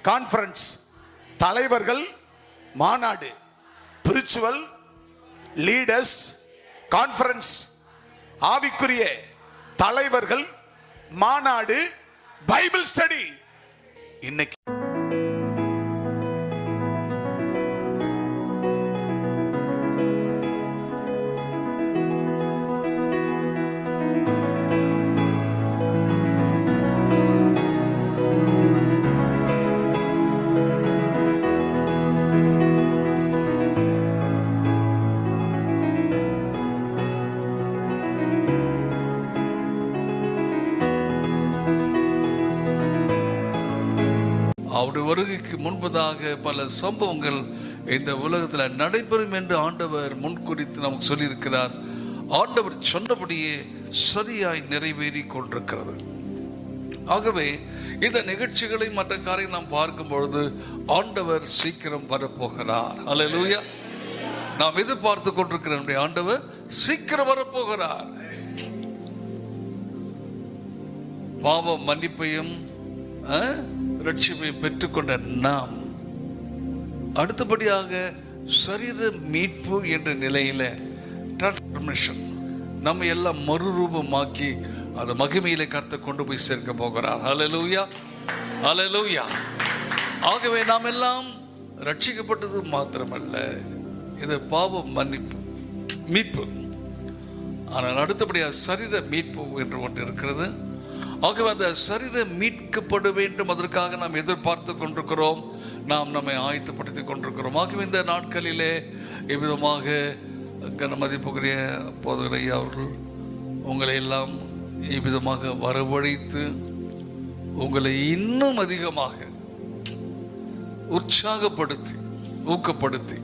Conference, தலைவர்கள் மாநாடு, spiritual leaders conference, ஆவிக்குரிய தலைவர்கள் மாநாடு, பைபிள் ஸ்டடி. இன்னைக்கு அவருடைய வருகைக்கு முன்பதாக பல சம்பவங்கள் இந்த உலகத்தில் நடைபெறும் என்று ஆண்டவர் முன்குறித்து நமக்கு சொல்லியிருக்கிறார். ஆண்டவர் சொன்னபடியே சரியாய் நிறைவேறி கொண்டிருக்கிறது. ஆகவே இந்த நிகழ்ச்சிகளை மற்ற காரியம் நாம் பார்க்கும் பொழுது ஆண்டவர் சீக்கிரம் வரப்போகிறார். அல்லேலூயா. நாம் எதிர்பார்த்து கொண்டிருக்கிற நம்முடைய ஆண்டவர் சீக்கிரம் வரப்போகிறார். பாவ மன்னிப்பையும் ரட்சிப்பை பெற்றுக்கொண்ட நாம் அடுத்தபடியாக சரீர மீட்பு என்ற நிலையில டிரான்ஸ்ஃபர்மேஷன் நம்ம எல்லாம் மறுரூபமாக்கி அந்த மகிமையில கர்த்தர் கொண்டு போய் சேர்க்க போகிறார். ஹல்லேலூயா, ஹல்லேலூயா. ஆகவே நாம் எல்லாம் ரட்சிக்கப்பட்டது மாத்திரமல்ல, இது பாவ மன்னிப்பு, மீட்பு. ஆனால் அடுத்தபடியாக சரீர மீட்பு என்று ஒன்று இருக்கிறது. ஆகவே அந்த சரீரம் மீட்கப்பட வேண்டும், அதற்காக நாம் எதிர்பார்த்து கொண்டிருக்கிறோம், நாம் நம்மை ஆயத்தப்படுத்தி கொண்டிருக்கிறோம். ஆகவே இந்த நாட்களிலே இவ்விதமாக மதிப்புக்குரிய போதகர் ஐயா அவர்கள் உங்களை எல்லாம் இவ்விதமாக வரவழைத்து உங்களை இன்னும் அதிகமாக உற்சாகப்படுத்தி ஊக்கப்படுத்தி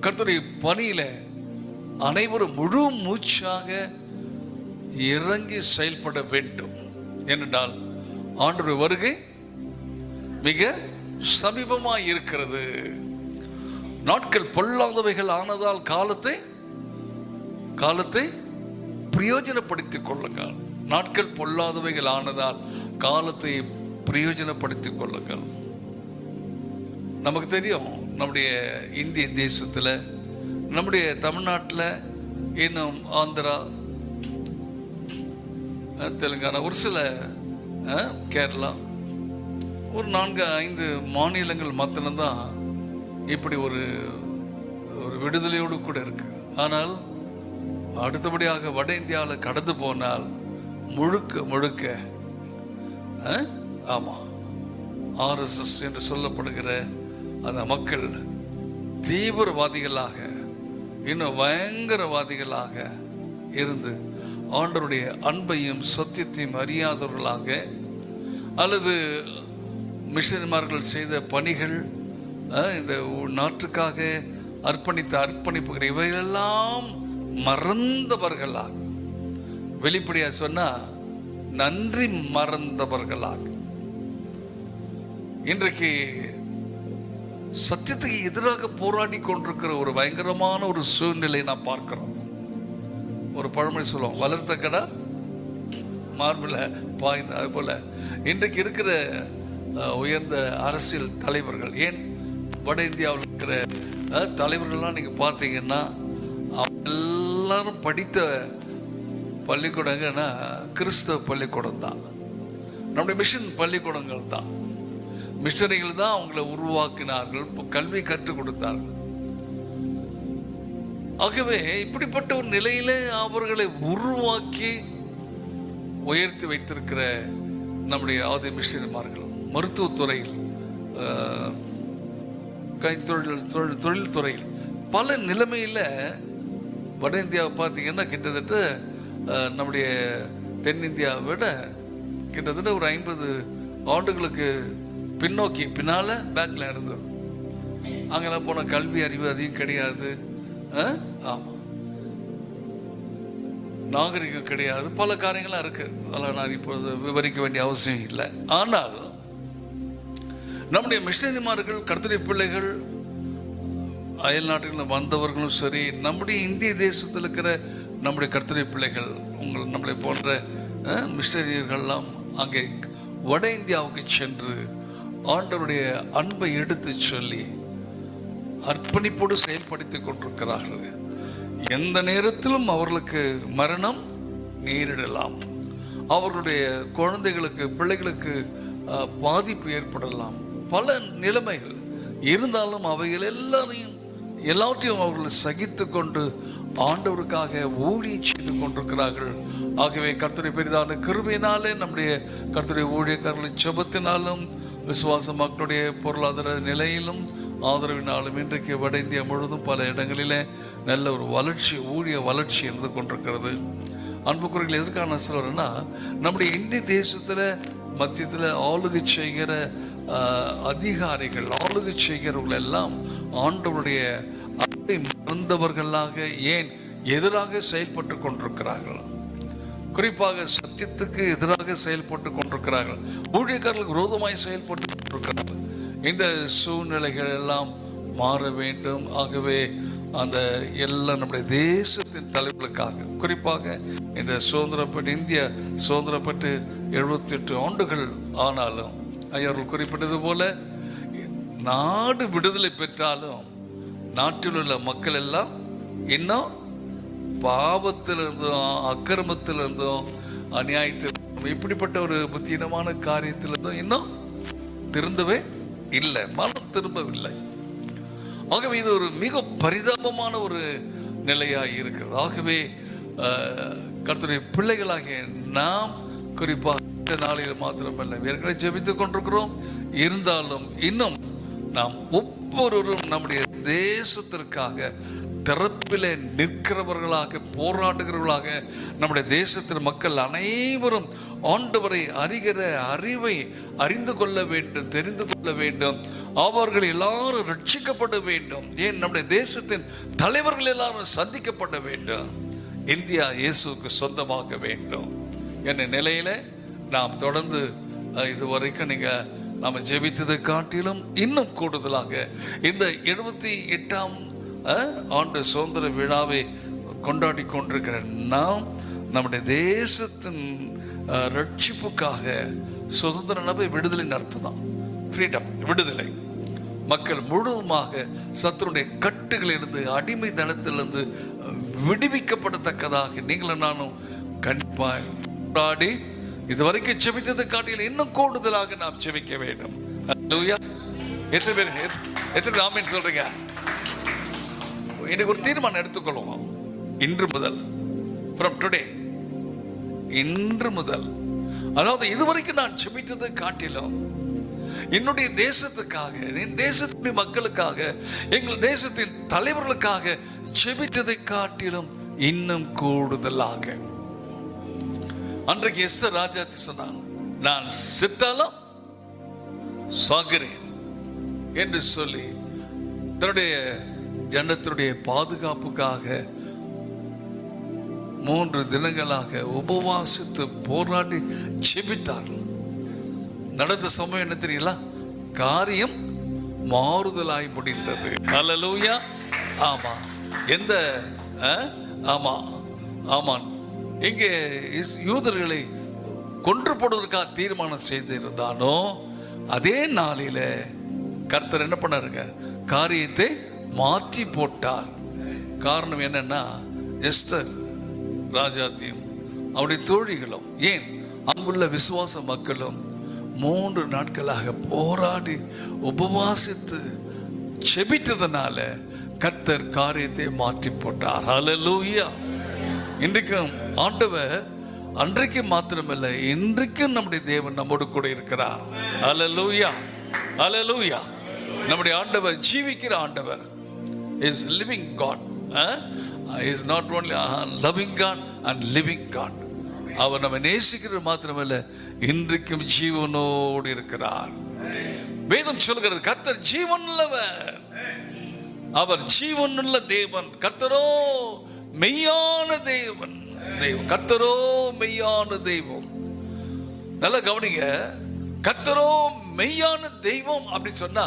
கர்த்தருடைய பணியில அனைவரும் முழு மூச்சாக இறங்கி செயல்பட வேண்டும். ஏனென்றால் ஆண்டவருடைய வருகை மிக சமீபமாய் இருக்கிறது. நாட்கள் பொல்லாதவைகள் ஆனதால் காலத்தை பிரயோஜனப்படுத்திக் கொள்ளுங்கள். நாட்கள் பொல்லாதவைகள் ஆனதால் காலத்தை பிரயோஜனப்படுத்திக் கொள்ளுங்கள். நமக்கு தெரியும், நம்முடைய இந்திய தேசத்தில், நம்முடைய தமிழ்நாட்டில், இன்னும் ஆந்திரா, தெலுங்கானா, ஒரு சில கேரளா, ஒரு 4-5 மாநிலங்கள் மாத்திரம்தான் இப்படி ஒரு விடுதலையோடு கூட இருக்கு. ஆனால் அடுத்தபடியாக வட இந்தியாவில் கடந்து போனால் முழுக்க ஆமா RSS என்று சொல்லப்படுகிற அந்த மக்கள் தீவிரவாதிகளாக, இன்னும் பயங்கரவாதிகளாக இருந்து ஆண்டவருடைய அன்பையும் சத்தியத்தையும் அறியாதவர்களாக, அல்லது மிஷனரிமார்கள் செய்த பணிகள், இந்த நாட்டுக்காக அர்ப்பணித்த அர்ப்பணிப்புகள், இவையெல்லாம் மறந்தவர்களாக, வெளிப்படையாக சொன்னா நன்றி மறந்தவர்களாக இன்றைக்கு சத்தியத்துக்கு எதிராக போராடி கொண்டிருக்கிற ஒரு பயங்கரமான ஒரு சூழ்நிலை நாம் பார்க்கிறோம். ஒரு பழமொழி சொல்லுவோம், வளர்த்த கடா மார்பில் பாய்ந்த. அது போல இன்றைக்கு இருக்கிற உயர்ந்த அரசியல் தலைவர்கள், ஏன் வட இந்தியாவில் இருக்கிற தலைவர்கள்லாம் நீங்கள் பார்த்தீங்கன்னா எல்லாரும் படித்த பள்ளிக்கூடங்கன்னா கிறிஸ்தவ பள்ளிக்கூடம் தான், நம்முடைய மிஷன் பள்ளிக்கூடங்கள் தான். மிஷனரிகள் தான் அவங்களை உருவாக்கினார்கள், கல்வி கற்றுக் கொடுத்தார்கள். ஆகவே இப்படிப்பட்ட ஒரு நிலையில அவர்களை உருவாக்கி உயர்த்தி வைத்திருக்கிற நம்முடைய ஆதி மிஷனரிமார்கள், மருத்துவத்துறையில், தொழில் துறையில், பல நிலைமையில வட இந்தியாவை பார்த்தீங்கன்னா கிட்டத்தட்ட நம்முடைய தென்னிந்தியாவை விட கிட்டத்தட்ட ஒரு 50 ஆண்டுகளுக்கு பின்னால பேக்ல இருந்தது. அங்கெல்லாம் போன கல்வி அறிவு அதிகம் கிடையாது, ஆமா, நாகரிகம் கிடையாது, பல காரியங்கள்லாம் இருக்கு. அதெல்லாம் நான் இப்பொழுது விவரிக்க வேண்டிய அவசியம் இல்லை. ஆனால் நம்முடைய மிஷனரிமார்கள், கர்த்தருடைய பிள்ளைகள், அயல் நாடுகளில் வந்தவர்களும் சரி, நம்முடைய இந்திய தேசத்தில் இருக்கிற நம்முடைய கர்த்தருடைய பிள்ளைகள், நம்மளை போன்ற மிஷனரியர்கள்லாம் அங்கே வட இந்தியாவுக்கு சென்று ஆண்டவருடைய அன்பை எடுத்து சொல்லி அர்ப்பணிப்போடு செயல்படுத்திக் கொண்டிருக்கிறார்கள். எந்த நேரத்திலும் அவர்களுக்கு மரணம் நேரிடலாம், அவர்களுடைய குழந்தைகளுக்கு பிள்ளைகளுக்கு பாதிப்பு ஏற்படலாம், பல நிலைமைகள் இருந்தாலும் அவைகள் எல்லாவற்றையும் அவர்கள் சகித்து கொண்டு ஆண்டவருக்காக ஊழியம் செய்து கொண்டிருக்கிறார்கள். ஆகவே கர்த்தருடைய பெரிதான கிருபையினாலே நம்முடைய கர்த்தருடைய ஊழியக்காரர்களின் ஜெபத்தினாலும் விசுவாச மக்களுடைய பொருளாதார நிலையிலும் ஆதரவினாலும் இன்றைக்கு வட இந்தியா முழுவதும் பல இடங்களிலே நல்ல ஒரு வளர்ச்சி, ஊழிய வளர்ச்சி இருந்து கொண்டிருக்கிறது. அன்புக்குறைகள் எதுக்கான சொல்றேன்னா, நம்முடைய இந்திய தேசத்தில் மத்தியத்தில் ஆளுகை செய்கிற அதிகாரிகள், ஆளுகை செய்கிறவர்கள் எல்லாம் ஆண்டவருடைய அன்பை மறந்தவர்களாக ஏன் எதிராக செயல்பட்டு கொண்டிருக்கிறார்கள். குறிப்பாக சத்தியத்துக்கு எதிராக செயல்பட்டு கொண்டிருக்கிறார்கள், ஊழியக்காரர்களுக்கு விரோதமாய் செயல்பட்டு கொண்டிருக்கிறார்கள். இந்த சூழ்நிலைகள் எல்லாம் மாற வேண்டும். ஆகவே அந்த எல்லாம் நம்முடைய தேசத்தின் தலைவர்களுக்காக, குறிப்பாக இந்த சுதந்திரப்பட்டு இந்தியா சுதந்திரப்பட்டு 78 ஆண்டுகள் ஆனாலும் ஐயர்கள் குறிப்பிட்டது போல நாடு விடுதலை பெற்றாலும் நாட்டில் உள்ள மக்கள் எல்லாம் இன்னும் பாவத்திலிருந்தும் அக்கிரமத்திலிருந்தும் அநியாயத்திலிருந்தும் இப்படிப்பட்ட ஒரு புத்தீனமான காரியத்திலிருந்தும் இன்னும் திருந்தவே இல்லை, மனம் திரும்பவில்லை. ஆகவே இது ஒரு மிக பரிதாபமான ஒரு நிலையாக இருக்கிறது. ஆகவே கர்த்தருடைய பிள்ளைகளாகிய நாம் குறிப்பாக இந்த நாளில் மாத்திரமல்ல, ஏற்கனவே ஜெபித்துக் கொண்டிருக்கிறோம், இருந்தாலும் இன்னும் நாம் ஒவ்வொருவரும் நம்முடைய தேசத்திற்காக திறப்பிலே நிற்கிறவர்களாக, போராடுகிறவர்களாக, நம்முடைய தேசத்தின் மக்கள் அனைவரும் ஆண்டவரை அறிகிற அறிவை அறிந்து கொள்ள வேண்டும், தெரிந்து கொள்ள வேண்டும். அவர்கள் எல்லாரும் ரட்சிக்கப்பட வேண்டும். ஏன் நம்முடைய தேசத்தின் தலைவர்கள் எல்லாரும் சந்திக்கப்பட வேண்டும். இந்தியா இயேசுக்கு சொந்தமாக வேண்டும் என்ற நிலையில நாம் தொடர்ந்து இதுவரைக்கும் நாம் ஜெபித்ததை காட்டிலும் இன்னும் கூடுதலாக இந்த 78ஆம் ஆண்டு சுதந்திர விழாவை கொண்டாடி கொண்டிருக்கிற நாம் நம்முடைய தேசத்தின் ரட்சிப்புக்காக, சுதந்திர விடுதலை அர்த்தம் ஃப்ரீடம், விடுதலை. மக்கள் முழுவதுமாக சத்துருடைய கட்டுகளிலிருந்து, அடிமை தனத்திலிருந்து விடுவிக்கப்படத்தக்கதாக நீங்களும் நானும் கண்டிப்பாக போராடி இதுவரைக்கும் செபித்ததை காட்டியில் இன்னும் கூடுதலாக நாம் செபிக்க வேண்டும். எத்தனை பேர் ஆமென் சொல்றீங்க? இன்னைக்கு ஒரு தீர்மானம் எடுத்துக்கொள்வோம். இன்று முதல், from today, இன்று முதல், அதாவது இதுவரைக்கும் நான் செபித்ததை காட்டிலும் என்னுடைய தேசத்துக்காக, என் தேசத்தின் மக்களுக்காக, எங்கள் தேசத்தின் தலைவர்களுக்காக செபித்ததை காட்டிலும் இன்னும் கூடுதலாக. அன்றைக்கு எஸ்தர் ராஜாத்தி சொன்னாங்க, நான் செத்தாலும் சாகிறேன் என்று சொல்லி தன்னுடைய ஜனத்தினுடைய பாதுகாப்புக்காக 3 தினங்களாக உபவாசித்து போராடி செபித்தார்கள். நடந்த சமயம் என்ன தெரியல, காரியம் மாறுதலாய் முடிந்தது. ஹல்லேலூயா. ஆமா, எந்த ஆமா ஆமான் இங்கே யூதர்களை கொன்று போடுவதற்காக தீர்மானம் செய்திருந்தானோ அதே நாளில கர்த்தர் என்ன பண்ணாருங்க, காரியத்தை மாற்றி போட்டார். காரணம் என்னன்னா, எஸ்தர் ராஜாத்தியும் அவருடைய தோழிகளும், ஏன் அங்குள்ள விசுவாச மக்களும் 3 நாட்களாக போராடி உபவாசித்து செபித்ததனால கர்த்தர் காரியத்தை மாற்றி போட்டார். ஹல்லேலூயா. இன்றைக்கும் ஆண்டவர் அன்றைக்கு மாத்திரமல்ல, இன்றைக்கும் நம்முடைய தேவன் நம்மோடு கூட இருக்கிறார். ஹல்லேலூயா, ஹல்லேலூயா. நம்முடைய ஆண்டவர் ஜீவிக்கிற ஆண்டவர், is living God. Is not only loving God and living God. அவர் நம்ம நேசிக்கிறது மாத்திரமல்ல, இன்றைக்கும் ஜீவனோடு இருக்கிறார். வேதம் சொல்கிறது, கர்த்தர் ஜீவனுள்ளவர், அவர் ஜீவனுள்ள தேவன். கர்த்தரோ மெய்யான தேவன். கர்த்தரோ மெய்யான தெய்வம். நல்லா கவனிங்க, கர்த்தரோ மெய்யான தெய்வம் அப்படி சொன்னா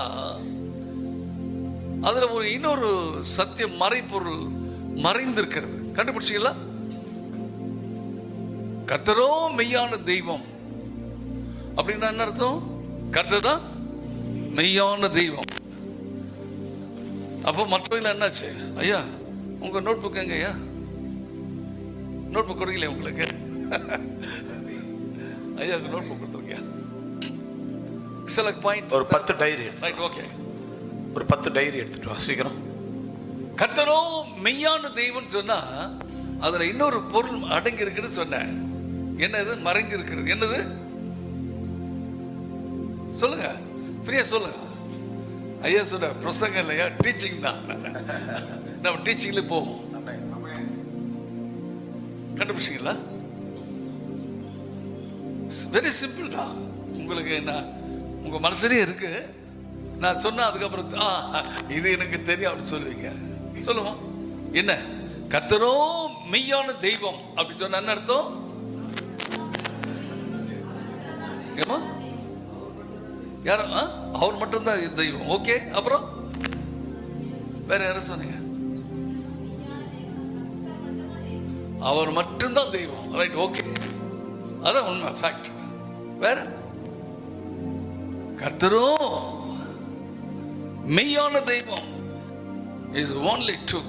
அதுல ஒரு இன்னொரு சத்தியம், மறைப்பொருள் மறைந்திருக்கிறது. கண்டுபிடிச்சீங்களா? கர்த்தரோ மெய்யான தெய்வம் அப்படின்னா என்ன அர்த்தம்? கர்த்தர் தான் மெய்யான தெய்வம். அப்போ மற்றவங்கள என்னாச்சு? ஐயா உங்க நோட் புக் எங்க ஐயா? நோட் புக் கொடுக்கல உங்களுக்கு? ஐயா நோட் புக் கொடுத்துருக்கியா? சில பாயிண்ட் ஒரு 10 டைரி. Right, okay. ஒரு 10 டைரி எடுத்துட்டு வா சீக்கிரம். கர்த்தரோ மெய்யான தெய்வம் சொன்னா அதுல இன்னொரு பொருள் அடங்கி இருக்குன்னு சொன்னேன். என்னது? மறைஞ்சு இருக்கிறது. என்னது சொல்லுங்க, ஃப்ரீயா சொல்லுங்க. ஐயா சொல்ற பிரசங்கம் இல்லையா, டீச்சிங் தான். நம்ம டீச்சிங்ல போவோம். கண்டுபிடிச்சிங்களா? வெரி சிம்பிள் தான். உங்களுக்கு என்ன உங்க மனசுலயே இருக்கு. நான் சொன்னா அதுக்கப்புறம் இது எனக்கு தெரியும் அப்படி சொல்லுவீங்க. சொல்லுவோம். என்ன? கர்த்தரோ மெய்யான தெய்வம் அப்படி சொன்ன என்ன அர்த்தம்? ஏமா யாரும் அவர் மட்டும்தான் தெய்வம். ஓகே, அப்புறம் வேற யாரும் சொன்னீங்க? அவர் மட்டும்தான் தெய்வம். ரைட், ஓகே, அதான் உண்மை, ஃபேக்ட். வேற? கர்த்தரோ மெய்யான தெய்வம் is only true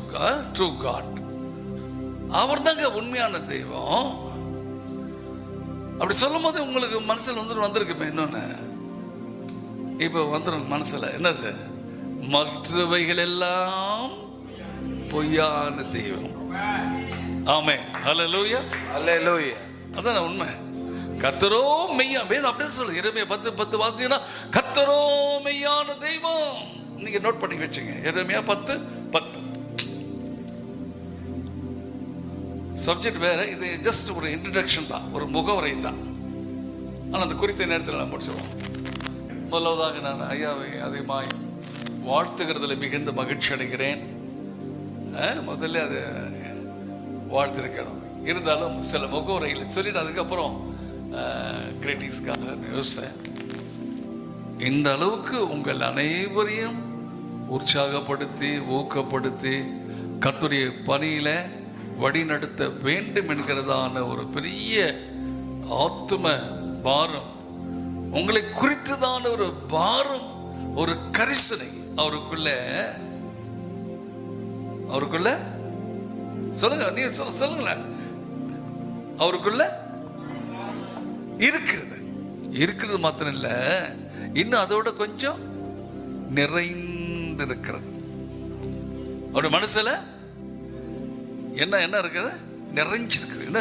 God. அவர் தாங்க உண்மையான தெய்வம். அப்படி சொல்லும் போது உங்களுக்கு மனசுல வந்திருக்குமே இன்னொன்னு. இப்ப வந்துடும் மனசுல. என்னது? மற்றவைகள் எல்லாம் பொய்யான தெய்வம். ஆமென், ஹல்லேலூயா, ஹல்லேலூயா. அதான் உண்மை. கர்த்தரோ மெய்யா, வேதம் அப்படியே சொல்லு. எரேமியா 10:10 வாசிச்சீங்கன்னா கர்த்தரோ மெய்யான தெய்வம். நீங்க நோட் பண்ணி வச்சுங்க. எரேமியா 10:10. சப்ஜெக்ட் வேற, இது ஜஸ்ட் ஒரு இன்ட்ரடக்ஷன் தான், ஒரு முகவரை தான். ஆனால் அந்த குறித்த நேரத்தில் நான் முடிச்சிடுவோம். முதலாவதாக நான் ஐயாவை அதிகமாய் வாழ்த்துகிறதுல மிகுந்த மகிழ்ச்சி அடைகிறேன். முதல்ல அது வாழ்த்திருக்கணும். இருந்தாலும் சில முகவரைகளை சொல்லிட்டு அதுக்கப்புறம் கிரீட்டிங்ஸ்க்காக யோசித்தேன். இந்த அளவுக்கு உங்கள் அனைவரையும் உற்சாகப்படுத்தி ஊக்கப்படுத்தி கர்த்தருடைய பணியில வழிநடத்த வேண்டும் என்கிறதான ஒரு பெரிய ஆத்தும பாரம், உங்களை குறித்துதான ஒரு பாரம், ஒரு கரிசனை அவருக்குள்ள சொல்லுங்க, நீ சொல்லுங்களேன். அவருக்குள்ள இருக்கிறது மாத்திரம் இல்ல, இன்னும் அதோட கொஞ்சம் நிறைந்திருக்கிறது. அவருடைய மனசுல என்ன இருக்குது? நிறைஞ்சிருக்கு. என்ன?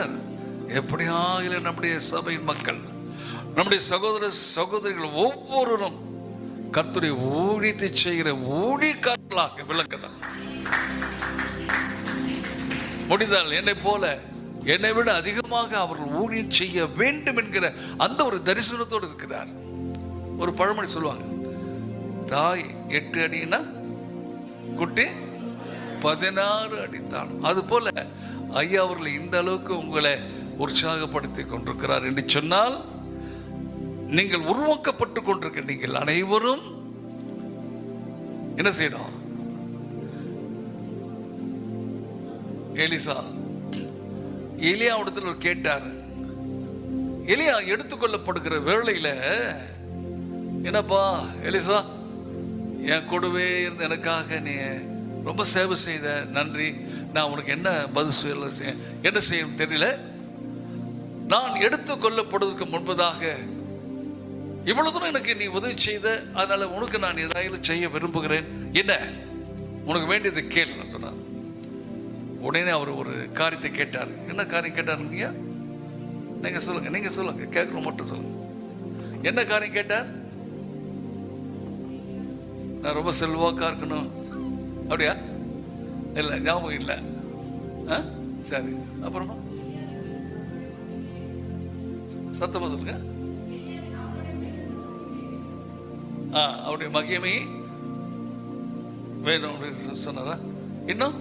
எப்படியாக நம்முடைய சபையின் மக்கள், நம்முடைய சகோதர சகோதரிகள் ஒவ்வொருவரும் கர்த்தருடைய ஊழியத்தை செய்கிற ஊழியக்காரர்களாக விளங்கலாம். முடிந்தால் என்னை போல, என்னை விட அதிகமாக அவர்கள் ஊழியம் செய்ய வேண்டும் என்கிற அந்த ஒரு தரிசனத்தோடு இருக்கிறார். ஒரு பழமொழி சொல்லுவாங்க, தாய் 8 அடினா குட்டி 16 அடி தான். அது போல ஐயா அவர்கள் இந்த அளவுக்கு உங்களை உற்சாகப்படுத்தி கொண்டிருக்கிறார் என்று சொன்னால், நீங்கள் உருவாக்கப்பட்டு கொண்டிருக்க நீங்கள் அனைவரும் என்ன செய்யணும்? எலியாவிடத்தில் ஒரு கேட்டார். எலியா எடுத்துக்கொள்ளப்படுகிற வேளையில, என்னப்பா எலிசா, என் கூடவே இருந்து எனக்காக நீ ரொம்ப சேவை செய்த, நன்றி. நான் உனக்கு என்ன பதில் என்ன செய்யணும் தெரியல. நான் எடுத்துக்கொள்ளப்படுவதற்கு முன்பதாக இவ்வளவு தூரம் எனக்கு நீ உதவி செய்த, அதனால உனக்கு நான் ஏதாவது செய்ய விரும்புகிறேன். என்ன உனக்கு வேண்டியது கேள்வி சொன்னார். உடனே அவர் ஒரு காரியத்தை கேட்டார். என்ன காரியம் கேட்டாருங்க? நீங்க சொல்லுங்க, கேட்கணும் மட்டும் சொல்லுங்க. என்ன காரியம் கேட்டார்? நான் ரொம்ப செல்வாக்கா இருக்கணும் அப்படியா? இல்லை, ஞாபகம் இல்லை. சரி, அப்புறமா சத்தமா சொல்லுங்க. அவருடைய மகிமை வேணும் சொன்னாரா? இன்னும்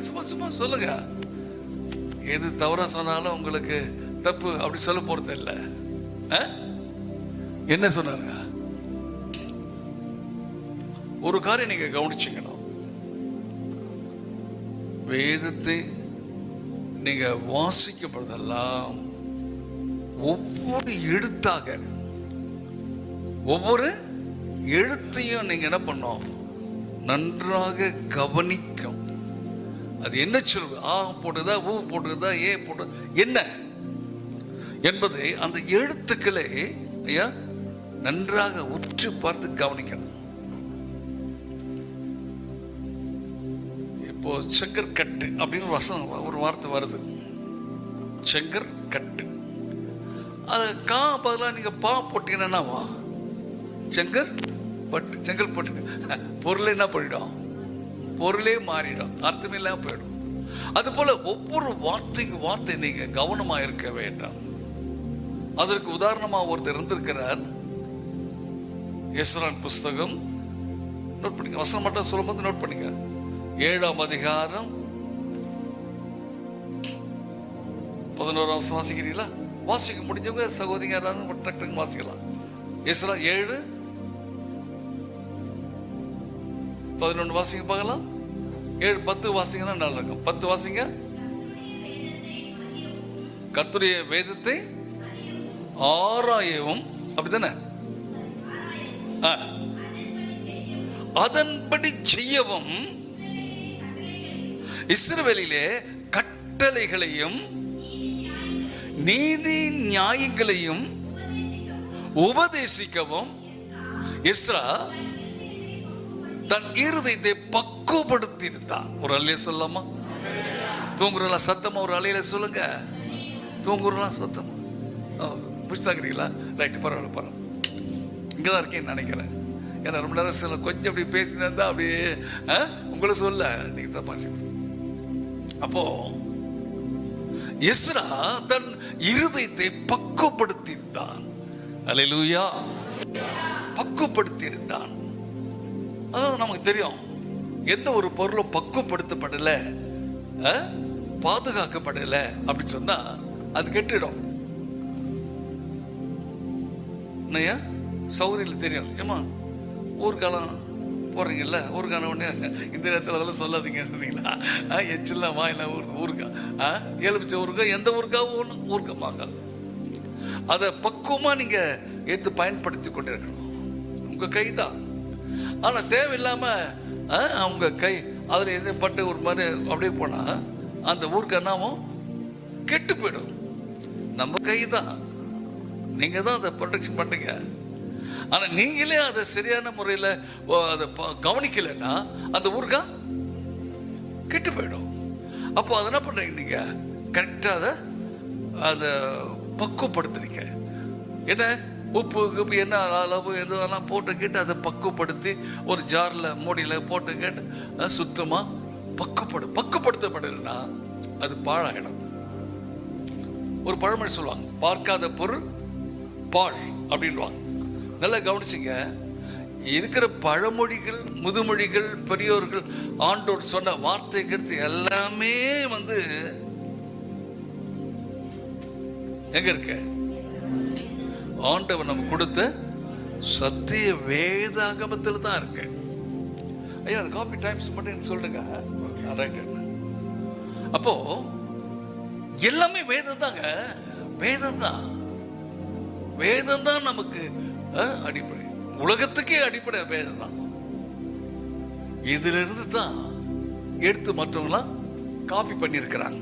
சும்மா சொல்லுங்க. எது தவறா சொன்னாலும் உங்களுக்கு தப்பு அப்படி சொல்ல போறது இல்லை. என்ன சொன்னாருங்க? ஒரு காரியம் நீங்க கவனிச்சுக்கணும். வேதத்தை நீங்க வாசிக்கும் பொழுதெல்லாம் ஒவ்வொரு எழுத்தாக, ஒவ்வொரு எழுத்தையும் நீங்க என்ன பண்ணோம், நன்றாக கவனிக்கும். அது என்ன சொல்லுது, ஆ போட்டுதா, ஊ போட்டுதா, ஏ போட்டு என்ன என்பதை அந்த எழுத்துக்களை ஐயா நன்றாக உற்று பார்த்து கவனிக்கணும். இப்போ செங்கர் கட்டு அப்படின்னு ஒரு வார்த்தை வருது, செங்கர் கட்டு. அது கா பதிலாக நீங்க பா போட்டீங்கன்னா செங்கர் பட்டு, செங்கல் பட்டு, பொருள் என்ன பண்ணிடும், பொருளே மாறிடும், அர்த்தமே இல்லாம போயிடும். அது போல ஒவ்வொரு வார்த்தைக்கு வார்த்தை நீங்க கவனமா இருக்க வேண்டாம். அதற்கு உதாரணமா ஒருத்தர் இருந்திருக்கிறார். எஸ்ரான் புஸ்தகம் நோட் பண்ணிங்க, வசனம் மட்டும் சொல்லும் போது நோட் பண்ணிங்க. 7ஆம் அதிகாரம் 11ஆம் வசனம் வாசிக்கிறீங்களா? வாசிக்க முடிஞ்சவங்க சகோதரிங்க யாராவது டக்கு வாசிக்கலாம். எஸ்ரா 7:11 வாசிங்க பார்க்கலாம். 7:10 வாசிங்கன்னா நல்லா இருக்கும். 10 வாசிங்க. கர்த்தருடைய வேதத்தை ஆராயவும், அப்படித்தானே, அதன்படி செய்யவும், இஸ்ரவேலிலே கட்டளைகளையும் நீதி நியாயங்களையும் உபதேசிக்கவும் எஸ்ரா தன் இருதயத்தை பக்குவப்படுத்தி இருந்தான். ஒரு அலையில சொல்லாமா? தூங்குறலாம் சத்தமா ஒரு அலையில சொல்லுங்க. தூங்குறலாம் சத்தமா முடிச்சுதாங்கிறீங்களா? ரைட்டு, பரவாயில்ல பரவாயில்ல, இங்கதான் இருக்கேன்னு நினைக்கிறேன். ஏன்னா ரொம்ப நேரம் சொல்ல கொஞ்சம் அப்படி பேசினா தான் அப்படியே உங்களை சொல்ல நீங்க தான் பாசி. அப்போ எஸ்ரா தன் இருதயத்தை பக்குவப்படுத்தி இருந்தான். அல்லேலூயா, பக்குவப்படுத்தி இருந்தான். அதாவது நமக்கு தெரியும், எந்த ஒரு பொருளும் பக்குவப்படுத்தப்படல, பாதுகாக்கப்படல அப்படி சொன்னா அது கெட்டிடும். என்னையா சௌகரியில் தெரியும். ஏமா ஊர்காலம் போடுறீங்கல்ல, ஊர்கான உடனே இந்த நேரத்தில் அதெல்லாம் சொல்லாதீங்க சொன்னீங்களா? எச்சில்லாம் வாயில ஊருக்கா, எலுமிச்ச ஊருக்கா, எந்த ஊருக்காவும் ஒன்று ஊருக்கமாங்க. அதை பக்குவமாக நீங்கள் எடுத்து பயன்படுத்தி கொண்டு இருக்கணும். உங்கள் கை தான். ஆனால் தேவையில்லாமல் அவங்க கை அதில் எந்த பட்டு ஒரு மாதிரி அப்படியே போனால் அந்த ஊருக்கு என்னாவும் கெட்டு போயிடும். நம்ம கை தான், நீங்கள் தான் அதை ப்ரொடெக்ஷன் பண்ணுறீங்க. ஆனால் நீங்களே அதை சரியான முறையில் அதை கவனிக்கலைன்னா அந்த ஊருக்கா கெட்டு போயிடும். அப்போ அதை என்ன பண்ணுறீங்க, நீங்கள் கரெக்டாக அதை பக்குவப்படுத்துறீங்க. என்ன உப்பு உப்பு என்ன அளவு எதுவெல்லாம் போட்டு கேட்டு அதை பக்குவப்படுத்தி ஒரு ஜாரில் மூடியில் போட்டு கேட்டு சுத்தமாக பக்குவப்படுத்தப்படலைன்னா அது பாழாயிடும். ஒரு பழமொழி சொல்லுவாங்க, பார்க்காத பொருள் பாழ் அப்படின்வாங்க. நல்லா கவனிச்சிங்க. இருக்கிற பழமொழிகள், முதுமொழிகள், பெரியோர்கள், ஆண்டோர் சொன்ன வார்த்தைக்கு எல்லாமே எங்க இருக்க, ஆண்டவர் நம்ம கொடுத்த சத்திய வேதாகமத்தில் தான் இருக்கு. ஐயா அந்த காபி டைம்ஸ் மட்டும் எனக்கு சொல்லுங்க. அப்போ எல்லாமே வேதம் தாங்க, வேதம் தான். வேதம் தான் நமக்கு அடிப்படை, உலகத்துக்கே அடிப்படை வேதம் தான். இதுல இருந்து தான் எடுத்து மற்றவங்களாம் காப்பி பண்ணியிருக்கிறாங்க.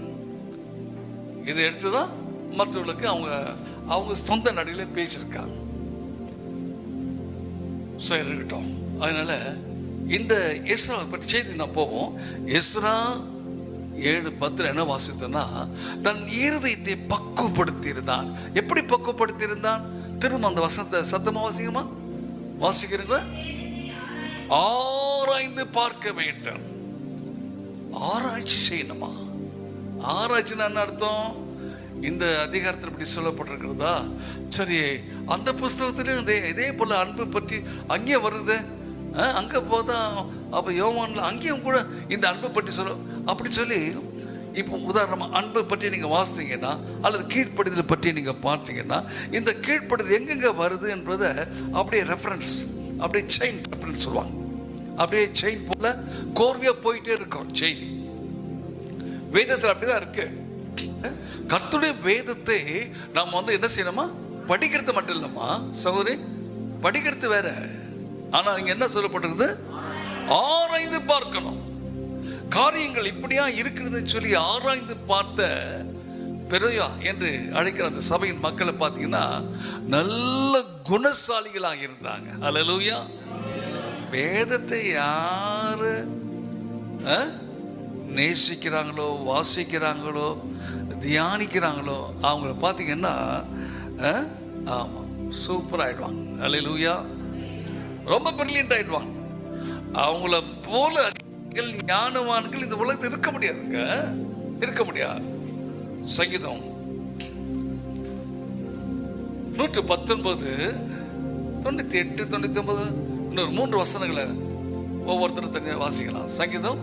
இதை எடுத்துதான் மற்றவர்களுக்கு அவங்க சொந்த நடையில பேசியிருக்காங்க. சரி இருக்கட்டும். அதனால இந்த எஸ்ரா பற்றி செய்தி நான் போவோம். எஸ்ரா 7:10 என்ன வாசித்தனா, தன் இருதயத்தை பக்குவப்படுத்தி இருந்தான். எப்படி பக்குவப்படுத்தி இருந்தான்? திரும்ப அந்த வசனத்தை சத்தமா வாசிங்கம்மா. வாசிக்கிறீங்களா? ஆராய்ந்து பார்க்க வேண்டும். ஆராய்ச்சி செய்யணுமா? ஆராய்ச்சின்னா என்ன அர்த்தம்? இந்த அதிகாரத்தில் இப்படி சொல்லப்பட்டிருக்கிறதா? சரி, அந்த புஸ்தகத்திலும் இதே போல அன்பு பற்றி அங்கே வருது. அங்கே போதா அப்போ யோவான்ல அங்கேயும் கூட இந்த அன்பை பற்றி சொல்ல அப்படி சொல்லி. இப்போ உதாரணமாக அன்பை பற்றி நீங்கள் வாசித்தீங்கன்னா அல்லது கீழ்ப்படுதல் பற்றி நீங்கள் பார்த்தீங்கன்னா இந்த கீழ்ப்படுதல் எங்கெங்கே வருது என்பதை அப்படியே ரெஃபரன்ஸ், அப்படியே செயின் ரெஃபரன்ஸ் சொல்லுவாங்க. அப்படியே செயின் போல கோர்வையாக போயிட்டே இருக்கும் செய்தி. வேதத்தில் அப்படிதான் இருக்கு. கர்த்தருடைய வேதத்தை நாம் என்ன செய்யணுமா? படிக்கிறது மட்டும் இல்லைம்மா சகோதரி, படிக்கிறது வேற, ஆனா இங்க என்ன சொல்லப்பட்டிருக்குது? ஆராய்ந்து பார்க்கணும். காரியங்கள் இப்படியா இருக்கிறதுன்னு சொல்லி ஆராய்ந்து பார்த்த பெரியா என்று அழைக்கிற அந்த சபையின் மக்களை பார்த்தீங்கன்னா நல்ல குணசாலிகளாக இருந்தாங்க. அல்லேலூயா. வேதத்தை யாரு நேசிக்கிறாங்களோ, வாசிக்கிறாங்களோ, தியானிக்கிறாங்களோ அவங்கள பார்த்தீங்கன்னா ஆமாம் சூப்பர் ஆயிடுவாங்க. அல்லேலூயா. ரொம்ப பிரில்லியன்ட் ஆயிடுவாங்க. அவங்கள போல ஞானவான்கள் இந்த உலகத்தில் இருக்க முடியாதுங்க, இருக்க முடியாது. சங்கீதம் 119, 98, 99 இன்னொரு 3 வசனங்களை ஒவ்வொருத்தரும் தனியாக வாசிக்கலாம். சங்கீதம்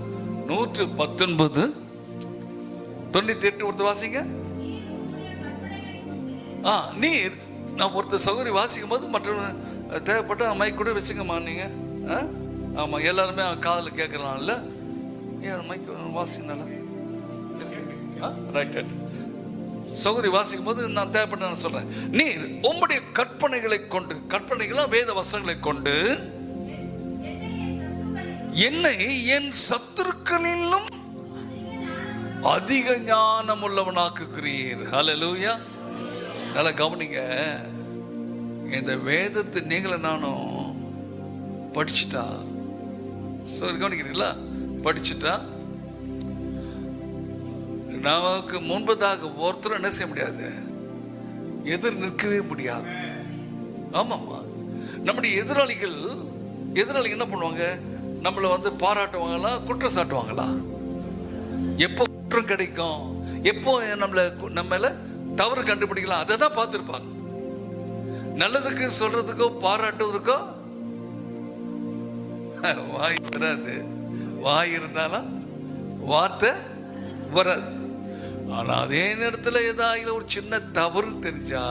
119, 98 ஒருத்தர் வாசிங்க. நீர் நான் ஒருத்தர் சௌகரி வாசிக்கும் போது மற்றவங்க தேவைப்பட்ட மைக் கூட வச்சுங்கம்மா. நீங்க ஆமாம் எல்லாருமே காதில் கேட்கலாம்ல. ஏன் மைக் வாசிங்கனால ரைட் ரைட் சௌகரி வாசிக்கும் போது நான் தேவைப்பட்ட நான் சொல்றேன். நீர் உம்முடைய கற்பனைகளை கொண்டு, கற்பனைகளா வேத வசனங்களை கொண்டு என்னை என் சத்துருக்களிலும் அதிக ஞானம் உள்ளவனாக்குகிறீர். ஹல்லேலூயா. நல்லா கவனிங்க. இந்த வேதத்தை நீங்களும் நானும் படிச்சுட்டா, கவனிக்கிறீங்களா? படிச்சுட்டா நமக்கு முன்பதாக ஒருத்தர் என்ன செய்ய முடியாது, எதிர் நிற்கவே முடியாது. ஆமாம்மா. நம்முடைய எதிராளிகள் என்ன பண்ணுவாங்க? நம்மளை பாராட்டுவாங்களா, குற்றம் சாட்டுவாங்களா? எப்போ குற்றம் கிடைக்கும், எப்போ நம்ம தவறு கண்டுபிடிக்கலாம், அதை தான் பார்த்துருப்பாங்க. நல்லதுக்கு சொல்றதுக்கோ பாராட்டுவதற்கோ வாய் வராது. வாய் இருந்தாலும் வார்த்தை வராது. ஆனா அதே நேரத்தில் ஏதாவது ஒரு சின்ன தவறு தெரிஞ்சா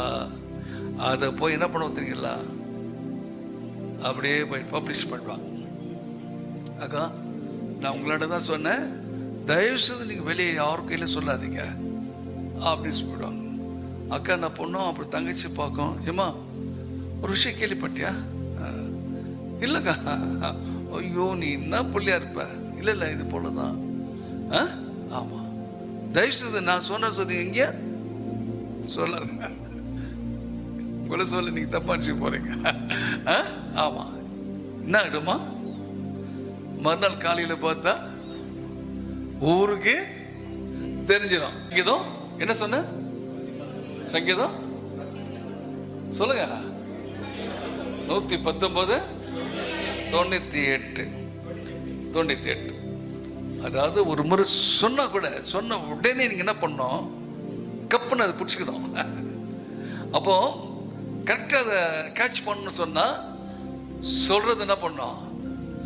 அதை போய் என்ன பண்ணுவோம் தெரியுங்களா? அப்படியே போய் பப்ளிஷ் பண்ணுவாங்க. அக்கா நான் உங்களோட தான் சொன்னேன், தயவு செய்து நீங்க வெளியே யார் கையில சொல்லாதீங்க அப்படின்னு சொல்லிடுவாங்க. அக்கா என்ன பண்ணோம், அப்புறம் தங்கச்சி பார்க்கும், ஏமா ஒரு விஷயம் கேள்விப்பட்டியா? இல்லைக்கா. ஐயோ நீ என்ன பிள்ளையா இருப்ப? இல்லை இல்லை இது போலதான். ஆமா தயவு செய்து நான் சொன்ன சொல்லி இங்க சொல்லாத, உங்களை சொல்ல நீங்க தப்பா நினைச்சு போறீங்க. ஆமா என்ன ஆயிடுமா? மறுநாள் காலையில பார்த்தா ஊருக்கு தெரிஞ்சிடும். சங்கீதம் என்ன சொன்ன? சங்கீதம் சொல்லுங்க. 119, 98, 98. அதாவது ஒரு முறை சொன்னா கூட சொன்ன உடனே நீங்க என்ன பண்ணணும், கப்புன்னு அதை பிடிச்சிக்கணும். அப்போ கரெக்டாக அதை கேட்ச் பண்ணணும்னு சொன்னா சொல்றது என்ன பண்ணணும்,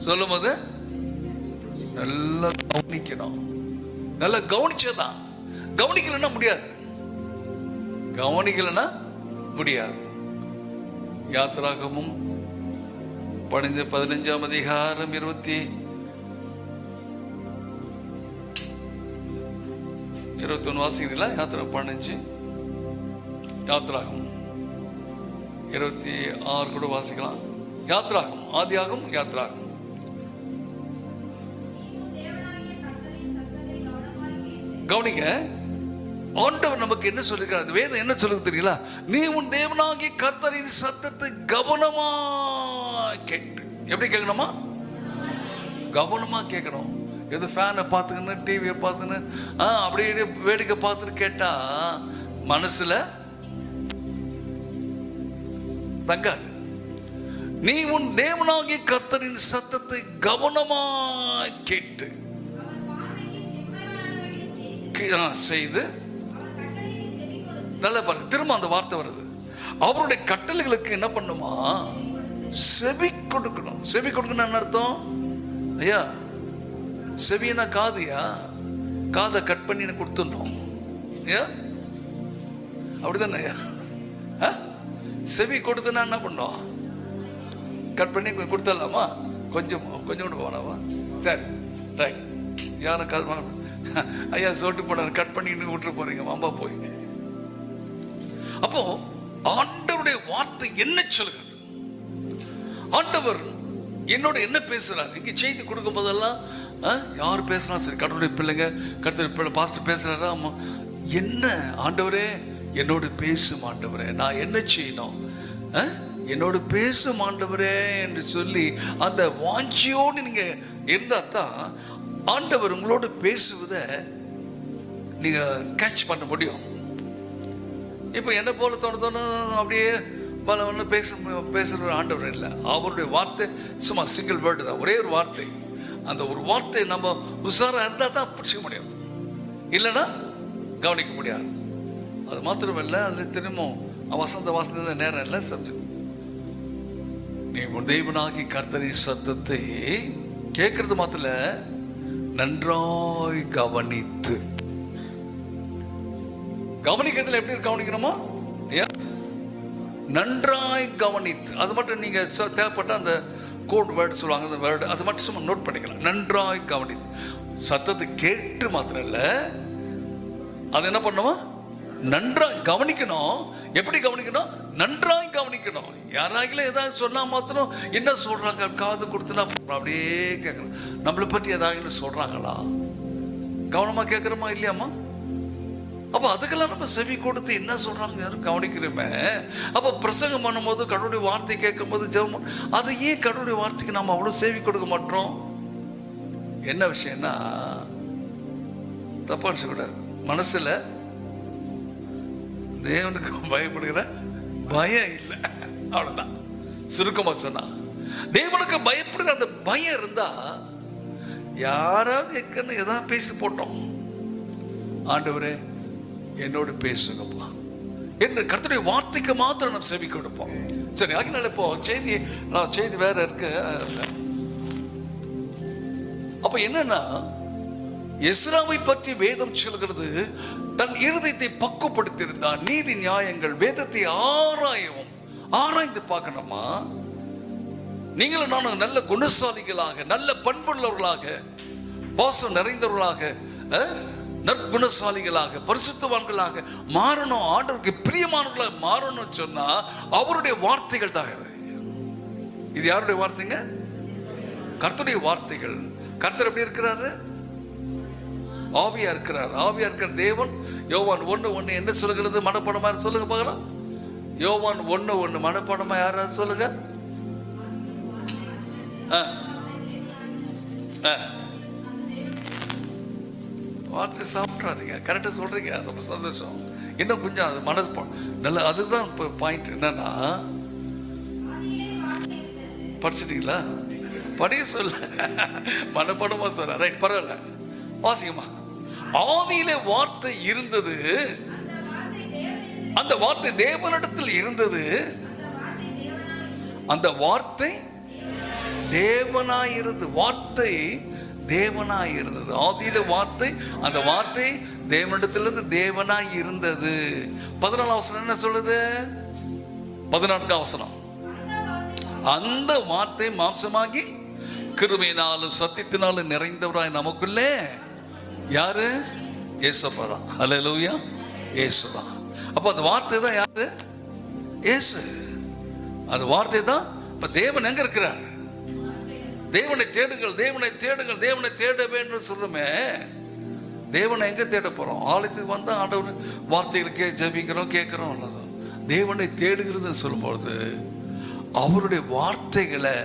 சொல்லும் போது நல்லா கவனிக்கணும். நல்லா கவனிச்சதான். கவனிக்கலன்னா முடியாது, கவனிக்கலன்னா முடியாது. யாத்திராகமும் 15ஆம் அதிகாரம் 21 வாசிக்கிறீங்களா? யாத்திரா 15, யாத்திராகம் 26 கூட வாசிக்கலாம். யாத்திராகம், ஆதியாகம், யாத்திராகம். கவனிங்க, ஆண்டவர் நமக்கு என்ன சொல்லிருக்காரு? வேதம் என்ன சொல்லுது தெரியுங்களா? நீ உன் தேவனாகிய கர்த்தரின் சத்தத்தை கவனமா கேட்டு. எப்படி கேட்கணுமா? கவனமா கேட்கணும். ஏதோ ஃபேனை பார்த்துக்கின்னு டிவியை பார்த்துன்னு அப்படியே வேடிக்கை பார்த்துட்டு கேட்டா மனசுல தங்காது. நீ உன் தேவனாகிய கர்த்தரின் சத்தத்தை கவனமா கேட்டு செய்து. நல்ல பாருங்க, திரும்ப அந்த வார்த்தை வருது. அவருடைய கட்டளைகளுக்கு என்ன பண்ணுமா? செவி கொடுக்கணும். செவி கொடுக்கணும் என்ன அர்த்தம் ஐயா? செவினா காதுயா, காதை கட் பண்ணி எனக்கு கொடுத்துடணும் ஐயா, அப்படிதானே ஐயா? செவி கொடுத்துனா என்ன பண்ணோம்? கட் பண்ணி கொடுத்துடலாமா? கொஞ்சம் கொஞ்சோண்டு போனாமா? சரி ரைட். யாரும் காது ஐயா சோட்டு போனார், கட் பண்ணி விட்டுட்டு போறீங்க, மாம்பா போய். அப்போ ஆண்டவருடைய வார்த்தை என்ன சொல்கிறது? ஆண்டவர் என்னோட என்ன பேசுறாரு. இங்க செய்தி கொடுக்கும் போதெல்லாம் யார் பேசுனா சரி, கடவுளுடைய பிள்ளைங்க, கர்த்தருடைய பிள்ளை, பாஸ்டர் பேசுறாரா, ஆமா, என்ன ஆண்டவரே என்னோடு பேசும் ஆண்டவரே, நான் என்ன செய்யணும், என்னோடு பேசும் ஆண்டவரே என்று சொல்லி அந்த வாஞ்சியோடு நீங்க இருந்தா தான் ஆண்டவர் உங்களோடு பேசுவதை நீங்க கேட்ச் பண்ண முடியும். இப்போ என்ன போல தோண அப்படியே பல ஒன்று பேசுகிற ஆண்டவர் இல்லை. அவருடைய வார்த்தை சும்மா சிங்கிள் வேர்டு தான், ஒரே ஒரு வார்த்தை. அந்த ஒரு வார்த்தை நம்ம உஷாராக இருந்தால் தான் பிடிச்சிக்க முடியும், இல்லைன்னா கவனிக்க முடியாது. அது மாத்திரமில்லை, அதில் திரும்பவும் வசந்த வாசனை நேரம் இல்லை. சப்ஜெக்ட் நீ உன் தெய்வனாகி கர்த்தரின் சத்தத்தை கேட்கறது மாத்திரம் நன்றாய் கவனித்து. கவனிக்கிறதுல எப்படி கவனிக்கணுமா, நன்றாய் கவனித்து. அது மட்டும் நீங்க தேவைப்பட்ட அந்த கோட் வேர்டு சொல்லுவாங்க, அந்த வேர்டு அது மட்டும் சும்மா நோட் பண்ணிக்கலாம். நன்றாய் கவனித்து. சத்தத்தை கேட்டு மாத்திரம் இல்லை, அது என்ன பண்ணுமா, நன்றாய் கவனிக்கணும். எப்படி கவனிக்கணும், நன்றாய் கவனிக்கணும். யாராகிலும் ஏதாவது சொன்னா மாத்திரம் என்ன சொல்றாங்க காது கொடுத்துனா அப்படியே கேட்கணும். நம்மளை பற்றி ஏதாவது சொல்றாங்களா, கவனமா கேட்கிறோமா இல்லையாமா? அப்போ அதுக்கெல்லாம் நம்ம செவி கொடுத்து என்ன சொல்றாங்க கவனிக்கிறோமே. அப்போ பிரசங்கம் பண்ணும்போது, கடவுளுடைய வார்த்தை கேட்கும் போது, ஜெபம், அது ஏன் கடவுளுடைய வார்த்தைக்கு நம்ம அவ்வளோ செவி கொடுக்க மாட்டோம்? என்ன விஷயம்னா, தப்பா நினைச்சக்கூடாது, மனசுல தேவனுக்கு பயப்படுகிற பயம் இல்லை, அவ்வளவுதான். சுருக்கமா சொன்னா, தேவனுக்கு பயப்படுகிற அந்த பயம் இருந்தா யாராவது எக்கன்னு எதாவது பேசி போட்டோம், ஆண்டவரே என்னோடு பேசுங்கப்பா என்று கர்த்தருடைய வார்த்தைக்கு மாத்திரம் நம்ம செவி கொடுப்போம். சரி, ஆகினால இப்போ செய்தி வேற இருக்கு. அப்ப என்னன்னா, எஸ்ராவை பற்றி வேதம் சொல்கிறது, தன் இருதயத்தை பக்குவப்படுத்தியிருந்தான். நீதி நியாயங்கள் வேதத்தை ஆராய்ந்து பார்க்கணுமா. நீங்களும் நானும் நல்ல குணசாலிகளாக, நல்ல பண்புள்ளவர்களாக, பாசம் நிறைந்தவர்களாக, நற்குணசாலிகளாக, பரிசுத்தவான்களாக மாறணும், ஆண்டவருக்கு பிரியமானவர்களாக மாறணும் சொன்னா அவருடைய வார்த்தைகள் தான். இது யாருடைய வார்த்தைங்க? கர்த்தருடைய வார்த்தைகள். கர்த்தர் எப்படி இருக்கிறாரு? ஆவியா இருக்கிறார். ஆவியா இருக்கிற தேவன். யோவான் 1:1 என்ன சொல்லுகிறது? மனப்பாடமா சொல்லுங்க பார்க்கலாம். யோவான் 1:1 மனப்பாடமா யாராவது சொல்லுங்க. வார்த்தை சாப்பிட்றாதீங்க, கரெக்டாக சொல்றீங்க, ரொம்ப சந்தோஷம். இன்னும் கொஞ்சம் அது மனசு நல்ல. அதுதான் இப்போ பாயிண்ட். என்னன்னா, படிச்சிட்டீங்களா? படிக்க சொல்ல, மனப்படமா சொல்ல. ரைட், பரவாயில்ல, வாசிங்கம்மா. ஆதியிலே வார்த்தை இருந்தது, அந்த வார்த்தை தேவனிடத்தில் இருந்தது, அந்த வார்த்தை தேவனாய் இருந்தது. வார்த்தை தேவனாய் இருந்தது. ஆதியில வார்த்தை, அந்த வார்த்தை தேவனிடத்திலிருந்து தேவனாய் இருந்தது. 14ஆம் வசனம் என்ன சொல்லுது? 14ஆம் வசனம், அந்த வார்த்தை மாம்சமாகி கிருபையினாலும் சத்தியத்தினாலும் நிறைந்தவராய் நமக்குள்ளே. யாரு? இயேசுப்பா தான். ஹல்லேலூயா, இயேசுதான். அப்போ அந்த வார்த்தை தான் யாரு? இயேசு. அந்த வார்த்தை தான். இப்ப தேவன் எங்க இருக்கிறார்? தேவனை தேடுங்கள், தேவனை தேடுங்கள், தேவனை தேட வேண்டும் சொல்லுமே. தேவனை எங்க தேட போறோம்? ஆலயத்துக்கு வந்தா ஆண்டவர் வார்த்தைகளுக்கே ஜெபிக்கிறோம், கேட்கிறோம். அல்லது தேவனை தேடுகிறது சொல்லும்போது அவருடைய வார்த்தைகளை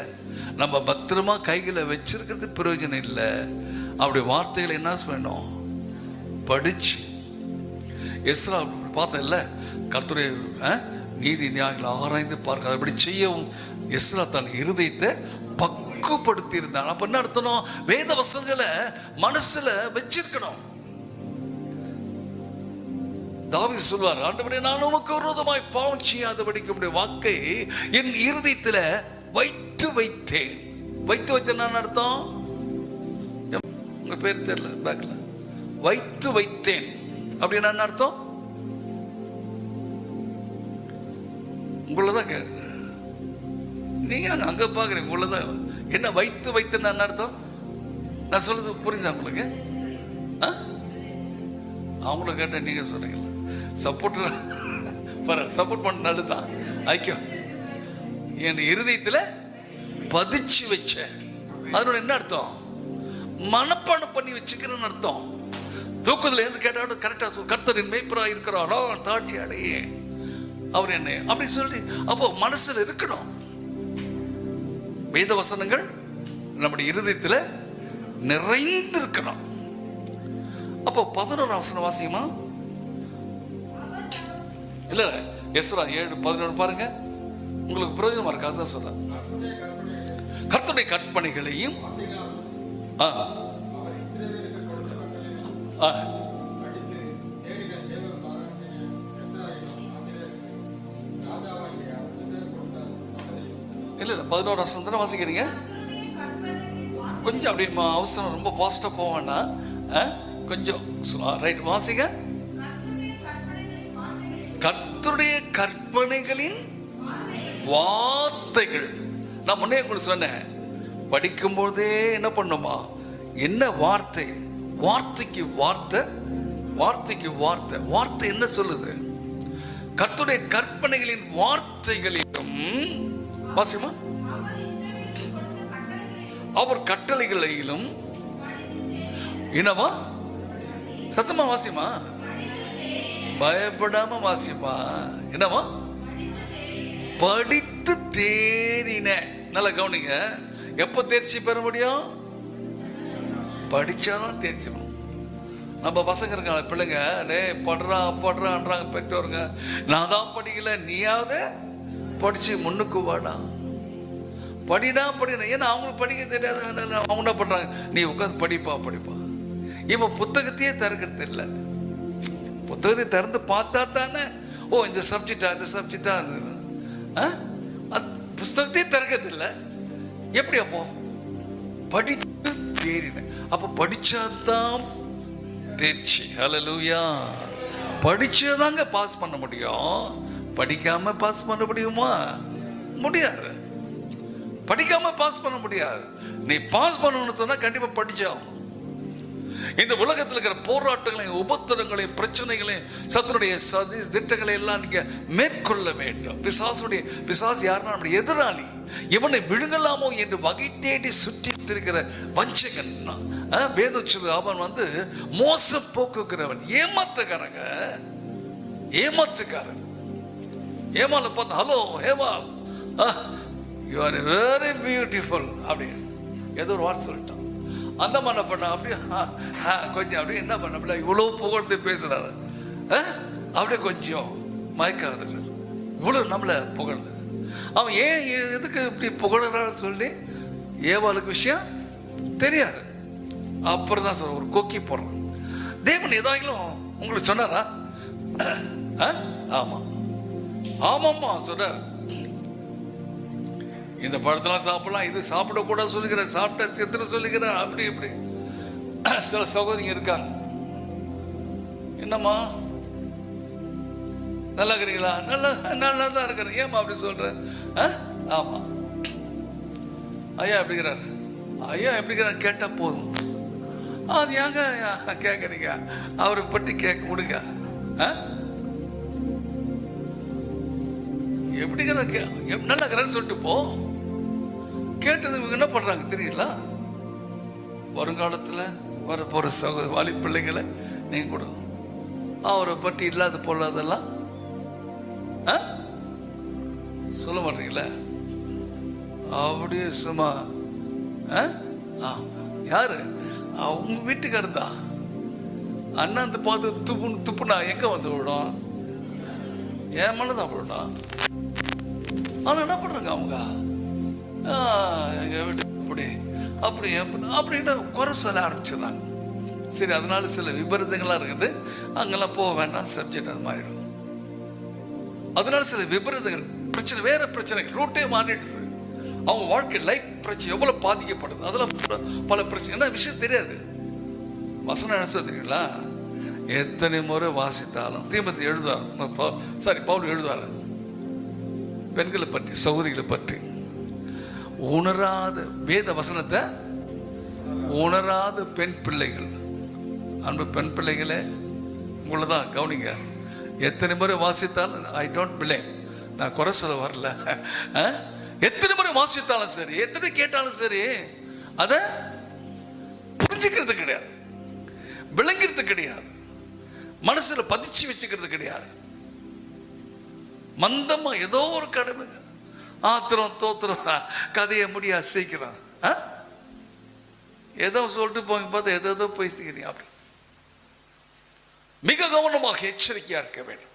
நம்ம பத்திரமா கைகளை வச்சிருக்கிறது பிரயோஜனம் இல்லை. அவருடைய வார்த்தைகளை என்ன வேணும்? படிச்சு. எஸ்ரா பார்த்தல, கர்த்தருடைய நீதி நியாயங்களை ஆராய்ந்து பார்க்க அப்படி செய்யவும் எஸ்ரா தன் இருதயத்தை பக்குவப்படுத்தி இருந்தான். அப்ப என்ன அர்த்தம்? வேத வசனங்களை மனசுல வச்சிருக்கணும். தாவீது சொல்வார், ஆண்டவரே நான் உமக்கு விரோதமாய் பாவம் செய்யாதபடிக்கு உம்முடைய வாக்கை என் இருதயத்துல வைத்து வைத்தேன். வைத்து வைத்தேன் அர்த்தம்? உங்க பேர் தெரியல, பேக்ல. வைத்து வைத்தேன் அப்படின்னு என்ன அர்த்தம்? உங்களதான் கேட்க, நீங்க அங்க பாக்குறீங்க, உங்களதான். என்ன வைத்து வைத்தேன்னு என்ன அர்த்தம்? நான் சொல்றது புரியுதா உங்களுக்கு? அவங்கள கேட்ட நீங்க சொல்றீங்களா? சப்போர்ட் பண்ண நல்லதுதான். ஐக்கியம். என் இருதயத்துல பதிச்சு வச்ச. அதனோட என்ன அர்த்தம்? மனப்பாடம் பண்ணி வச்சுக்கிறேன்னு அர்த்தம். தூக்கத்தில் எழுந்து கேட்டாலும் கரெக்டா சொல், கர்த்தரின் மேய்ப்பராய் இருக்கிறாரோ தாட்சி அடையே அவர் என்ன அப்படி சொல்லி. அப்போ மனசுல இருக்கணும் வேத வசனங்கள், நம்முடைய இருதயத்தில் நிறைந்து இருக்கணும். அப்போ 11 வசனம் வாசிக்குமா? இல்ல எஸ்ரா 7:11 பாருங்க, உங்களுக்கு பிரயோஜனமா இருக்கு. அதுதான் சொல்ல, கர்த்தருடைய கற்பனைகளையும் இல்ல 11 வருஷம் தானே வாசிக்கிறீங்க. கொஞ்சம் அப்படியே அவசரம், ரொம்ப பாஸ்டா போவேன்னா கொஞ்சம் ரைட் வாசிங்க. கர்த்தருடைய கற்பனைகளின் வார்த்தைகள். நான் முன்னே உங்களுக்கு சொன்னேன், படிக்கும் போதே என்ன பண்ணுமா, என்ன வார்த்தை, வார்த்தைக்கு வார்த்தை, வார்த்தைக்கு வார்த்தை. வார்த்தை என்ன சொல்லுது? கர்த்தருடைய கற்பனைகளின் வார்த்தைகளிலும் வாசிமா, அவர் கட்டளைகளிலும் என்னவா, சத்தமா வாசிமா, பயப்படாம வாசிமா, என்னவா, படித்து தேறின. நல்லா கவனிங்க, எப்ப தேர்ச்சி பெற முடியும்? படிச்சாதான் தேர்ச்சி பெறும். நம்ம பசங்க இருக்காங்க, பிள்ளைங்க டே படுறான்றாங்க பெற்றோருங்க. நான் தான் படிக்கல, நீயாவது படிச்சு முன்னுக்கு வாடா, படிடா படினா. ஏன்னா அவங்களுக்கு படிக்க தெரியாது, அவங்க என்ன பண்றாங்க, நீ உட்காந்து படிப்பா. இவன் புத்தகத்தையே திறக்கிறது இல்லை. புத்தகத்தை திறந்து பார்த்தா தானே, ஓ இந்த சப்ஜெக்டா இந்த சப்ஜெக்டா, புஸ்தகத்தையே திறக்கிறது இல்லை. எப்படி? அப்போ படித்து தேறின. அப்போ படிச்சாதான் தேர்ச்சி. ஹல்லேலூயா. படிச்சதாங்க பாஸ் பண்ண முடியும். படிக்காம பாஸ் பண்ண முடியுமா? முடியாது. படிக்காம பாஸ் பண்ண முடியாது. நீ பாஸ் பண்ணணும்னு சொன்னா கண்டிப்பா படிச்சாகும். இந்த உலகத்தில் இருக்கிற போராட்டங்களையும் உபத்திரங்களையும் பிரச்சனைகளையும் சத்துருடைய சதி திட்டங்களை எல்லாம் நீங்க மேற்கொள்ள வேண்டும். பிசாசு யாருன்னா நம்முடைய எதிராளி. இவனை விழுங்கலாமோ என்று வகை தேடி சுற்றி இருக்கிற வஞ்சகன். வேதம் சொல்லுது, அவன் மோச போக்குகிறவன், ஏமாற்றுக்காரங்க, ஏமாற்றுக்காரன். ஏமால பார்த்து, ஹலோ ஏமால், யூ ஆர் வெரி பியூட்டிஃபுல் அப்படி ஏதோ ஒரு வார்த்தை சொல்லிட்டான். அந்த மாதிரி பண்ண அப்படியே கொஞ்சம் அப்படியே என்ன பண்ண, இவ்வளவு புகழ்ந்து பேசுறாரு, அப்படியே கொஞ்சம் மயக்காது சார், இவ்வளவு நம்மள புகழ்ந்து. அவன் ஏன் எதுக்கு இப்படி புகழறான்னு சொல்லி ஏவாளுக்கு விஷயம் தெரியாது. அப்புறம் தான் சார் ஒரு கொக்கி போடுறான். தேவன் ஏதாயிலும் உங்களுக்கு சொன்னாரா? ஆமாம்மா சொன்னார், இந்த பழத்தெல்லாம் சாப்பிடலாம், இது சாப்பிடக்கூடாது சொல்லுகிறார், சாப்பிட்ட செத்துன்னு சொல்லுகிறார், அப்படி இப்படி. சில சகோதரிங்க இருக்காங்க, என்னம்மா நல்லா இருக்கிறீங்களா? நல்லா தான் இருக்கிறேன். ஏம்மா அப்படி சொல்ற? ஆமா ஐயா எப்படிங்கிறாரு, ஐயா எப்படிங்கிறாரு கேட்டா போதும். அது ஏங்க கேட்குறீங்க, அவரை பற்றி கேட்க விடுங்க. எப்படிங்கிற நல்லா இருக்கிறான்னு சொல்லிட்டு போ. கேட்டது இவங்க என்ன பண்றாங்க தெரியல, வருங்காலத்தில் வர போற சகோதர வாலி பிள்ளைகளை நீங்க கூட அவரை பற்றி இல்லாத போலாதெல்லாம் சொல்ல மாட்டீங்களா? அப்படியே சும்மா யாரு அவங்க வீட்டுக்காரர் தான். அண்ணாந்து பார்த்து துப்புனா எங்க வந்து விடும்? என் மனதான் விடும். ஆனா என்ன பண்றாங்க அவங்க, எங்க வீட்டு அப்படி அப்படின்னு குறை சொல்ல ஆரம்பிச்சிடறாங்க. சரி, அதனால சில விபரீதங்களா இருக்குது, அங்கெல்லாம் போக வேண்டாம், சப்ஜெக்ட் அது மாறிடும். அதனால சில விபரீதங்கள், பிரச்சனை, வேற பிரச்சனைகள் ரூட்டே மாறிடுது. அவங்க வாழ்க்கை லைஃப் பிரச்சனை எவ்வளவு பாதிக்கப்படுது, அதெல்லாம் பல பிரச்சனை. என்ன விஷயம் தெரியாது. வசனம் என்ன தெரியுங்களா? எத்தனை முறை வாசித்தாலும் தீமோத்தேயு எழுதுவார், பவுல் எழுதுவார் பெண்களை பற்றி, சகோதரிகளை பற்றி. உணராத வேத வசனத்தை உணராத பெண் பிள்ளைகள், அன்பு பெண் பிள்ளைகளே உங்களதான் கவனிங்க. எத்தனை முறை வாசித்தாலும் ஐ டோன்ட் பிளேம், நான் குறை சொல்ல வரல. எத்தனை முறை முறை வாசித்தாலும் சரி, எத்தனை கேட்டாலும் சரி, அதை புரிஞ்சுக்கிறது கிடையாது, விளங்கிறது கிடையாது, மனசுல பதிச்சு வச்சுக்கிறது கிடையாது. மந்தமா ஏதோ ஒரு கடமை, ஆத்திரம் தோத்திரம், கதையை முடியா சீக்கிரம் ஏதோ சொல்லிட்டு போங்க, பார்த்தா ஏதோ பேசிக்கிறீங்க. அப்படி மிக கவனமாக எச்சரிக்கையா இருக்க வேண்டும்.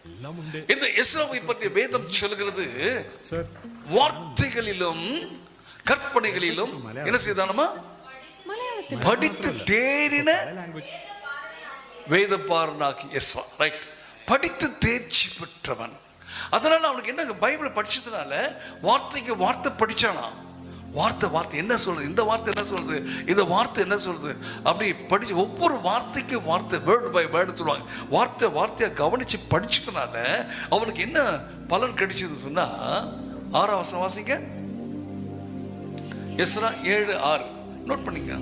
இந்த எஸ்ராவை பற்றிய வேதம் சொல்கிறது, வார்த்தைகளிலும் கற்பனைகளிலும் என்ன செய்தானமா படித்து தேறின வேதபாரனாகி எஸ்ரா. ரைட், படித்து தேர்ச்சி பெற்றவன். அதனால அவனுக்கு என்ன, பைபிள் படிச்சதுனால வார்த்தைக்கு வார்த்தை படிச்சானா, வார்த்தை என்ன சொல்றது, இந்த வார்த்தை என்ன சொல்றது, இந்த வார்த்தை என்ன சொல்றது, அப்படி படிச்சு ஒவ்வொரு வார்த்தைக்கு வார்த்தை, வேர்டு பை வேர்டு சொல்லுவாங்க, வார்த்தையா கவனிச்சு படிச்சதுனால அவனுக்கு என்ன பலன் கிடைச்சது சொன்னா, 6ஆம் வசனம் வாசிங்க. எஸ்ரா 7:6 நோட் பண்ணிக்க.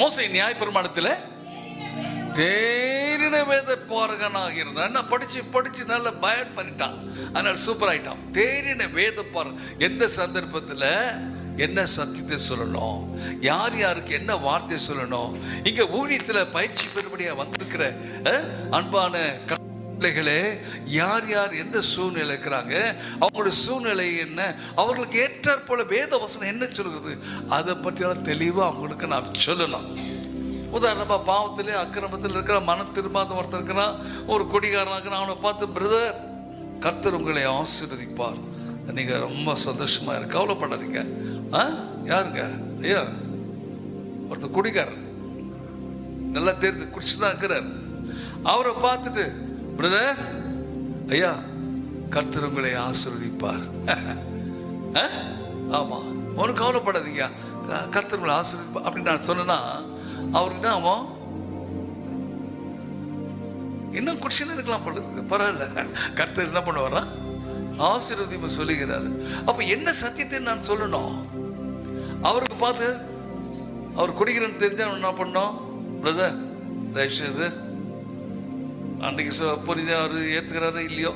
மோசே நியாயப்பிரமாணத்தில் தேறின வேத பாரகனாக இருந்தான். என்ன படிச்சு நல்ல பயன் பண்ணிட்டான், அதனால சூப்பர் ஆயிட்டான். தேறின வேத பாரகன். எந்த சந்தர்ப்பத்தில் என்ன சத்தியத்தை சொல்லணும், யார் யாருக்கு என்ன வார்த்தை சொல்லணும். இங்க ஊழியத்தில் பயிற்சி பெறும்படியா வந்திருக்கிற அன்பான பிள்ளைகளே, யார் யார் எந்த சூழ்நிலை இருக்கிறாங்க, அவங்களோட சூழ்நிலை என்ன, அவர்களுக்கு ஏற்றாற் போல வேத வசனம் என்ன சொல்கிறது, அதை பற்றியெல்லாம் தெளிவாக அவங்களுக்கு நாம் சொல்லணும். உதாரணமாக பாவத்திலே அக்கிரமத்தில் இருக்கிற மனம் திரும்பாத ஒருத்தர் இருக்கிறான், ஒரு குடிகாரனாக அவனை பார்த்து, பிரதர் கர்த்தர் உங்களை ஆசீர்வதிப்பார், நீங்கள் ரொம்ப சந்தோஷமாக இருக்க, கவலைப்படாதீங்க. யாருங்க ஐயா, ஒருத்தர் குடிகாரர் நல்லா தெரிந்து குடிச்சு தான் இருக்கிறார். அவரை பார்த்துட்டு, பிரதர் ஐயா கர்த்தர் உங்களை ஆசீர்வதிப்பார். ஆமா, அவனுக்கு கவலைப்படாதீங்க, கர்த்தர் உங்களை ஆசீர்வதிப்பார் அப்படின்னு நான் சொன்னா, அவருக்கு அவன் இன்னும் குடிச்சுன்னு இருக்கலாம் பொழுது, பரவாயில்ல, கர்த்தர் என்ன பண்ணுவாரா, ஆசீர்வதிப்பு சொல்லுகிறாரு. அப்ப என்ன சத்தியத்தை நான் சொல்லணும், அவருக்கு பார்த்து அவர் குடிக்கிறேன்னு தெரிஞ்சா என்ன பண்ணோம், பிரதர் தயவுசெய்து அன்றைக்கு புரிஞ்ச அவர் ஏற்றுக்கிறாரு இல்லையோ,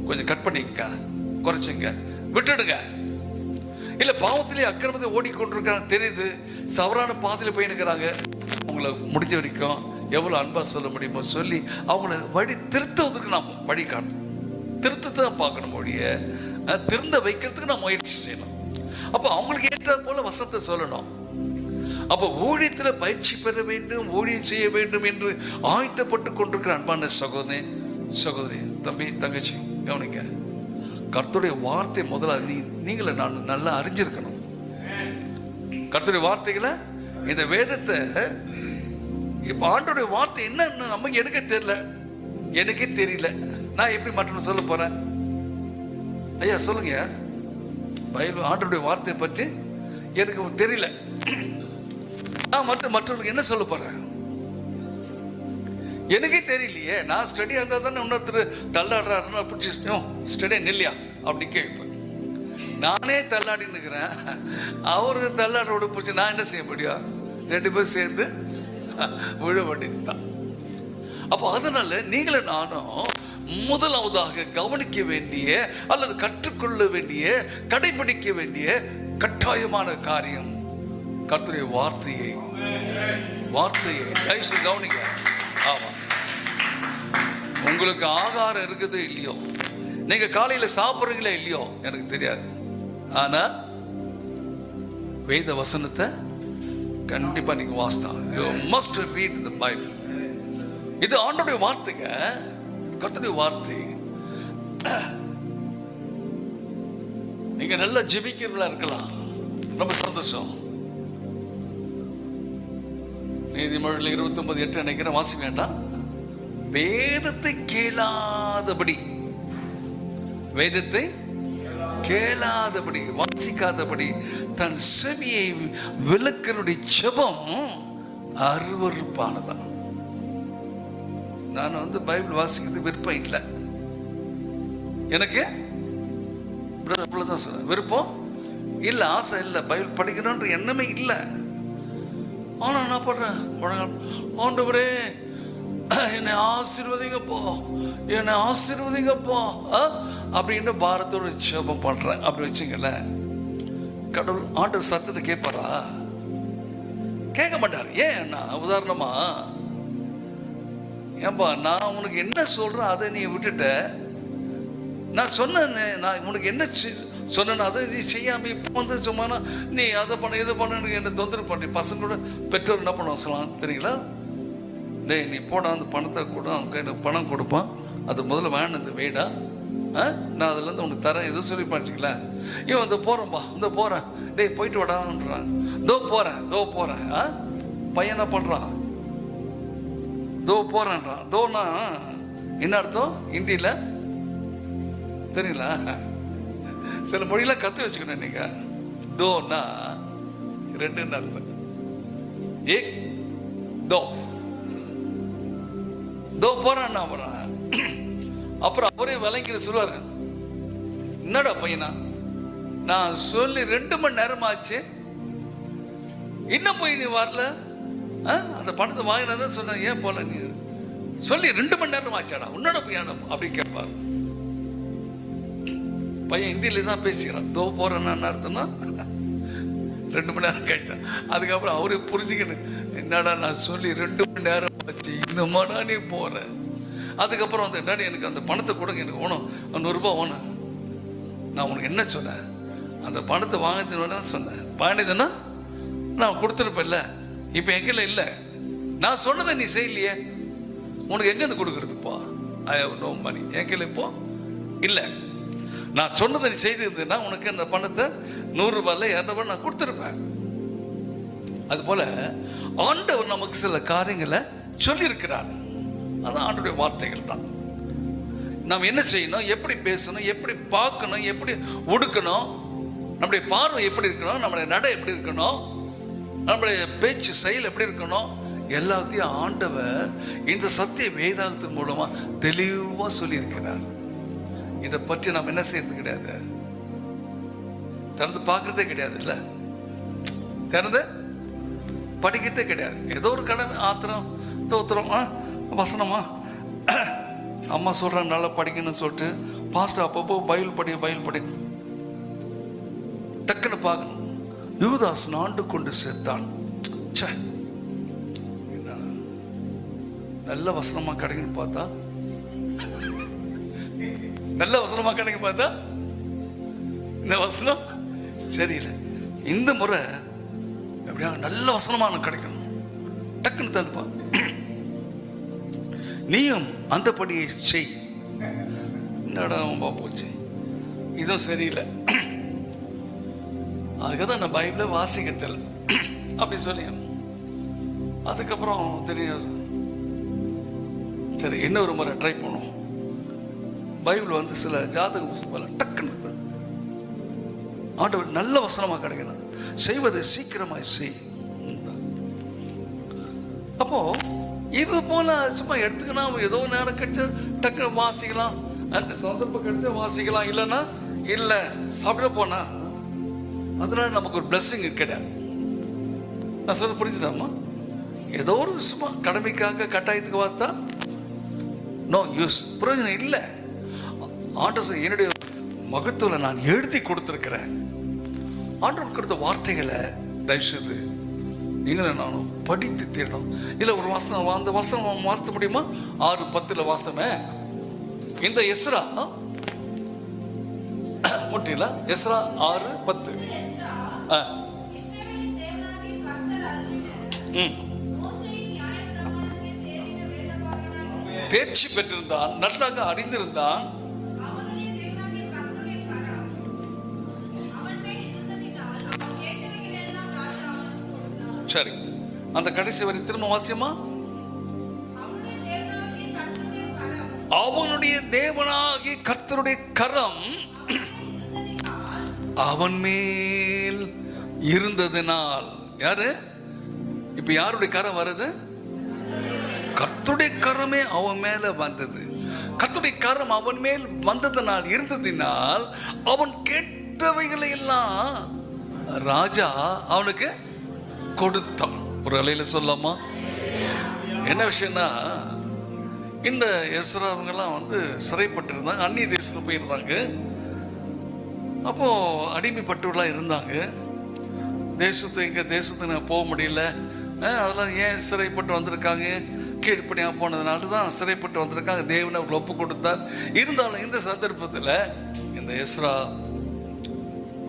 கொஞ்சம் கட் பண்ணிக்க, குறைச்சிங்க, விட்டுடுங்க. இல்லை பாவத்திலே அக்கிரமத்தை ஓடிக்கொண்டிருக்காங்க தெரியுது, சவரான பாதையில் போயினுக்கிறாங்க, அவங்கள முடிஞ்ச வரைக்கும் எவ்வளோ அன்பா சொல்ல முடியுமோ சொல்லி அவங்கள வழி திருத்துவதற்கு நாம் வழி காட்டணும், திருத்தத்தை தான் பார்க்கணும், மொழிய திருந்த வைக்கிறதுக்கு நான் முயற்சி செய்யணும். அப்போ அவங்களுக்கு ஏற்ற போல வசத்தை சொல்லணும். அப்போ ஊழியத்தில் பயிற்சி பெற வேண்டும், ஊழியம் செய்ய வேண்டும் என்று ஆயத்தப்பட்டு கொண்டிருக்கிற அன்பான சகோதரனே சகோதரி, தம்பி தங்கச்சி, கவனிங்க, கர்த்தருடைய வார்த்தை முதல்ல நீங்கள நான் நல்லா அறிஞ்சிருக்கணும். கர்த்தருடைய வார்த்தைகளை, இந்த வேதத்தை, இப்போ ஆண்டோடைய வார்த்தை என்னன்னு நமக்கு எனக்கே தெரியல, நான் எப்படி மற்றவங்க சொல்ல போறேன்? ஐயா சொல்லுங்க, பைபிள் ஆண்டோடைய வார்த்தையை பற்றி எனக்கு தெரியல, நான் மற்றவங்களுக்கு என்ன சொல்ல போறேன்? எனக்கே தெரியலையே. நான் ஸ்டடியாக இருந்தால் தானே இன்னொருத்தர் தள்ளாடுறாருன்னா பிடிச்சி ஸ்டடியாக நில்லையா அப்படி கேட்பேன். நானே தள்ளாடி நிற்கிறேன், அவருக்கு தள்ளாட பிடிச்சி நான் என்ன செய்ய முடியும்? 2 பேரும் சேர்ந்து விழ வேண்டியது தான். அப்போ அதனால நீங்களும் நானும் முதலாவதாக கவனிக்க வேண்டிய அல்லது கற்றுக்கொள்ள வேண்டிய கடைபிடிக்க வேண்டிய கட்டாயமான காரியம் கர்த்தருடைய வார்த்தையை தயவுசெய்து கவனிங்க. ஆமா, உங்களுக்கு ஆகாரம் இருக்குது இல்லையோ, நீங்க காலையில சாப்பிடுறீங்களா இல்லையோ எனக்கு தெரியாது, ஆனா வேத வசனத்தை கண்டிப்பா நீங்க வாசித்தான். You must read the Bible. இது ஆண்டவருடைய வார்த்தைங்க, கர்த்தருடைய வார்த்தை. நீங்க நல்லா ஜெபிக்கிறவங்களா இருக்கலாம், ரொம்ப சந்தோஷம். நீதிமொழியில் 29:8 நினைக்கிறேன், வாசிக்க வேண்டாம். வேதத்தை கேளாதபடி வாசிக்காதபடி தன் செவியை விளக்கனுடைய ஜெபம் அருவருப்பானதான். நான் பைபிள் வாசிக்கிறது விருப்பம் இல்லை, எனக்கு விருப்பம் இல்லை, ஆசை இல்லை, பைபிள் படிக்கணுன்ற எண்ணமே இல்லை. ஆனா என்ன பண்றேன், ஆண்டவரே என்னை ஆசீர்வதிங்கப்போ, என்னை ஆசீர்வதிங்கப்பா அப்படின்னு பாரத்தோட ஜெபம் பண்றேன். அப்படி வச்சுங்களேன், கடவுள் ஆண்டவர் சத்தத்தை கேட்பாரா? கேட்க மாட்டார். ஏன்னா உதாரணமா, ஏன்பா நான் உனக்கு என்ன சொல்றேன் அதை நீ விட்டுட்ட, நான் சொன்னேன்னு நான் உனக்கு என்ன சொன்னேன்னு அதை நீ செய்யாம இப்போ வந்து சும்மா நீ அதை பண்ண இதை பண்ணு என்ன தொந்தரவு பண்ணி பசங்களோட பெற்றோர் என்ன பண்ணுவோம் சொல்லலாம் தெரியுங்களா? டேய் நீ போட அந்த பணத்தை கூட அவங்க எனக்கு பணம் கொடுப்பான், அது முதல்ல வேணுது வெயிடா, நான் அதுலேருந்து உனக்கு தரேன் எதுவும் சொல்லி படிச்சுக்கலேன். இவன் இந்த போகிறேன்பா இந்த போகிறேன், டேய் போயிட்டு வாடான்றான். தோ போகிறேன் பையன் என்ன பண்ணுறான்? தோ போகிறேன்றான். தோனா என்ன அர்த்தம் ஹிந்தியில் தெரியுங்களா? சில மொழியெல்லாம் கற்று வச்சுக்கணும் நீங்கள். தோனா ரெண்டுன்னு அர்த்தம். ஏக் தோ தோ போறான்னா அப்புறம் அவரே விளங்கிட்டு சொல்லுவாரு, என்னடா பையனா நான் சொல்லி 2 மணி நேரம் ஆச்சு, இன்னும் போய் நீ வரல, அந்த பணத்தை வாங்கினதான் சொன்ன, ஏன் போல நீ சொல்லி 2 மணி நேரம் ஆச்சாடா உன்னோட பையனும் அப்படின்னு கேட்பாரு. பையன் ஹிந்தியில தான் பேசிக்கிறான். தோ போறேன்னா என்ன அர்த்தம்னா 2 மணி நேரம் கழிச்சான். அதுக்கப்புறம் அவரே புரிஞ்சுக்கணும், என்னடா நான் சொல்லி 2 மணி நேரம் ஆச்சு இன்னுமாடா நீ போற. அதுக்கப்புறம் வந்து என்னடி எனக்கு அந்த பணத்தை கொடுங்க, எனக்கு வேணும் 100 ரூபாய் வேணும். நான் உனக்கு என்ன சொன்னேன்? அந்த பணத்தை வாங்கினு சொன்னேன், வாங்கினதுன்னா நான் கொடுத்துருப்பேன்ல, இப்போ எங்கேயும் இல்லை, நான் சொன்னதை நீ செய்யலையே, உனக்கு எங்கேருந்து கொடுக்குறதுப்பா? ஐ ஹவ் நோ மணி, என் கையில் இப்போ இல்லை. நான் சொன்னதை நீ செய்திருந்தேன்னா உனக்கு அந்த பணத்தை 100 ரூபாயில் 200 ரூபாய் நான் கொடுத்துருப்பேன். அதுபோல ஆண்டவர் நமக்கு சில காரியங்களை சொல்லியிருக்கிறார். அதான் ஆண்டவருடைய வார்த்தைகள் தான். நாம் என்ன செய்யணும், எப்படி பேசணும், எப்படி பார்க்கணும், எப்படி ஒடுக்கணும், நம்முடைய பார்வை எப்படி இருக்கணும், நம்முடைய நடை எப்படி இருக்கணும், நம்முடைய பேச்சு செயல் எப்படி இருக்கணும், எல்லாத்தையும் ஆண்டவர் இந்த சத்திய வேதாகத்தின் மூலமா தெளிவா சொல்லியிருக்கிறார். இதை பற்றி நாம் என்ன செய்யறது கிடையாது, திறந்து பார்க்கறதே கிடையாது, இல்லை திறந்து படிக்கிறதே கிடையாது. ஏதோ ஒரு கடமை ஆத்திரம் தோத்திரம் வசனமா அம்மா சொல்றாங்க நல்லா படிக்கணும்னு சொல்லிட்டு பாஸ்டர் அப்பப்போ பைபிள் படி டக்குன்னு பார்க்கணும். யூதாஸ் ஆண்டு கொண்டு சேர்த்தான். நல்ல வசனமா கிடைக்குன்னு பார்த்தா இந்த வசனம் சரியில்லை. இந்த முறை எப்படியா நல்ல வசனமான கிடைக்கணும், டக்குன்னு தந்துப்பா, நீயும் அந்தபடியை செய். என்னடா போச்சு, இதுவும் சரியில்லை. அதுக்காக தான் நான் பைபிளை வாசிக்கிறதில்ல அப்படி சொல்லி அதுக்கப்புறம் தெரியும். சரி இன்னொரு முறை ட்ரை பண்ணுவோம். பைபிள் வந்து சில ஜாதக புஸ்தகம் டக்குன்னு ஆண்டவர் நல்ல வசனமா கிடைக்கணும், செய்வதை சீக்கிரமாய் செய். அப்போ இது போல சும்மா எடுத்துக்கணும், ஏதோ நேரம் கிடைச்சா டக்குன்னு வாசிக்கலாம், அந்த சந்தர்ப்பம் கிடைச்சா வாசிக்கலாம், இல்லைன்னா இல்லை அப்படியே போனா அதனால நமக்கு ஒரு பிளஸ்ஸிங் கிடையாது. நான் சொல்ல புரிஞ்சுதாம்மா? ஏதோ ஒரு சும்மா கடமைக்காக கட்டாயத்துக்கு வாசித்தா நோ யூஸ், பிரயோஜனம் இல்லை. ஆண்டவர் என்னுடைய மகத்துவ நான் எழுதி கொடுத்துருக்கிறேன். ஆண்டவர் கொடுத்த வார்த்தைகளை தயவுசெய்து நீங்களும் நானும் படித்து தேடணும். இல்லை ஒரு வசனம் அந்த வசனம் வாசித்த முடியுமா? 6:10 வாசமே. இந்த எஸ்ரா முட்டில எஸ்ரா 6:10 தேர்ச்சி பெற்றிருந்தான், நன்றாக அறிந்திருந்தான். சரி அந்த கடைசி வரை திரும்ப வாசியமா? அவனுடைய தேவனாகிய கர்த்தருடைய கரம் அவன் மேல் இருந்ததினால். யாரு இப்ப யாருடைய கரம் வருது? கர்த்தருடைய கரமே அவன் மேல வந்தது. கர்த்தருடைய கரம் அவன் மேல் வந்ததினால் இருந்ததினால் அவன் கேட்டவைகளை எல்லாம் ராஜா அவனுக்கு கொடுத்தான். ஒரு அலையில சொல்லாமா? என்ன விஷயம்னா இந்த எஸ்ரா அவங்கெல்லாம் வந்து சிறைப்பட்டிருந்தாங்க, அந்நிய தேசத்தில் போயிருந்தாங்க. அப்போது அடிமைப்பட்டுலாம் இருந்தாங்க. தேசத்துக்கு நான் போக முடியல, அதெல்லாம் ஏன் சிறைப்பட்டு வந்திருக்காங்க, கீழ்ப்படியாக போனதுனால தான் சிறைப்பட்டு வந்திருக்காங்க. தேவனை அவர்கள் ஒப்பு கொடுத்தார். இருந்தாலும் இந்த சந்தர்ப்பத்தில் இந்த எஸ்ரா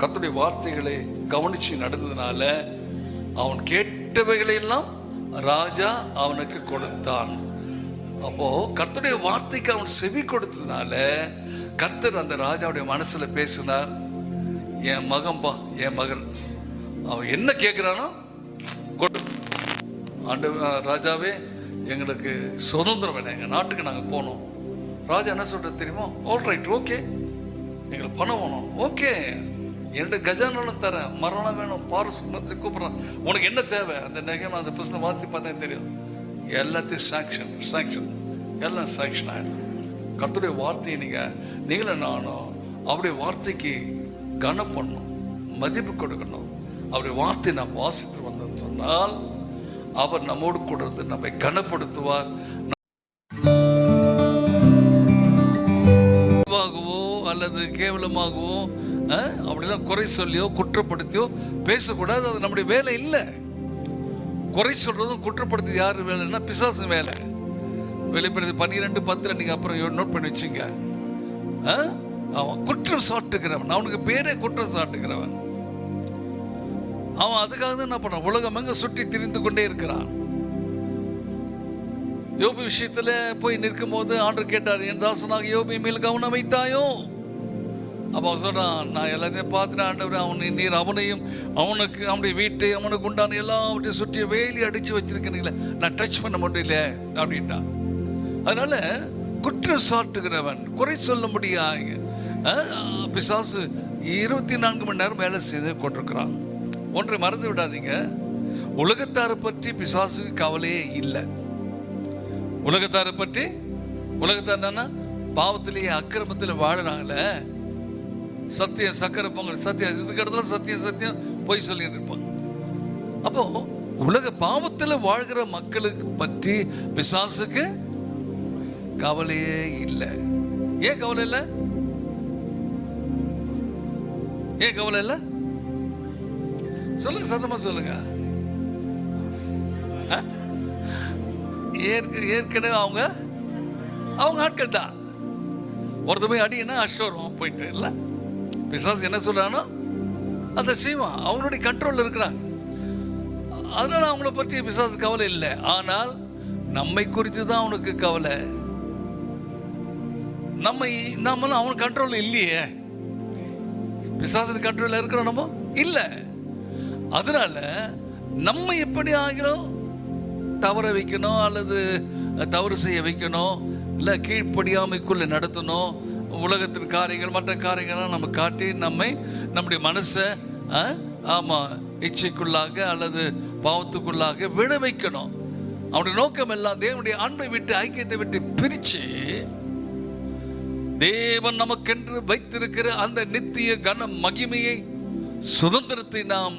கர்த்தருடைய வார்த்தைகளை கவனித்து நடந்ததுனால அவன் கேட்டவைகளையெல்லாம் ராஜா அவனுக்கு கொடுத்தான். அப்போ கர்த்தருடைய வார்த்தைக்கு அவன் செவி கொடுத்ததுனால கர்த்தர் அந்த ராஜாவுடைய மனசுல பேசினார். என் மகன்பா, என் மகன், அவன் என்ன கேட்கிறானோ கொடு. ராஜாவே, எங்களுக்கு சுதந்திரம் வேணும், எங்கள் நாட்டுக்கு நாங்கள் போகணும். ராஜா என்ன சொல்றது தெரியுமா? Alright, okay. எங்களுக்கு பணம் வேணும், ஓகே. என்னோட கஜானாலும் தரேன், மரணம் வேணும், பாரஸ் மந்திரி கூப்பிட்றான், உனக்கு என்ன தேவை? அந்த நகை அந்த புஸ்தகம் வாசி பார்த்தேன் தெரியும். எல்லாத்தையும் சாங்ஷன் எல்லாம் சாங்ஷன் ஆகிடும். கர்த்தருடைய வார்த்தையை நீங்களும் நானும் அவருடைய வார்த்தைக்கு கனம் பண்ணணும், மதிப்பு கொடுக்கணும். அவருடைய வார்த்தையை நாம் வாசித்து வந்தோம்னு சொன்னால் அவர் நம்மோடு கூட இருந்து நம்மை கனப்படுத்துவார். அல்லது கேவலமாகவோ அப்படிலாம் குறை சொல்லியோ குற்றப்படுத்தியோ பேசக்கூடாது. அது நம்முடைய வேலை இல்லை. குறை சொல்றதும் குற்றப்படுத்தி யார் வேலைன்னா பிசாசு வேலை. வெளிப்படுத்தி 12:10 நீங்க அப்புறம் நோட் பண்ணி வச்சுங்க. அவன் குற்றம் சாட்டுகிறவன், அவனுக்கு பேரே குற்றம் சாட்டுகிறவன். அவன் அதுக்காக தான் என்ன பண்ண, உலகம் எங்க சுற்றி திரிந்து கொண்டே இருக்கிறான். யோபு விஷயத்துல போய் நிற்கும் போது ஆண்டவர் கேட்டார், என் தாசனாக யோபு மேல் கவனம் வைத்தாயோ? அப்போ அவன் சொல்றான், நான் எல்லாத்தையும் பார்த்துட்டு ஆண்டவர், அவனை நீர் அவனையும் அவனுக்கு அவனுடைய வீட்டை அவனுக்கு உண்டான எல்லாவற்றையும் சுற்றி வேலி அடிச்சு வச்சிருக்கீங்களே, நான் டச் பண்ண முடியல அப்படின்ட்டான். அதனால குற்றம் சாட்டுகிறவன், குறை சொல்ல முடியாது. பிசாசு 24 மணி நேரம் வேலை செய்து கொண்டிருக்கிறான். ஒன்றை மறந்து விடாதீங்க, உலகத்தாரை பற்றி பிசாசுக்கு கவலையே இல்லை. உலகத்தாரை பற்றி, உலகத்தார் பாவத்திலேயே அக்கிரமத்தில் வாழுறாங்களே, சத்தியம் சக்கரை பொங்கல் சத்தியம், இதுக்கு இடத்துல சத்தியம் போய் சொல்லிட்டு இருப்பாங்க. அப்போ உலக பாவத்தில் வாழ்கிற மக்களுக்கு பற்றி பிசாசுக்கு கவலையே இல்லை. ஏன் கவலை இல்லை? ஏன் கவலை இல்லை? சொல்லுங்க, சத்தமா சொல்லுங்க. ஏற்கனவே அவங்க ஆட்கள் தான். ஒருத்தர் போய் அடினா அஷ்டம் போயிட்டு இல்லை, பிசாசு என்ன சொல்றானோ அதை செய்வான். அவங்களுடைய கண்ட்ரோல் இருக்கிறாங்க. அதனால அவங்கள பற்றி பிசாசு கவலை இல்லை. ஆனால் நம்மை குறித்து தான் அவனுக்கு கவலை. நம்மளும் அவன் கண்ட்ரோல் இல்லையே, பிசாசு கண்ட்ரோல் இருக்கிறோம் நம்ம இல்லை. அதனால நம்ம எப்படி ஆகிடும், தவற வைக்கணும் அல்லது தவறு செய்ய வைக்கணும், இல்லை கீழ்ப்படியாமைக்குள்ள நடத்தணும். உலகத்தின் காரியங்கள் மற்ற காரியங்கள்லாம் நம்ம காட்டி நம்முடைய மனசை இச்சைக்குள்ளாக அல்லது பாவத்துக்குள்ளாக விழ வைக்கணும். அவனுடைய நோக்கம் எல்லாம் தேவனுடைய அன்பை விட்டு, ஐக்கியத்தை விட்டு பிரிச்சு தேவன் நமக்கென்று வைத்திருக்கிற அந்த நித்திய கன மகிமையை, சுதந்திரத்தை நாம்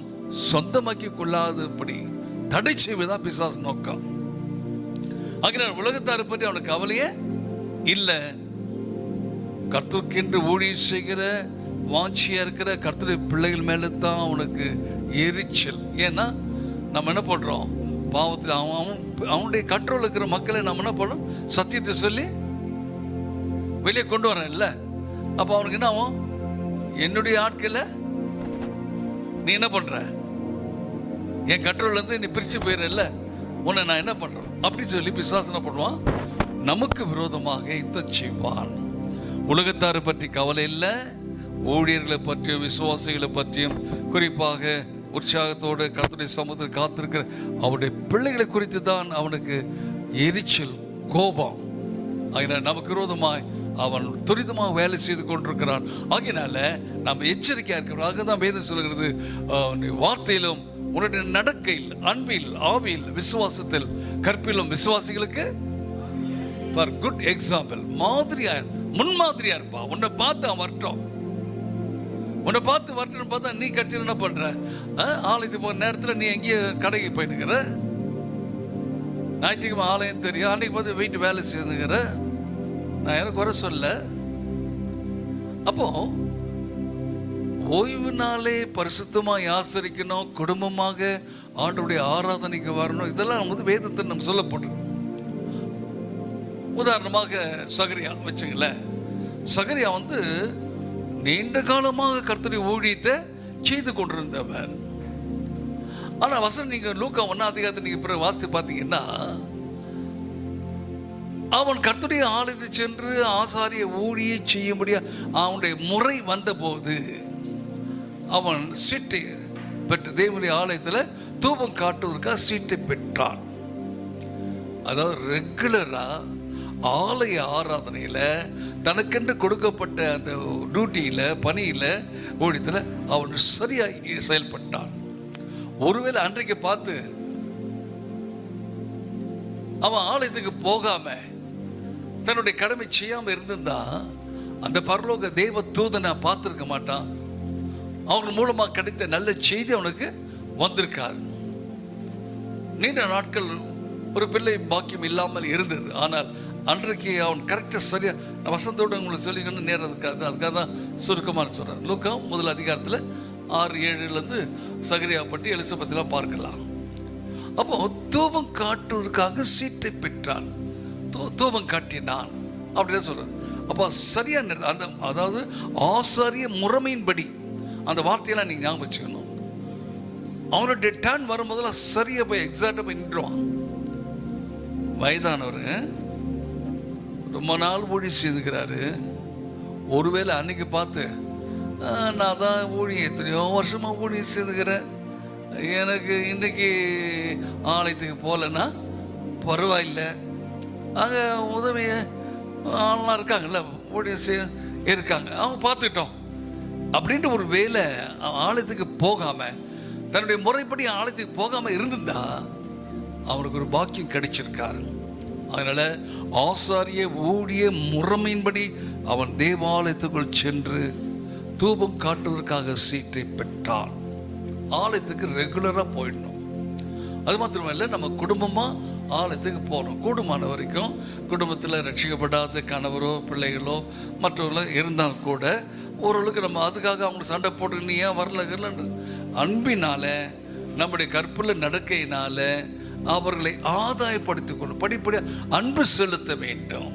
சொந்தமாக்கி கொள்ளாதபடி தடை செய்வதுதான் பிசாசு நோக்கம். ஆகினால் உலகத்தாரை பற்றி அவனுக்கு கவலையே இல்லை. கர்த்தருக்கென்று ஊழியம் செய்கிற வாஞ்சியா இருக்கிற கர்த்தருடைய பிள்ளைகள் மேல தான் அவனுக்கு எரிச்சல். ஏன்னா நம்ம என்ன பண்றோம், பாவத்தில் அவனுடைய கண்ட்ரோல் இருக்கிற மக்களை நம்ம என்ன பண்ணோம், சத்தியத்தை சொல்லி வெளியே கொண்டு வரேன் இல்லை. அப்போ அவனுக்கு என்ன ஆகும், என்னுடைய ஆட்களை நீ என்ன பண்ற, என் கண்ட்ரோல்ல இருந்து நீ பிரிச்சு போயிடல, உன்னை நான் என்ன பண்றேன் அப்படின்னு சொல்லி பிசாசு என்ன பண்ணுவான், நமக்கு விரோதமாக யுத்தம் செய்வான். உலகத்தாரை பற்றி கவலை இல்லை, ஊழியர்களை பற்றியும் விசுவாசிகளை பற்றியும் குறிப்பாக உற்சாகத்தோடு கர்த்தருடைய சமூகத்தில் காத்திருக்கிற அவருடைய பிள்ளைகளை குறித்து தான் அவனுக்கு எரிச்சல், கோபம். ஆகினால் நமக்கு விரோதமாய் அவன் துரிதமாக வேலை செய்து கொண்டிருக்கிறான். ஆகினால நம்ம எச்சரிக்கையா இருக்கிறோம். தான் வேதம் சொல்கிறது, நீ வார்த்தையிலும் உன்னுடைய நடக்கையில், அன்பில், ஆவியில், விசுவாசத்தில், கற்பிலும் விசுவாசிகளுக்கு ஃபார் குட் எக்ஸாம்பிள், மாதிரியா, முன்மாதிரியா இருப்பா. உன்னை பார்த்து அவன் வரட்டும், உன்னை பார்த்து வரட்டுன்னு பார்த்தா நீ கட்சியில் என்ன பண்ற, ஆலயத்துக்கு போகிற நேரத்தில் நீ எங்கேயோ கடைக்கு போயினுக்கிற, ஞாயிற்றுக்கிழமை ஆலயம் தெரியும், அன்னைக்கு பார்த்து வீட்டு வேலை செய்யுங்கிற நான் எனக்கு குறை சொல்ல. அப்போ ஓய்வு நாளே பரிசுத்தமாக ஆசரிக்கணும், குடும்பமாக ஆண்டவருடைய ஆராதனைக்கு வரணும், இதெல்லாம் வந்து வேதத்தை நம்ம சொல்லப்பட்டிருக்கோம். உதாரணமாக சகரியா வச்சுங்களேன். சகரியா வந்து நீண்ட காலமாக கர்த்தருடைய ஊழியத்தை செய்து கொண்டிருந்தவர். ஆனால் வசனம் நீங்கள் லூக்கா 1 அதிகாரத்தை நீங்கள் பிறகு வாசித்து பார்த்தீங்கன்னா, அவன் கர்த்தருடைய ஆலயத்தை சென்று ஆசாரிய ஊழியை செய்யும்படியா அவனுடைய முறை வந்தபோது அவன் சீட்டை பெற்று தேவனுடைய ஆலயத்தில் தூபம் காட்டுவதற்காக சீட்டை பெற்றான். அதாவது ரெகுலராக ஆலய ஆராதனையில் தனக்கென்று கொடுக்கப்பட்ட அந்த டியூட்டியில், பணியில், ஊழியத்தில் அவன் சரியாக செயல்பட்டான். ஒருவேளை அன்றைக்கு பார்த்து அவன் ஆலயத்துக்கு போகாம தன்னுடைய கடமை செய்யாமல் இருந்திருந்தா அந்த பரலோக தேவ தூதனை பார்த்துருக்க மாட்டான். அவன் மூலமாக கிடைத்த நல்ல செய்தி அவனுக்கு வந்திருக்காது. நீண்ட நாட்கள் ஒரு பிள்ளை பாக்கியம் இல்லாமல் இருந்தது. ஆனால் அன்றைக்கு அவன் கரெக்டாக சரியாக வசந்தோடு உங்களுக்கு சொல்லிக்கணும், நேரம் இருக்காது. அதுக்காக தான் சுருக்கமாக சொல்கிறேன். லூக்கா 1 அதிகாரத்தில் 6-7 சகரியா பற்றி எலிசபெத்தெல்லாம் பார்க்கலாம். அப்போ தூபம் காட்டுவதற்காக சீட்டை பெற்றான், தூபம் காட்டினான் அப்படின்னு சொல்கிறேன். அப்போ சரியான அந்த அதாவது ஆசாரிய முறைமையின்படி அந்த வார்த்தையெல்லாம் நீங்கள் ஞாபகம் வச்சுக்கணும். அவனுடைய டர்ன் வரும்போதெல்லாம் சரியாக போய் எக்ஸாக்டாக போய் நின்றுவான். வயதானவர் ரொம்ப நாள் ஊழியம் செய்துக்கிறாரு. ஒருவேளை அன்னைக்கு பார்த்து நான் தான் ஊழியம் எத்தனையோ வருஷமாக ஊழியம் செய்துக்கிறேன், எனக்கு இன்றைக்கி ஆலயத்துக்கு போகலன்னா பரவாயில்லை, அங்கே உதவி ஆள்லாம் இருக்காங்கல்ல, ஊழியம் செய்ய இருக்காங்க, அவங்க பார்த்துக்கிட்டோம் அப்படின்ட்டு ஒரு வேலை ஆலயத்துக்கு போகாமல், தன்னுடைய முறைப்படி ஆலயத்துக்கு போகாமல் இருந்திருந்தா அவனுக்கு ஒரு பாக்கியம் கிடைச்சிருக்காரு. அதனால் ஆசாரிய ஊழிய முறைமையின்படி அவன் தேவாலயத்துக்குள் சென்று தூபம் காட்டுவதற்காக சீட்டை பெற்றான். ஆலயத்துக்கு ரெகுலராக போயிடணும். அது மாத்திரமல்ல, நம்ம குடும்பமாக ஆலயத்துக்கு போகணும். கூடுமான வரைக்கும் குடும்பத்தில் ரட்சிக்கப்படாத கணவரோ பிள்ளைகளோ மற்றவர்களோ இருந்தால் கூட ஓரளவுக்கு நம்ம அதுக்காக அவங்க சண்டை போட்டு நீ ஏன் வரலன்னு அன்பினால நம்முடைய கற்புள்ள நடக்கையினால அவர்களை ஆதாயப்படுத்திக் கொள்ளும் படிப்படியாக அன்பு செலுத்த வேண்டும்.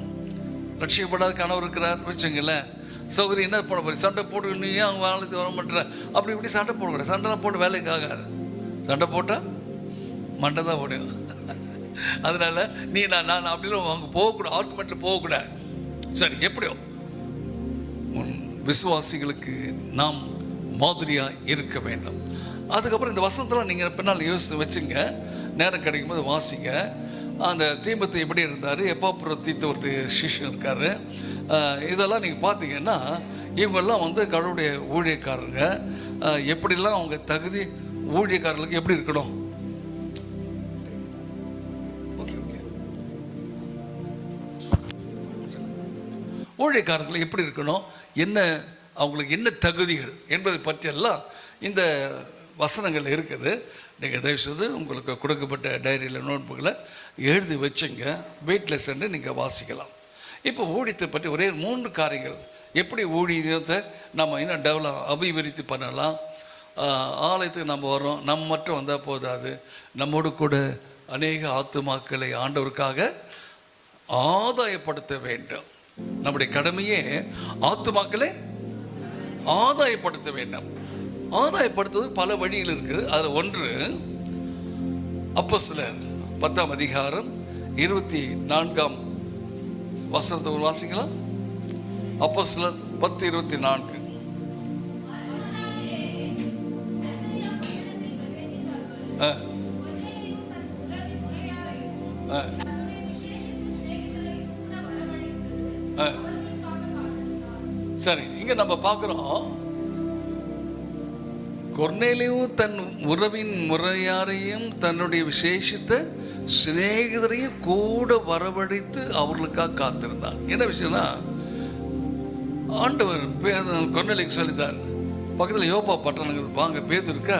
ரட்சிக்கப்படாத கணவர் இருக்கிறார் வச்சுங்களேன், சௌகரி என்ன போட போய் சண்டை போட்டு நீ ஏன் அவங்க ஆலயத்துக்கு வர மாட்டேற அப்படி இப்படி சண்டை போடக்கூடாது. சண்டைலாம் போட்டு வேலைக்கு ஆகாது. சண்டை போட்டால் மண்டை தான் ஓடும். அதனால நீ நான் அப்படிலாம் அவங்க போகக்கூடாது, ஆர்குமெண்ட்டில் போகக்கூடாது. சரி, எப்படியோ விசுவாசிகளுக்கு நாம் மாதிரியாக இருக்க வேண்டும். அதுக்கப்புறம் இந்த வசனத்தில் நீங்கள் பின்னால் யோசித்து வச்சுங்க, நேரம் கிடைக்கும்போது வாசிங்க. அந்த தீமத்தை எப்படி இருந்தார், எப்பாப்புறம் தீர்த்த ஒரு சிஷ்யன் இருக்கார், இதெல்லாம் நீங்கள் பார்த்தீங்கன்னா இவங்கெல்லாம் வந்து கடவுளுடைய ஊழியக்காரங்க. எப்படிலாம் அவங்க தகுதி ஊழியக்காரர்களுக்கு எப்படி இருக்கணும், ஊழியக்காரர்கள் எப்படி இருக்கணும், என்ன அவங்களுக்கு என்ன தகுதிகள் என்பதை பற்றியெல்லாம் இந்த வசனங்கள் இருக்குது. நீங்கள் தயவுசெய்து உங்களுக்கு கொடுக்கப்பட்ட டைரியில் நோட்புக்கில் எழுதி வச்சுங்க, வீட்டில் சென்று நீங்கள் வாசிக்கலாம். இப்போ ஊழியத்தை பற்றி ஒரே 3 காரியங்கள், எப்படி ஊழியத்தை நம்ம இன்னும் அபிவிருத்தி பண்ணலாம். ஆலயத்துக்கு நம்ம வரோம், நம்ம மட்டும் வந்தால் போதாது, நம்மோடு கூட அநேக ஆத்துமாக்களை ஆண்டவருக்காக ஆதாயப்படுத்த வேண்டும். நம்முடைய கடமையே ஆத்துமாக்களை ஆதாயப்படுத்த வேண்டும். ஆதாயப்படுத்துவது பல வழிகள் இருக்குது. அதில் ஒன்று அப்போஸ்தலர் 10 அதிகாரம் 24 வசனத்தை வாசிக்கலாம். அப்போஸ்தலர் 10:24. சரி, இங்க நம்ம பார்க்கிறோம், கொர்நேலியு தன் உறவின் முறையாரையும் தன்னுடைய விசேஷித்த சிநேகிதரையும் கூட வரவழைத்து அவர்களுக்காக காத்திருந்தான். என்ன விஷயம்னா, ஆண்டவர் கொர்நேலியுக்கு சொல்லித்தார், பக்கத்தில் யோப்பா பட்டணங்கிறது வாங்க பேது இருக்கா,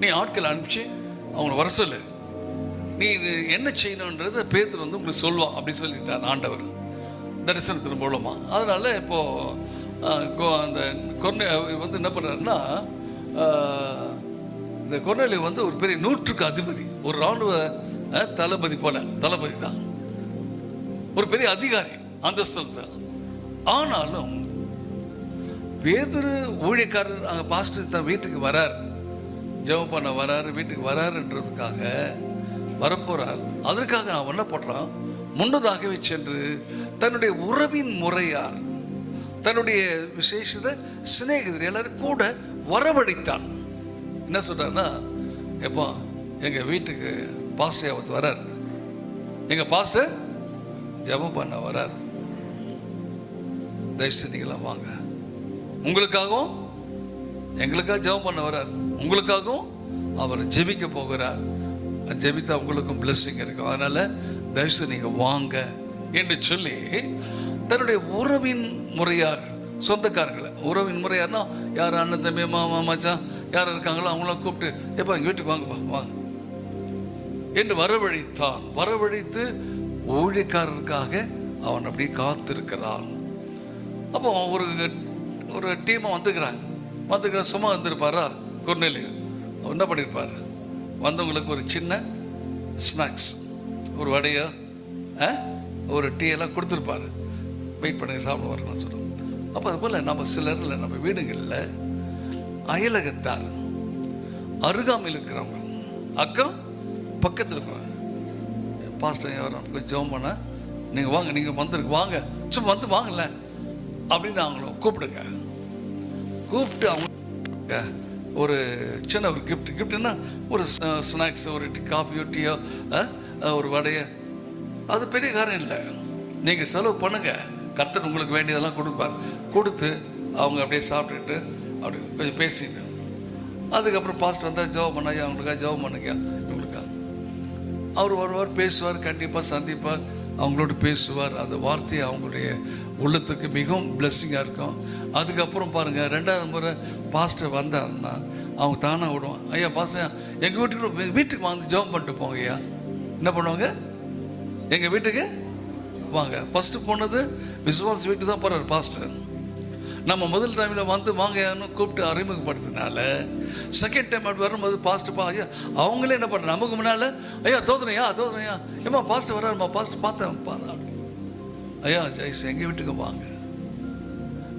நீ ஆட்கள் அனுப்பிச்சு அவங்களை வர சொல்லு, நீ இது என்ன செய்யணுன்றதை பேதுரு வந்து உங்களுக்கு சொல்லுவான் அப்படி சொல்லிட்டார் ஆண்டவர் தரிசனத்தின் மூலமா. அதனால இப்போ அந்த வந்து என்ன பண்ணுறாருன்னா, இந்த கொர்நேலியு வந்து ஒரு பெரிய 100க்கு அதிபதி, ஒரு இராணுவ தளபதி போல, தளபதி தான், ஒரு பெரிய அதிகாரி அந்தஸ்தில் தான். ஆனாலும் பேதுரு ஊழியக்காரர் அங்கே பாஸ்டர் தான் வீட்டுக்கு வரார், ஜெபம் பண்ண வராரு, வீட்டுக்கு வராருன்றதுக்காக வரப்போறார். அதற்காக நான் என்ன பண்ணுறான், முன்னதாகவே சென்று தன்னுடைய உறவின் முறையார், தன்னுடைய விசேஷ சிநேகிதர் எல்லாரும் கூட வரவழைத்தான். என்ன சொல்றாருன்னா, எப்போ எங்க வீட்டுக்கு பாஸ்டர் அவத்து வரார், எங்க பாஸ்டர் ஜெபம் பண்ண வரார், தயவுசெய்து வாங்க, உங்களுக்காகவும் எங்களுக்காக ஜெபம் பண்ண வரார், உங்களுக்காகவும் அவர் ஜெபிக்க போகிறார், ஜெபித்தா உங்களுக்கும் பிளெஸிங் இருக்கும், அதனால தயவுசெய்து நீங்க வாங்க என்று சொல்லி தன்னுடைய உறவின் முறையார், சொந்தக்காரங்களை, உறவின் முறையார்னா யார் அண்ணன் தம்பி மாமா மச்சான் யார் இருக்காங்களோ அவங்களாம் கூப்பிட்டு எப்போ எங்கள் வீட்டுக்கு வாங்கப்பா வாங்க என்று வரவழைத்தான். வரவழைத்து ஊழியக்காரருக்காக அவன் அப்படியே காத்திருக்கிறான். அப்போ ஒரு டீமாக வந்துக்கிற சும்மா வந்திருப்பாரா கொர்நேலியு, என்ன பண்ணியிருப்பார், வந்தவங்களுக்கு ஒரு சின்ன ஸ்நாக்ஸ், ஒரு வடையோ ஒரு டீ எல்லாம் கொடுத்துருப்பாரு, வெயிட் பண்ணுங்க சாப்பிட வரணும்னு சொல்லுவோம். அப்போ அது போல் நம்ம சிலரில் நம்ம வீடுகளில் அயலகத்தார், அருகாமையில் இருக்கிறவங்க, அக்கம் பக்கத்தில் இருக்கிறவங்க, பாஸ்டர் யாரும் கொஞ்சம் ஜெபம் பண்ண நீங்கள் வாங்க, நீங்கள் வந்துருக்கு வாங்க, சும்மா வந்து வாங்கல அப்படின்னு அவங்கள கூப்பிடுங்க. கூப்பிட்டு அவங்க ஒரு சின்ன ஒரு கிஃப்ட்னா ஒரு ஸ்நாக்ஸ், ஒரு காஃபியோ டீயோ ஒரு வடையோ, அது பெரிய காரியம் இல்லை. நீங்கள் செலவு பண்ணுங்க, கர்த்தர் உங்களுக்கு வேண்டியதெல்லாம் கொடுப்பார். கொடுத்து அவங்க அப்படியே சாப்பிட்டுட்டு அப்படி கொஞ்சம் பேசிங்க. அதுக்கப்புறம் பாஸ்டர் வந்தால் ஜெபம் பண்ணாயா, அவங்களுக்காக ஜெபம் பண்ணுங்க, இவங்களுக்கா அவர் வருவார், பேசுவார், கண்டிப்பாக சந்திப்பார், அவங்களோட பேசுவார். அந்த வார்த்தை அவங்களுடைய உள்ளத்துக்கு மிகவும் பிளெஸ்ஸிங்காக இருக்கும். அதுக்கப்புறம் பாருங்கள், 2வது முறை பாஸ்டர் வந்தாருன்னா அவங்க தானாக விடுவான், ஐயா பாஸ்டர் எங்கள் வீட்டுக்கு வந்து ஜெபம் பண்ணிட்டு போங்க ஐயா. என்ன பண்ணுவாங்க, எங்கள் வீட்டுக்கு வாங்க. ஃபஸ்ட்டு போனது விசுவாச வீட்டுக்கு தான் போகிறார் பாஸ்டர். நம்ம முதல் டைமில் வந்து வாங்கன்னு கூப்பிட்டு அறிமுகப்படுத்தினால செகண்ட் டைம் அப்படி வரும்போது பாஸ்டர் ஐயா அவங்களே என்ன பண்ணுறாங்க, நமக்கு முன்னால் ஐயா தோதுனையா ஏம்மா பாஸ்டர் வர்றாருமா, பாஸ்டர் பார்த்தேன் ஐயா ஜெய்ஸ் எங்கள் வீட்டுக்கு வாங்க.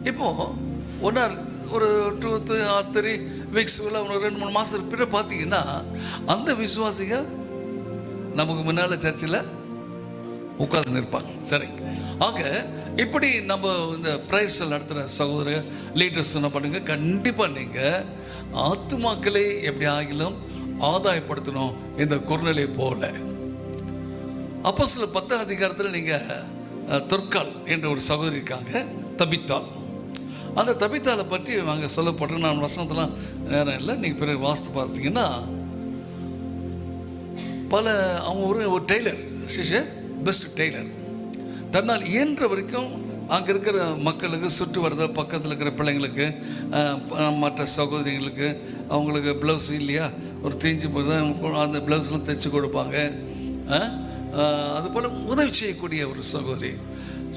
இப்போது ஒரு 2 or 3 வீக்ஸ் ஒரு 2-3 மாதத்துக்கு பிறகு பார்த்தீங்கன்னா அந்த விசுவாசிங்க நமக்கு முன்னால் சர்ச்சில் உட்கார்ந்து நிற்பாங்க. சரி, ஆக இப்படி நம்ம இந்த ப்ரேயர்ஸ் நடத்துகிற சகோதர லீடர்ஸ் என்ன பண்ணுங்க, கண்டிப்பாக நீங்கள் ஆத்துமாக்களை எப்படி ஆகிலும் ஆதாயப்படுத்தணும். இந்த கொர்நேலியு போல அப்போஸ்தலர் 10ஆம் அதிகாரத்தில் நீங்கள் தொற்கால் என்ற ஒரு சகோதரி இருக்காங்க, தபித்தாள். அந்த தபித்தாளை பற்றி அங்கே சொல்லப்படுற, நான் வசனத்தெல்லாம் நேரம் இல்லை, நீங்கள் பிறகு வாசித்து பார்த்தீங்கன்னா அவங்க ஒரு டெய்லர், பெஸ்ட் டெய்லர். தன்னால் இயன்ற வரைக்கும் அங்கே இருக்கிற மக்களுக்கு, சுற்று வரத பக்கத்தில் இருக்கிற பிள்ளைங்களுக்கு, மற்ற சகோதரிகளுக்கு, அவங்களுக்கு ப்ளவுஸ் இல்லையா, ஒரு தேஞ்சு போது அந்த ப்ளவுஸ்லாம் தைச்சி கொடுப்பாங்க. அதுபோல் உதவி செய்யக்கூடிய ஒரு சகோதரி.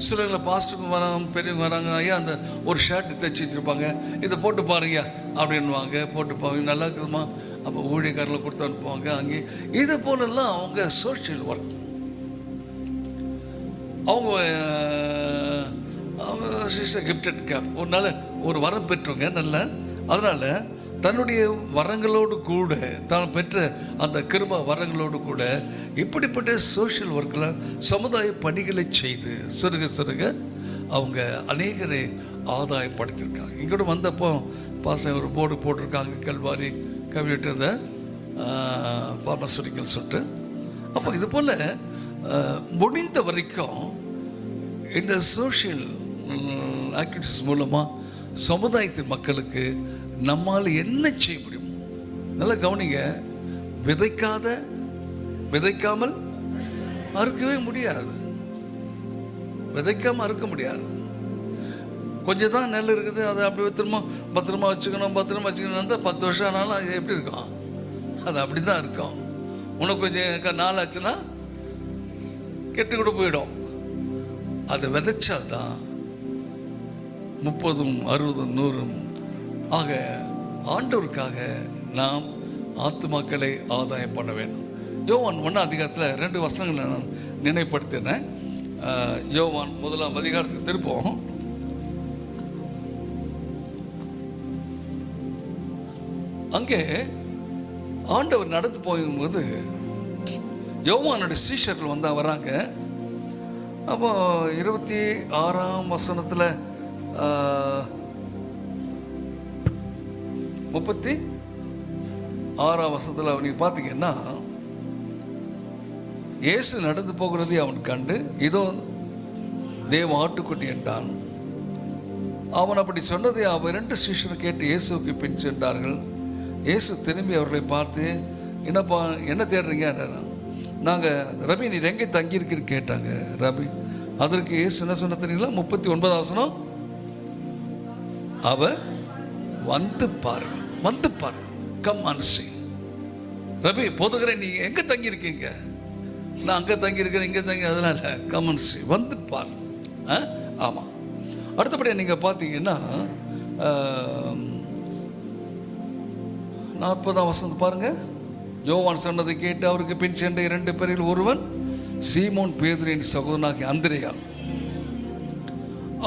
சிலர்களை பாஸ்டருக்கு வராங்க, பெரியவங்க வராங்க, ஐயா அந்த ஒரு ஷர்ட் தைச்சி வச்சுருப்பாங்க, இதை போட்டு பாருங்க அப்படின்வாங்க, போட்டு பாருங்க நல்லா இருக்குதுமா, அப்போ ஊழியக்காரர்களை கொடுத்து அனுப்புவாங்க. அங்கே இது போலெல்லாம் அவங்க சோஷியல் ஒர்க். அவங்க கிஃப்டட் கேப், ஒரு நாள் ஒரு வரம் பெற்றவங்க நல்ல, அதனால் தன்னுடைய வரங்களோடு கூட, தான் பெற்ற அந்த கிருபா வரங்களோடு கூட இப்படிப்பட்ட சோஷியல் ஒர்க்கில் சமுதாய பணிகளை செய்து சிறுக அவங்க அநேகரை ஆதாயப்படுத்தியிருக்காங்க. இங்கோட வந்தப்போ பாச ஒரு போர்டு போட்டிருக்காங்க, கல்வாரி கம்யூனிட்டி அந்த பார்மசூட்டிக்கல் சொல்லிட்டு. அப்போ இது போல் முடிந்த வரைக்கும் இந்த சோஷியல் ஆக்டிவிட்டிஸ் மூலமாக சமுதாயத்தின் மக்களுக்கு நம்மால் என்ன செய்ய முடியும். நல்லா கவனிங்க, விதைக்காமல் அறுக்கவே முடியாது, விதைக்காமல் அறுக்க முடியாது. கொஞ்சம் தான் நெல் இருக்குது, அதை அப்படி பத்திரமா வச்சுக்கணும். அந்த 10 வருஷம் ஆனாலும் அது எப்படி இருக்கும், அது அப்படி தான் இருக்கும். உனக்கு கொஞ்சம் நாள் ஆச்சுன்னா கெட்டு கூட போயிடும். அதை விதைச்சாதான் 30, 60, 100 ஆக ஆண்டவருக்காக நாம் ஆத்துமாக்களை ஆதாயம் பண்ண வேண்டும். யோவான் 1ஆம் அதிகாரத்தில் 2 வசனங்களை நான் நினைப்படுத்தினேன். யோவான் 1ஆம் அதிகாரத்துக்கு திருப்போம். அங்கே ஆண்டவர் நடந்து போகும்போது யோவானுடைய சீஷர்கள் வராங்க. அப்போ 26ஆம் வசனத்தில் 36ஆம் வசனத்தில் நீங்கள் பார்த்தீங்கன்னா, இயேசு நடந்து போகிறதை அவன் கண்டு இதோ தேவ ஆட்டுக்குட்டி என்றான். அவன் அப்படி சொன்னதை அவன் 2 சீஷர்கள் கேட்டு இயேசுக்கு பின் சென்றார்கள். இயேசு திரும்பி அவர்களை பார்த்து, என்னப்பா என்ன தேடுறீங்க? நாங்கள் ரபி நீர் எங்கே தங்கியிருக்கிறீன்னு கேட்டாங்க. ரபி அதற்கு இயேசு என்ன சொன்ன தெரியுங்களா? 39ஆம் வசனம், அவ வந்து பாருங்க, வந்து பாருங்க, கம் அண்ட் see. ரபி போதுகிறேன், நீங்க எங்க தங்கி இருக்கீங்க? நான் அங்க தங்கி இருக்கிறேன், இங்க தங்கி, அதனால கம் அண்ட் see, வந்து பாருங்க. ஆமா. அடுத்தபடியாக நீங்க பார்த்தீங்கன்னா 40ஆம் வசனத்தை பாருங்க. யோவான் சொன்னதை கேட்டு அவருக்கு பின் சென்ற 2 பேரில் ஒருவன் சீமோன் பேதுருவின் சகோதரனாகிய அந்திரேயா.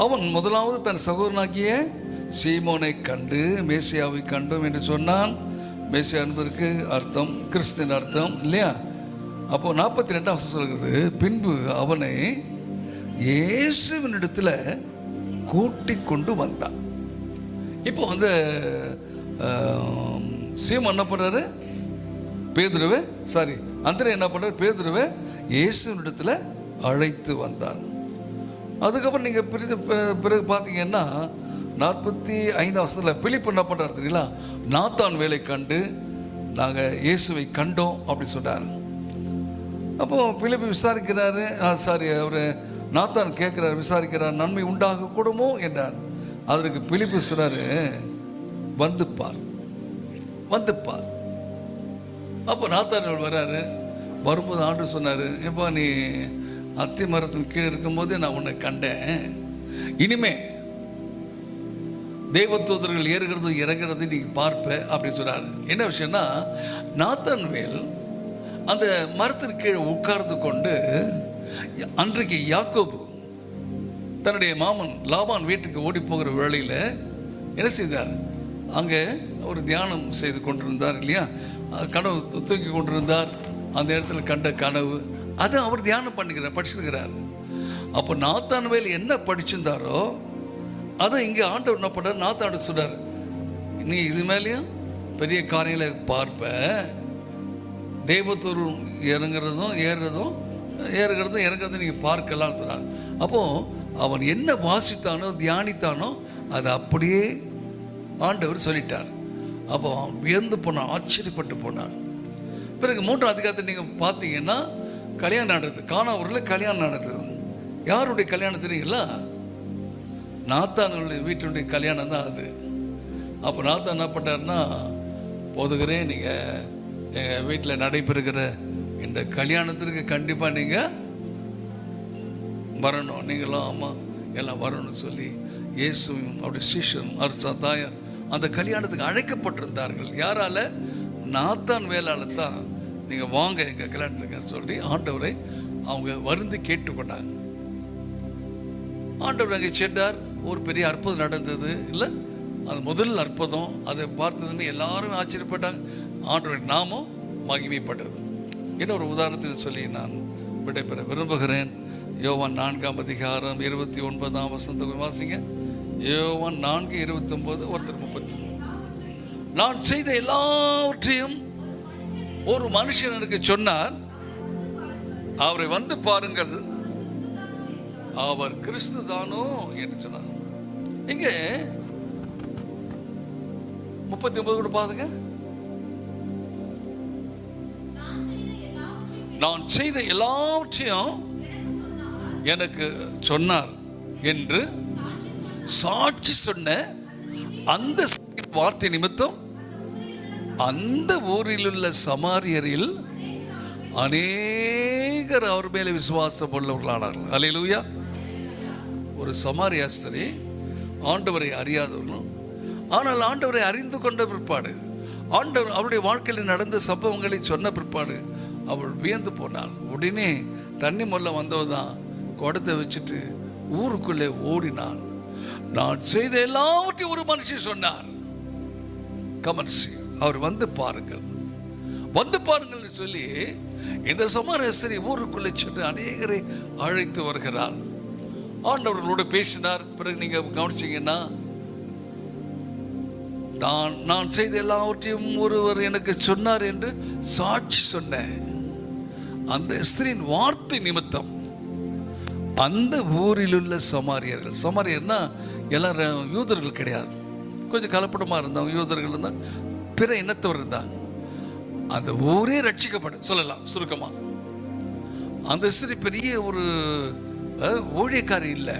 அவன் முதலாவது தன் சகோதரனாகிய சீமோனை கண்டு மேசியாவை கண்டோம் என்று சொன்னான். மேசியா என்பதற்கு அர்த்தம் கிறிஸ்துவின் அர்த்தம் இல்லையா? அப்போ 42ஆம் வசனம் சொல்கிறது, பின்பு அவனை இயேசுவினிடத்தில் கூட்டிக் கொண்டு வந்தான். இப்போ சீமோன் என்ன பண்ணுறாரு? பேதுருவை அந்திரே என்ன பண்ணுறாரு? பேதுருவை இயேசுவினிடத்தில் அழைத்து வந்தார். அதுக்கப்புறம் நீங்கள் பிறகு பார்த்தீங்கன்னா 45ஆம் வசனத்தில் பிலிப்பு என்ன பண்ணுறாரு தெரியுங்களா? நாத்தான் வேலை கண்டு நாங்கள் இயேசுவை கண்டோம் அப்படி சொல்கிறார். அப்போ பிலிப்பு விசாரிக்கிறாரு, அவர் நாத்தான் கேட்குறாரு, விசாரிக்கிறார், நன்மை உண்டாக கூடுமோ என்றார். அதற்கு பிலிப்பு சொல்கிறாரு, வந்துப்பார், வந்துப்பார். அப்போ நாத்தான் வர்றாரு. வரும்போது ஆண்டவர் சொன்னார், எப்போ நீ அத்தி மரத்தின் கீழே இருக்கும்போது நான் உன்னை கண்டேன். இனிமே தேவதூதர்கள் ஏறுகிறது இறங்குறது நீ பார்ப்ப அப்படின்னு சொன்னார். என்ன விஷயம்னா, நாத்தான்வேல் அந்த மரத்தின் கீழே உட்கார்ந்து கொண்டு அன்றைக்கு யாக்கோபு தன்னுடைய மாமன் லாபான் வீட்டுக்கு ஓடி போகிற வேளையில் என்ன செய்தார்? அங்கே ஒரு தியானம் செய்து கொண்டிருந்தார் இல்லையா? கனவு தூக்கி கொண்டிருந்தார். அந்த இடத்துல கண்ட கனவு அது அவர் தியானம் படிச்சிருக்கிறார். அப்போ நாத்தான்வேல் என்ன படிச்சிருந்தாரோ அதை இங்கே ஆண்டவர் என்ன பண்ணார்? நாத்தாண்ட சொல்றார், நீ இது மேலேயும் பெரிய காரியங்களை பார்ப்ப, தேவத்தூர் இறங்குறதும் ஏறுகிறதும் இறங்குறதும் நீங்கள் பார்க்கலாம்னு சொன்னார். அப்போது அவன் என்ன வாசித்தானோ தியானித்தானோ அதை அப்படியே ஆண்டவர் சொல்லிட்டார். அப்போ அவன் வியந்து போனான், ஆச்சரியப்பட்டு போனான். பிறகு 3ஆம் அதிகாரத்தை நீங்கள் பார்த்தீங்கன்னா கல்யாணம் நடந்தது. கானாவூரில் கல்யாணம் நடந்தது. யாருடைய கல்யாணம் தெரியுங்களா? நாத்தானுடைய வீட்டுடைய கல்யாணம் தான் அது. அப்போ நாத்தான் என்ன பண்ணார்னா, போதுகிறே நீங்கள் எங்கள் வீட்டில் நடைபெறுகிற இந்த கல்யாணத்திற்கு கண்டிப்பாக நீங்கள் வரணும், நீங்களும் அம்மா எல்லாம் வரணும்னு சொல்லி இயேசுவும் அவருடைய சீஷரும் அர்த்தத்தாயும் அந்த கல்யாணத்துக்கு அழைக்கப்பட்டிருந்தார்கள். யாரால? நாத்தான் வேளால தான் நீங்கள் வாங்க எங்கள் கல்யாணத்துக்கு சொல்லி ஆண்டவரை அவங்க வருந்து கேட்டுக்கொண்டாங்க. ஆண்டவர் அங்கே சென்றார். ஒரு பெரிய அற்புதம் நடந்தது இல்லை? அது முதல் அற்புதம். அதை பார்த்ததுன்னு எல்லாரும் ஆச்சரியப்பட்டாங்க. ஆண்டவருடைய நாமம் மகிமைப்பட்டது. இன்னொரு உதாரணத்தில் சொல்லி நான் விடைபெற விரும்புகிறேன். யோவான் 4ஆம் அதிகாரம் 29ஆம் வசனத்தை வாசிங்க. யோவான் 4:29, ஒருத்தர் 30. நான் செய்த எல்லாவற்றையும் ஒரு மனுஷன் எனக்கு சொன்னார், அவரை வந்து பாருங்கள், அவர் கிறிஸ்து தானோ என்று சொன்னார். இங்க 39 கூட பாருங்க. நான் செய்த எல்லாவற்றையும் எனக்கு சொன்னார் என்று சாட்சி சொன்ன அந்த வார்த்தை நிமித்தம் அந்த ஊரில் உள்ள சமாரியரில் அநேகர் அவர் மேலே விசுவாசம் உள்ளவர்களானார்கள். அல்லேலூயா. ஒரு சமாரிய ஸ்திரீ ஆண்டவரை அறியாதவர்களும், ஆனால் ஆண்டவரை அறிந்து கொண்ட பிற்பாடு, ஆண்டவர் அவருடைய வாழ்க்கையில் நடந்த சம்பவங்களை சொன்ன பிற்பாடு அவள் வியந்து போனாள். உடனே தண்ணி மொல்ல வந்தவள் தான் குடத்தை வச்சுட்டு ஊருக்குள்ளே ஓடினாள். நான் செய்த எல்லாவற்றையும் ஒரு மனுஷன் சொன்னார், கமன்சி, அவர் வந்து பாருங்கள், வந்து பாருங்கள் சொல்லி இந்த சமாரியஸ்திரி ஊருக்குள்ளே சென்று அநேகரை அழைத்து வருகிறார். ஆண்டவர்களோடு பேசினார். பிறகு நீங்க கவனிச்சீங்கன்னா, நான் செய்த எல்லாவற்றையும் ஒருவர் எனக்கு சொன்னார் என்று சாட்சி சொன்னேன். அந்த ஸ்திரீயின் வார்த்தை நிமித்தம் அந்த ஊரில் உள்ள சமாரியர்கள், சமாரியர்னா எல்லாரும் யூதர்கள் கிடையாது, கொஞ்சம் கலப்படமாக இருந்தவங்க யூதர்கள் இருந்தால், பிற இனத்தவர் இருந்தாங்க. அந்த ஊரே ரட்சிக்கப்படும் சொல்லலாம் சுருக்கமா. அந்த ஸ்திரீ பெரிய ஒரு ஊழியக்காரி இல்லை,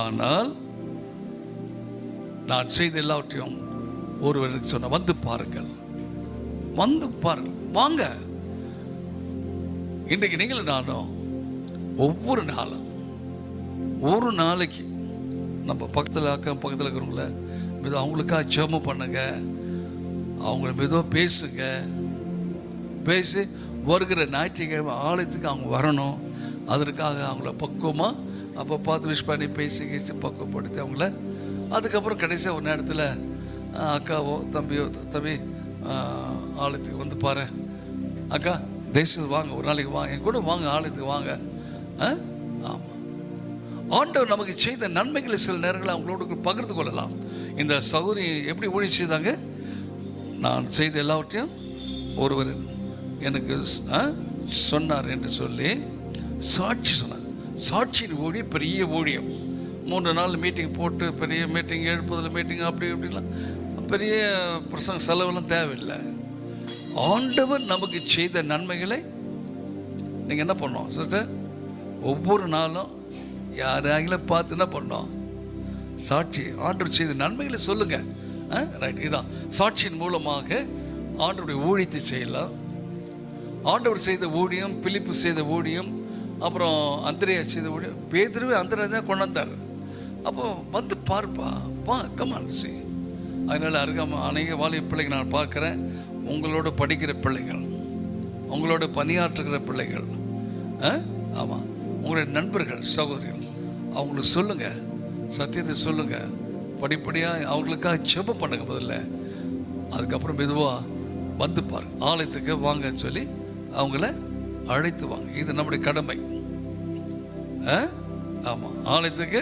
ஆனால் நான் செய்த எல்லாவற்றையும் ஒருவருக்கு சொன்ன, வந்து பாருங்கள், வந்து பாருங்கள், வாங்க. இன்றைக்கு நீங்கள் நானும் ஒவ்வொரு நாளும் ஒரு நாளைக்கு நம்ம பக்கத்தில் இருக்கிறவங்கள மெதுவாக அவங்களுக்காக ஜெபம் பண்ணுங்க, அவங்கள மெதுவாக பேசுங்க. பேசி வருகிற ஞாயிற்றுக்கிழமை ஆலயத்துக்கு அவங்க வரணும். அதற்காக அவங்கள பக்குவமாக அப்போ பார்த்து விஷ் பண்ணி பேசி பக்குவப்படுத்தி அவங்கள, அதுக்கப்புறம் கடைசியாக ஒரு நேரத்தில் அக்காவோ தம்பியோ, தம்பி ஆலயத்துக்கு வந்து பாரு, அக்கா தேசத்துக்கு வாங்க, ஒரு நாளைக்கு வாங்க, என் கூட வாங்க, ஆலயத்துக்கு வாங்க. ஆமாம், ஆண்டவர் நமக்கு செய்த நன்மைகளை சில நேரங்களில் அவங்களோட பகிர்ந்து கொள்ளலாம். இந்த சகோதரி எப்படி ஊழி செய்தாங்க? நான் செய்த எல்லாவற்றையும் ஒருவர் எனக்கு சொன்னார் என்று சொல்லி சாட்சி சொன்னார். சாட்சியின் ஊழியம் பெரிய ஊழியம். 3 நாள் மீட்டிங் போட்டு பெரிய மீட்டிங், 70 மீட்டிங், அப்படி இப்படிலாம் பெரிய பிரசங்க செலவெல்லாம் தேவையில்லை. ஆண்டவர் நமக்கு செய்த நன்மைகளை நீங்கள் என்ன பண்ணோம் சிஸ்டர்? ஒவ்வொரு நாளும் யாராகிலும் பார்த்து என்ன பண்ணோம்? சாட்சி, ஆண்டவர் செய்த நன்மைகளை சொல்லுங்க. ரைட், இதுதான் சாட்சியின் மூலமாக ஆண்டவருடைய ஊழியத்தை செய்யலாம். ஆண்டவர் செய்த ஊழியம், பிலிப்பு செய்த ஊழியம், அப்புறம் அந்திரேயா செய்த ஊழியம், பேதுருவே அந்திரேயா தான் கொண்டு வந்தார். அப்போ வந்து பார்ப்பா, வா, கமான் சி. அதனால் அருகாம அநேக வாலிப பிள்ளைகள் நான் பார்க்குறேன். உங்களோட படிக்கிற பிள்ளைகள், உங்களோட பணியாற்றுகிற பிள்ளைகள், ஆமாம், உங்களுடைய நண்பர்கள், சகோதரிகள், அவங்களுக்கு சொல்லுங்கள், சத்தியத்தை சொல்லுங்கள். படிப்படியாக அவங்களுக்காக ஜெபம் பண்ணுங்க முதல்ல. அதுக்கப்புறம் மெதுவாக வந்து பாருங்க, ஆலயத்துக்கு வாங்க சொல்லி அவங்கள அழைத்து வாங்க. இது நம்முடைய கடமை. ஆமாம், ஆலயத்துக்கு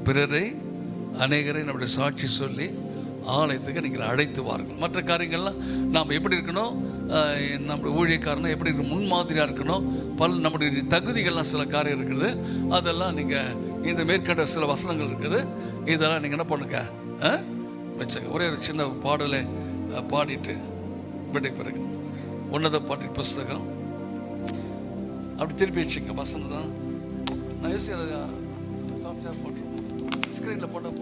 பிறரை, அநேகரை நம்முடைய சாட்சி சொல்லி ஆலயத்துக்கு நீங்கள் அழைத்து வாருங்கள். மற்ற காரியங்கள்லாம் நாம் எப்படி இருக்கணும், நம்முடைய ஊழியக்காரனை எப்படி முன்மாதிரியாக இருக்கணும், நம்முடைய தகுதிகள்லாம் சில காரியம் இருக்குது. அதெல்லாம் நீங்கள் இந்த மேற்கண்ட சில வசனங்கள் இருக்குது, இதெல்லாம் நீங்கள் என்ன பண்ணுங்க வச்சுங்க. ஒரே ஒரு சின்ன பாடலை பாடிட்டு விடைக்கு பிறகு உன்னத பாட்டின் புஸ்தகம் அப்படி திருப்பி வச்சுங்க. வசனம் தான் நான் யோசிக்க போட்டுருவோம், ஸ்க்ரீனில் போடுங்க.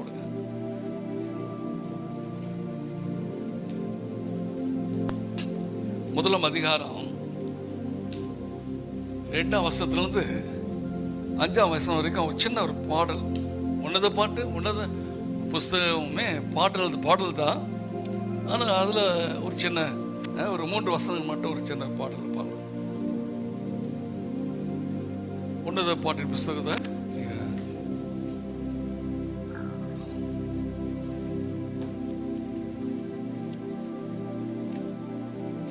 முதலாம் அதிகாரம் 2ஆம் வசனத்திலிருந்து 5ஆம் வசனம் வரைக்கும் ஒரு சின்ன ஒரு பாடல். உன்னத பாட்டு, உன்னத புஸ்தகமே பாடல் தான். ஆனால் அதில் ஒரு சின்ன ஒரு 3 வசனங்கள் மட்டும் ஒரு சின்ன பாடல் பாடலாம். உன்னத பாட்டின் புஸ்தகத்தை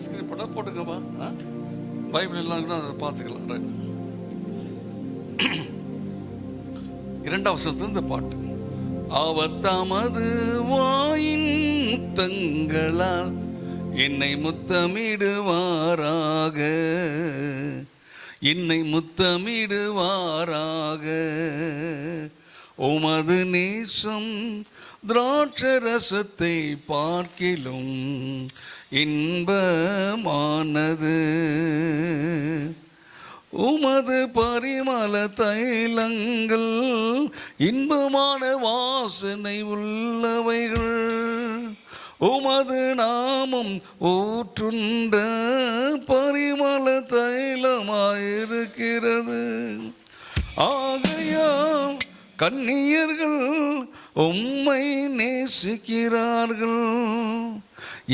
ஸ்கிரீன் பண்ண போட்டுக்கப்பா. பைபிள் எல்லாம் கூட அதை பார்த்துக்கலாம். 2ஆம் வசனத்துல இந்த பாட்டு. அவர் தமது வாயின் முத்தங்களால் என்னை முத்தமிடுவாராக, என்னை முத்தமிடுவாராக. உமது நேசம் திராட்சரசத்தை பார்க்கிலும் இன்பமானது, உமது பரிமள தைலங்கள் இன்பமான வாசனை உள்ளவைகள். உமது நாமம் ஊற்றுண்ட பரிமள தைலமாயிருக்கிறது. ஆகையால் கன்னியர்கள் உம்மை நேசிக்கிறார்கள்.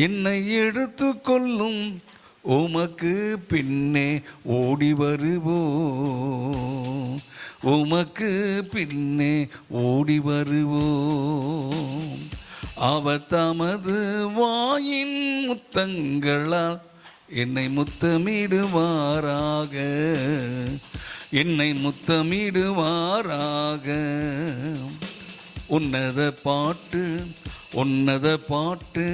என்னை எடுத்துக்கொள்ளும் உமக்கு பின்னே ஓடி வருவோம், உமக்கு பின்னே ஓடி வருவோம். அவர் தமது வாயின் முத்தங்களால் என்னை முத்தமிடுவாராக, என்னை முத்தமிடுவாராக. உன்னத பாட்டு, உன்னத பாட்டு,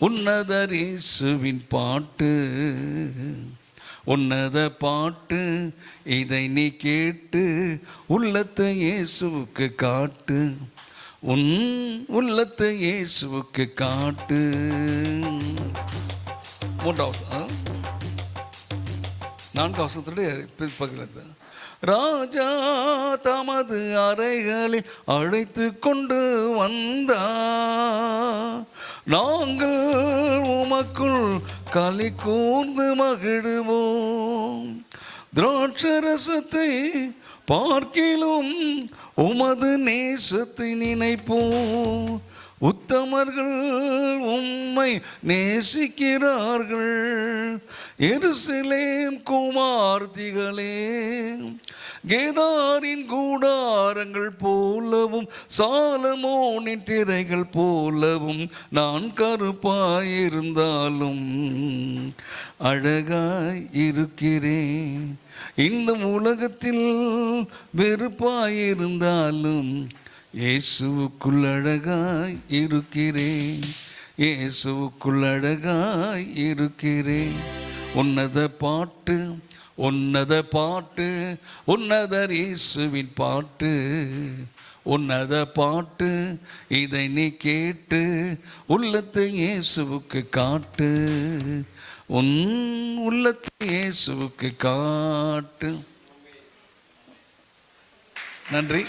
உன்னதர் இயேசுவின் பாட்டு, உன்னத பாட்டு. இதை நீ கேட்டு உள்ளத்தை இயேசுவுக்கு காட்டு, உன் உள்ளத்தை இயேசுவுக்கு காட்டு. மூன்றாவது, நான்காவது பகிர்ந்து, ராஜா தமது அறைகளில் அழைத்து கொண்டு வந்தார். நாங்கள் உமக்குள் களி கூர்ந்து மகிழ்வோம். திராட்சரசத்தை பார்க்கிலும் உமது நேசத்தை நினைப்போம். உத்தமர்கள் உம்மை நேசிக்கிறார்கள். எருசலேம் குமார்த்திகளே, கேதாரின் கூடாரங்கள் போலவும் சாலமோனின் திரைகள் போலவும் நான் கருப்பாயிருந்தாலும் அழகாய் இருக்கிறேன். இந்த உலகத்தில் வெறுப்பாயிருந்தாலும் இயேசுவுக்குள் அழகாய் இருக்கிறேன், இயேசுவுக்குள் அழகாய் இருக்கிறேன். உன்னத பாட்டு, உன்னத பாட்டு, உன்னதர் இயேசுவின் பாட்டு, உன்னத பாட்டு. இதை நீ கேட்டு உள்ளத்தை இயேசுவுக்கு காட்டு, உன் உள்ளத்தை இயேசுவுக்கு காட்டு. நன்றி.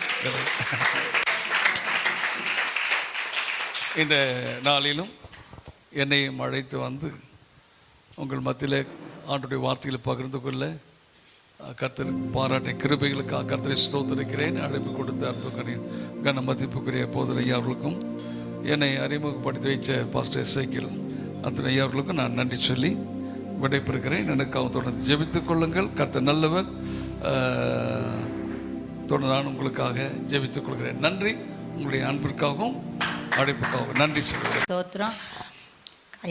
இந்த நாளிலும் என்னையும் அழைத்து வந்து உங்கள் மத்தியில் ஆண்டுடைய வார்த்தைகளை பகிர்ந்து கொள்ள கர்த்தர் பாராட்டிய கிருபைகளுக்காக கர்த்தரை ஸ்தோத்திரிக்கிறேன். அழைப்பு கொடுத்த கன மதிப்புக்குரிய போதனை அவர்களுக்கும் என்னை அறிமுகப்படுத்தி வைத்த பாஸ்டர் எஸ்ஐக்கில் அத்தனை அவர்களுக்கும் நான் நன்றி சொல்லி விடைபெறுகிறேன். எனக்காக தொடர்ந்து ஜெபித்துக் கொள்ளுங்கள். கர்த்தர் நல்லவர். தொடர்ந்து நான் உங்களுக்காக ஜெபித்துக் கொள்கிறேன். நன்றி. உங்களுடைய அன்பிற்காகவும் அழைப்புக்காகவும் நன்றி சொல்கிறேன். ஸ்தோத்திரம்.